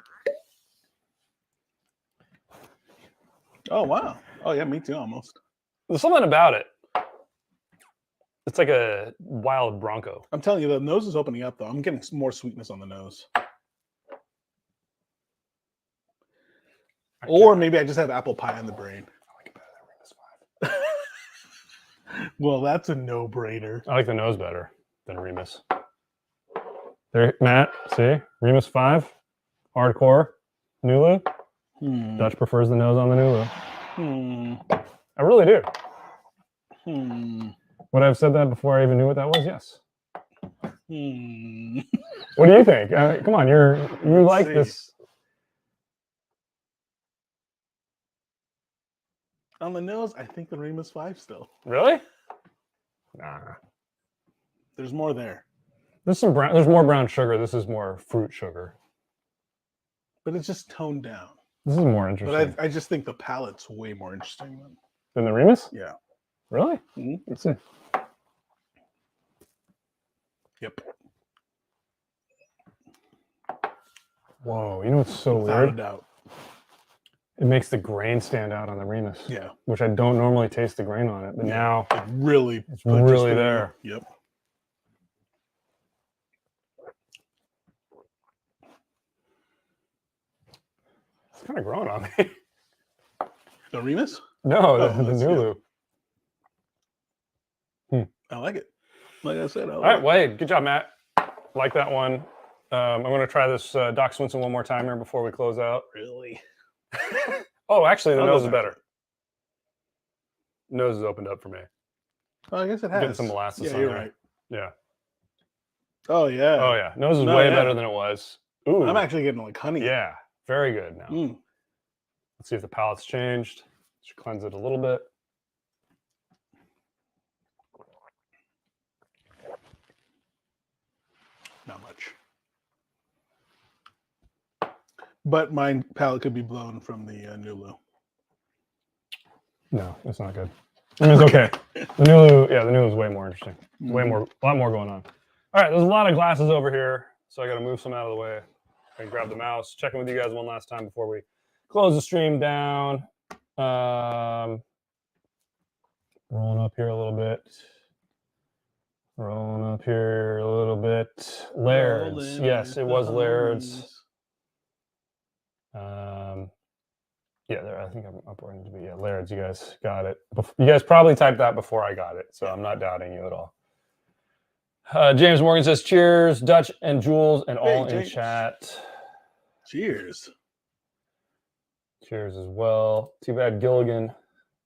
Oh, wow. Oh, yeah, me too, almost. There's something about it. It's like a wild Bronco. I'm telling you, the nose is opening up, though. I'm getting more sweetness on the nose. Or maybe I just have apple pie in the brain. I like it better than Remus 5. Well, that's a no-brainer. I like the nose better than Remus. There, Matt. See, Remus 5, hardcore, Nulu. Dutch prefers the nose on the Nulu. I really do. Would I have said that before I even knew what that was? Yes. What do you think? Come on, you like this? On the nose, I think the Remus 5 still. Really? Nah. There's more there. There's some brown. There's more brown sugar. This is more fruit sugar. But it's just toned down. This is more interesting. But I just think the palate's way more interesting than the Remus? Yeah. Really? Mm-hmm. Let's see. Yep. Whoa, you know what's so Without weird? a doubt. It makes the grain stand out on the Remus. Yeah. Which I don't normally taste the grain on it, but now It really it's really through. there. Yep. It's kind of growing on me. The Remus? No, the that's Nulu. I like it. Like I said, I like All right, it. Wade, good job, Matt. Like that one. I'm going to try this Doc Swinson one more time here before we close out. Really? Oh, actually, the I'll nose go is back better. Nose is opened up for me. Oh, I guess it has. Getting some molasses Yeah, on you're there. right. Yeah. Oh, yeah. Oh, yeah. Nose is No, way yeah. better than it was. Ooh. I'm actually getting like honey. Yeah. Very good now. Mm. Let's see if the palate's changed. Should cleanse it a little bit. Not much. But my palate could be blown from the Nulu. No, it's not good. I mean, it's okay. The Nulu is way more interesting. Way Mhm. more, a lot more going on. All right, there's a lot of glasses over here, so I got to move some out of the way. I grab the mouse. Checking with you guys one last time before we close the stream down. Rolling up here a little bit. Rolling up here a little bit. Laird's. Rolling Yes, with it the was Laird's. homies. Yeah, there. I think I'm up where I need to be. Yeah, Laird's. You guys got it. You guys probably typed that before I got it, so I'm not doubting you at all. James Morgan says, cheers, Dutch and Jules, and all in James. chat. Cheers. Cheers as well. Too bad Gilligan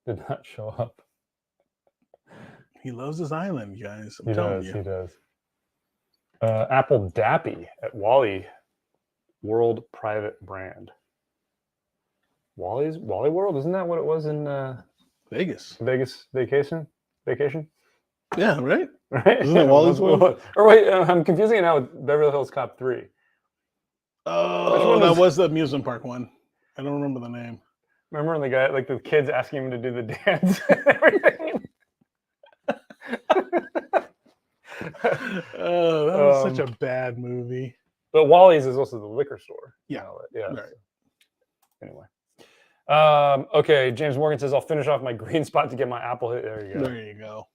did not show up. He loves his island, guys. I'm He telling does. you. He does. Apple Dappy at Wally World Private Brand. Wally World, isn't that what it was in Vegas. Vegas Vacation? Yeah, right? Right? Isn't it Wally's World? Or wait, I'm confusing it now with Beverly Hills Cop 3. Oh, one that was- was the amusement park one. I don't remember the name. Remember when the guy, like the kids asking him to do the dance and everything? Oh, that was such a bad movie. But Wally's is also the liquor store. Yeah. Yeah. Right. Anyway. Okay, James Morgan says, I'll finish off my green spot to get my apple hit. There you go. There you go.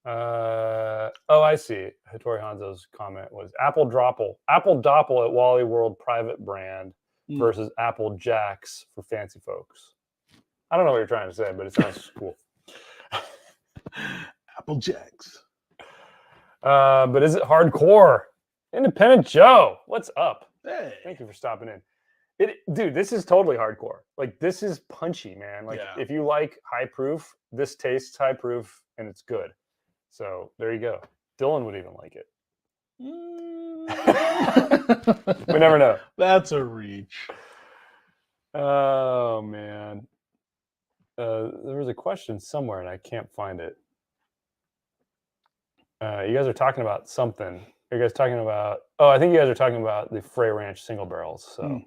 Oh, I see. Hattori Hanzo's comment was Apple Doppel at Wally World private brand versus Apple Jacks for fancy folks. I don't know what you're trying to say, but it sounds cool. Apple Jacks. But is it hardcore? Independent Joe, what's up? Hey. Thank you for stopping in. Dude, this is totally hardcore. Like, this is punchy, man. Like, if you like high proof, this tastes high proof and it's good. So there you go. Dylan would even like it. We never know. That's a reach. Oh, man. There was a question somewhere and I can't find it. You guys are talking about something. Are you guys talking about... Oh, I think you guys are talking about the Frey Ranch single barrels. So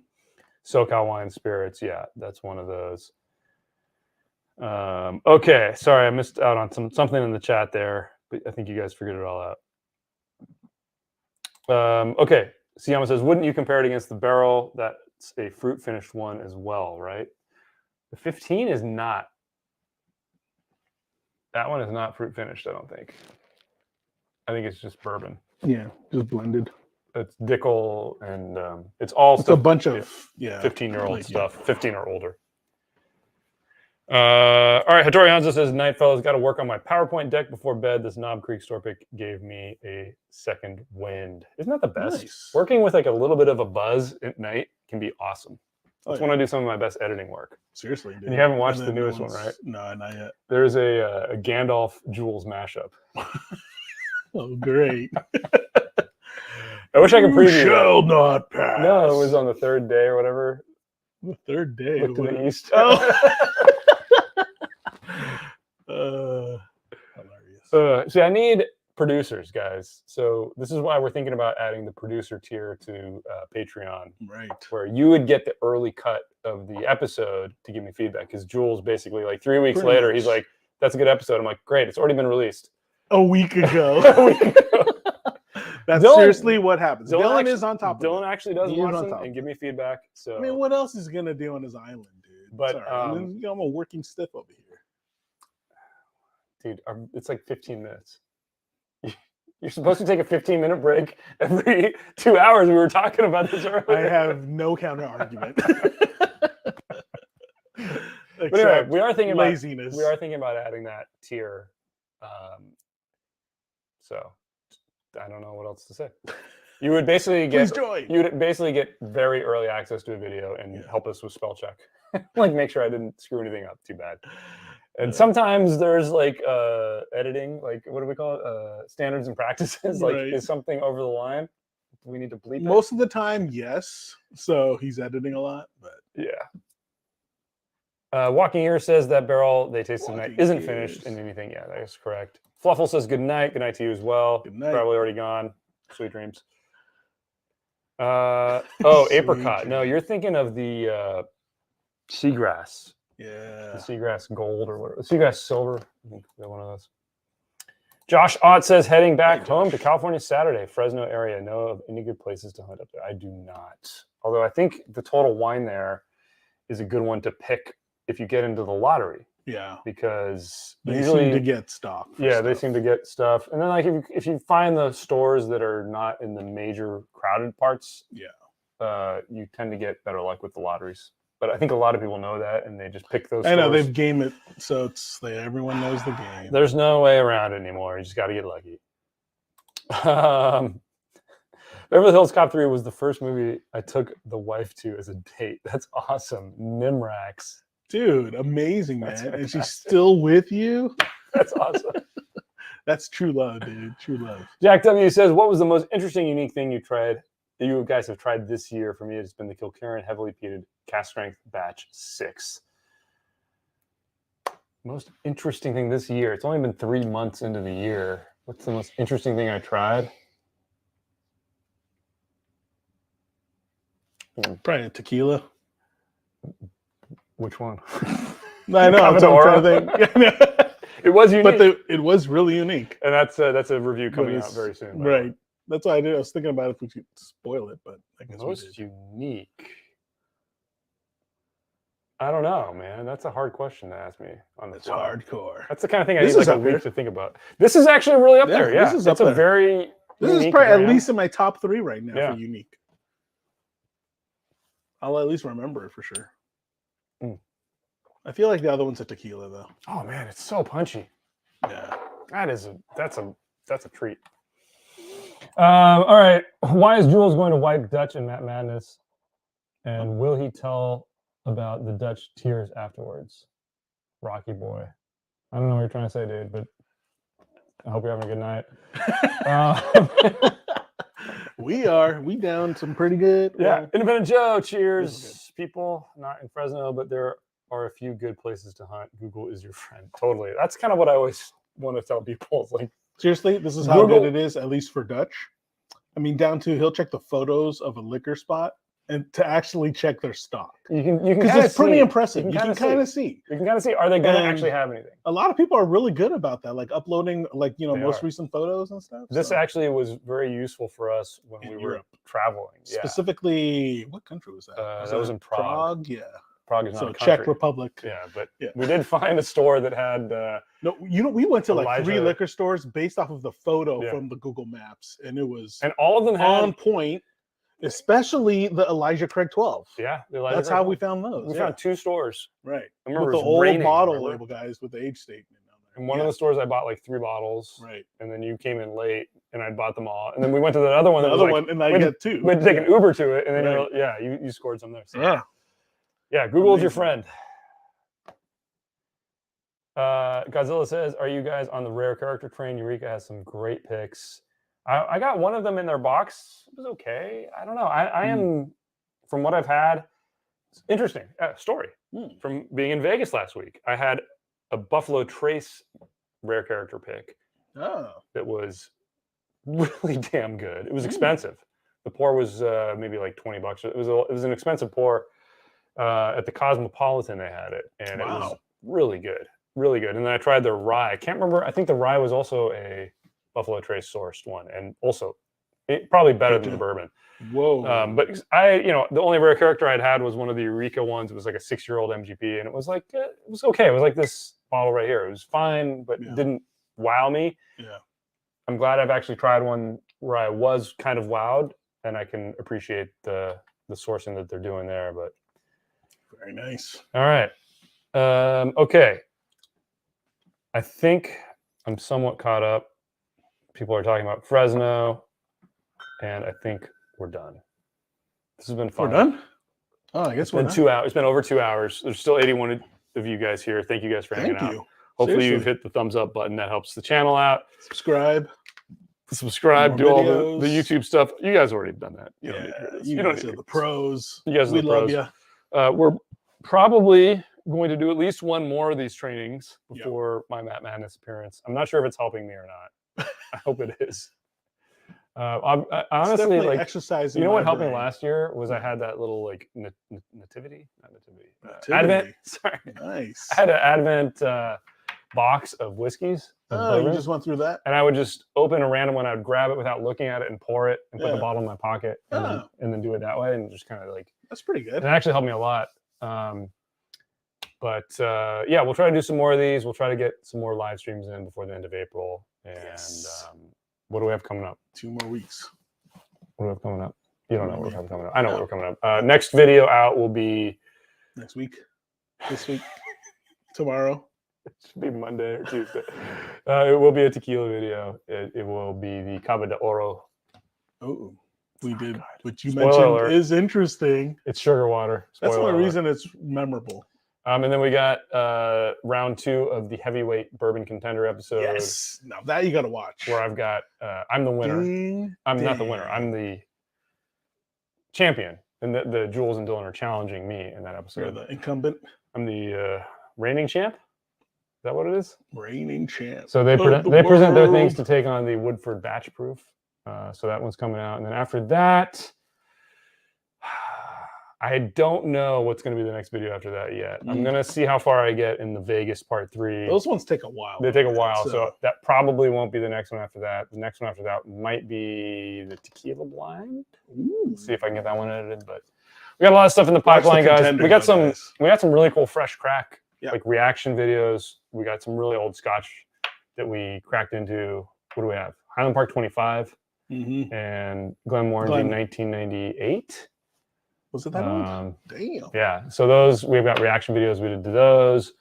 SoCal Wine Spirits. Yeah, that's one of those. Okay. Sorry, I missed out on something in the chat there. But I think you guys figured it all out. Okay. Siyama says, wouldn't you compare it against the barrel? That's a fruit finished one as well, right? The 15 is not. That one is not fruit finished, I don't think. I think it's just bourbon. Yeah, just blended. It's Dickel and it's all a bunch of 15-year-old stuff, 15 or older. All right, Hattori Hanzo says, night fellas, got to work on my PowerPoint deck before bed. This Knob Creek Store Pick gave me a second wind. Isn't that the best? Nice. Working with like a little bit of a buzz at night can be awesome. That's when I do some of my best editing work. Seriously, dude. And you haven't watched the newest one, right? No, not yet. There's a Gandalf Jules mashup. Oh, great. I wish I could preview shall not pass. No, it was on the third day or whatever. The third day. Look to the east. Oh. Hilarious. See, I need producers, guys. So this is why we're thinking about adding the producer tier to Patreon. Right. Where you would get the early cut of the episode to give me feedback. Because Jules basically, like 3 weeks later, he's like, that's a good episode. I'm like, great, it's already been released. A week ago. That's seriously what happens. Dylan is on top of it. Dylan actually does watch them and give me feedback. So I mean, what else is he gonna do on his island, dude? But I'm a working stiff over dude, here. it's like 15 minutes. You're supposed to take a 15-minute break every 2 hours. We were talking about this earlier. I have no counter argument. But anyway, we are thinking laziness. We are thinking about adding that tier. So I don't know what else to say. You would basically get very early access to a video and help us with spell check. Like make sure I didn't screw anything up too bad. And sometimes there's like editing, like what do we call it? Standards and practices. Like is something over the line? Do we need to bleep it? Most of the time, yes. So he's editing a lot, but yeah. Walking Ear says that barrel they tasted tonight isn't finished in anything. Yeah, that is correct. Fluffle says good night. Good night to you as well. Good night. Probably already gone. Sweet dreams. Oh, apricot. No, you're thinking of the seagrass. Yeah. The seagrass gold or whatever. Seagrass silver. I think they're one of those. Josh Ott says heading back home to California Saturday, Fresno area. Know of any good places to hunt up there? I do not. Although I think the Total Wine there is a good one to pick if you get into the lottery. Yeah, because they usually seem to get stock. They seem to get stuff, and then like if you find the stores that are not in the major crowded parts, you tend to get better luck with the lotteries. But I think a lot of people know that, and they just pick those. I know they've gamed it, so everyone knows the game. There's no way around it anymore. You just got to get lucky. Beverly Hills Cop 3 was the first movie I took the wife to as a date. That's awesome. Nimrax. Dude, amazing, man. And she's still with you? That's awesome. That's true love, dude. True love. Jack W says, what was the most interesting, unique thing you guys have tried this year? For me, it's been the Kilkerran heavily peated cast strength batch 6. Most interesting thing this year. It's only been 3 months into the year. What's the most interesting thing I tried? Probably a tequila. Which one? I know. I'm trying to think. It was unique, but it was really unique, and that's a review coming out very soon. Right. That's why I did. I was thinking about if we could spoil it, but I guess most unique. I don't know, man. That's a hard question to ask me on the It's fly. hardcore. That's the kind of thing I This need is like a up week there. to think about. This is actually really up there. Yeah, this is it's up a there. very This is unique probably at brand. least in my top 3 right now Yeah. for unique. I'll at least remember it for sure. Mm. I feel like the other one's a tequila though. Oh man, it's so punchy. Yeah. That's a treat. All right. Why is Jules going to wipe Dutch in Matt Madness? And will he tell about the Dutch tears afterwards? Rocky boy. I don't know what you're trying to say, dude, but I hope you're having a good night. We down some pretty good. Yeah, Independent Joe, cheers. People not in Fresno, but there are a few good places to hunt. Google is your friend. Totally. That's kind of what I always want to tell people. It's like, seriously, this is how good it is, at least for Dutch. I mean, down to he'll check the photos of a liquor spot and to actually check their stock. You can because it's pretty impressive. You can kind of see. You can kind of see. Are they going to actually have anything? A lot of people are really good about that, like uploading, like most recent photos and stuff. This actually was very useful for us when we were traveling. Specifically, what country was that? That was in Prague. Yeah. Prague is not a country. Czech Republic. Yeah, but we did find a store that had. No, we went to like 3 liquor stores based off of the photo from the Google Maps, and it was all of them on point. Especially the Elijah Craig 12. Yeah, that's how we found those. We found 2 stores. Right. I remember with the old bottle label guys with the age statement on there. And one of the stores I bought like 3 bottles. Right. And then you came in late, and I bought them all. And then we went to the other one. And I get 2. We had to take an Uber to it, and then you scored some there. So. Yeah. Google's your friend. Godzilla says, "Are you guys on the rare character train? Eureka has some great picks." I got one of them in their box. It was okay. I don't know. I am, from what I've had, interesting story. From being in Vegas last week, I had a Buffalo Trace rare character pick. That was really damn good. It was expensive. The pour was maybe like $20. It was an expensive pour. At the Cosmopolitan, they had it, and it was really good, really good. And then I tried the rye. I can't remember. I think the rye was also a Buffalo Trace sourced one, and also probably better than the bourbon. Whoa! But the only rare character I'd had was one of the Eureka ones. It was like a 6-year-old MGP, and it was like it was okay. It was like this bottle right here. It was fine, but it didn't wow me. Yeah. I'm glad I've actually tried one where I was kind of wowed, and I can appreciate the sourcing that they're doing there. But very nice. All right. Okay. I think I'm somewhat caught up. People are talking about Fresno, and I think we're done. This has been fun. We're done? Oh, I guess we're done. 2 hours. It's been over 2 hours. There's still 81 of you guys here. Thank you guys for hanging out. Hopefully you've hit the thumbs up button. That helps the channel out. Subscribe. Do all the YouTube stuff. You guys already done that. You guys are the pros. You guys are the pros. We love you. We're probably going to do at least one more of these trainings before my Matt Madness appearance. I'm not sure if it's helping me or not. I hope it is. I honestly, like exercising. You know what helped me last year was I had that little like nativity, Advent. Sorry, nice. I had an Advent box of whiskeys. You just went through that, and I would just open a random one. I would grab it without looking at it and pour it and put the bottle in my pocket and then do it that way and just kind of like. That's pretty good. It actually helped me a lot. But we'll try to do some more of these. We'll try to get some more live streams in before the end of April. And what do we have coming up? 2 more weeks. What do we have coming up? You don't know what we have coming up. I know what we're coming up. Next video out will be next week. This week. Tomorrow. It should be Monday or Tuesday. It will be a tequila video. It will be the Cava de Oro. Oh, we did. What you mentioned is interesting. It's sugar water. That's the only reason it's memorable. And then we got round 2 of the heavyweight bourbon contender episode. Yes, now that you got to watch. Where I've got, I'm the winner. I'm not the winner. I'm the champion. And the Jules and Dylan are challenging me in that episode. You're the incumbent. I'm the reigning champ. Is that what it is? Reigning champ. So they present their things to take on the Woodford Batch Proof. So that one's coming out. And then after that, I don't know what's going to be the next video after that yet. I'm going to see how far I get in the Vegas part 3. Those ones take a while. They take a while. So that probably won't be the next one after that. The next one after that might be the Tequila Blind. Let's see if I can get that one edited. But We got a lot of stuff in the Watch the pipeline, guys. Contender, We got though, guys. some really cool fresh crack, Yeah. like reaction videos. We got some really old scotch that we cracked into. What do we have? Highland Park 25 and Glenmorangie 1998. Was it that old? Damn. Yeah. So those, we've got reaction videos we did to those.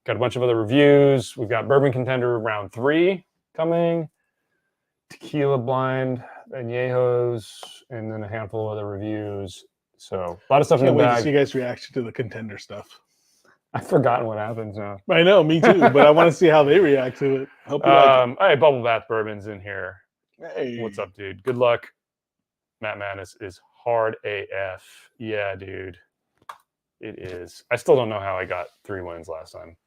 Got a bunch of other reviews. We've got Bourbon Contender round 3 coming. Tequila blind, añejos, and then a handful of other reviews. So a lot of stuff in the Can't wait to bag. see you guys' reaction to the Contender stuff. I've forgotten what happens now. I know, me too, but I want to see how they react to it. Hope you like it. Hey, Bubble Bath Bourbon's in here. Hey. What's up, dude? Good luck. Matt Madness is hard AF. Yeah, dude. It is. I still don't know how I got 3 wins last time.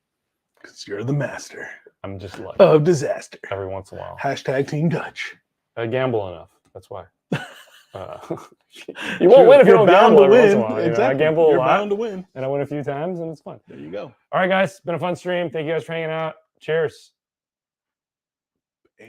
Because you're the master I'm just lucky. of disaster. Every once in a while. Hashtag Team Dutch. I gamble enough. That's why. You won't win if you don't gamble every once in a while. Exactly. I gamble a lot. Bound to win. And I win a few times, and it's fun. There you go. All right, guys. It's been a fun stream. Thank you guys for hanging out. Cheers. Bam.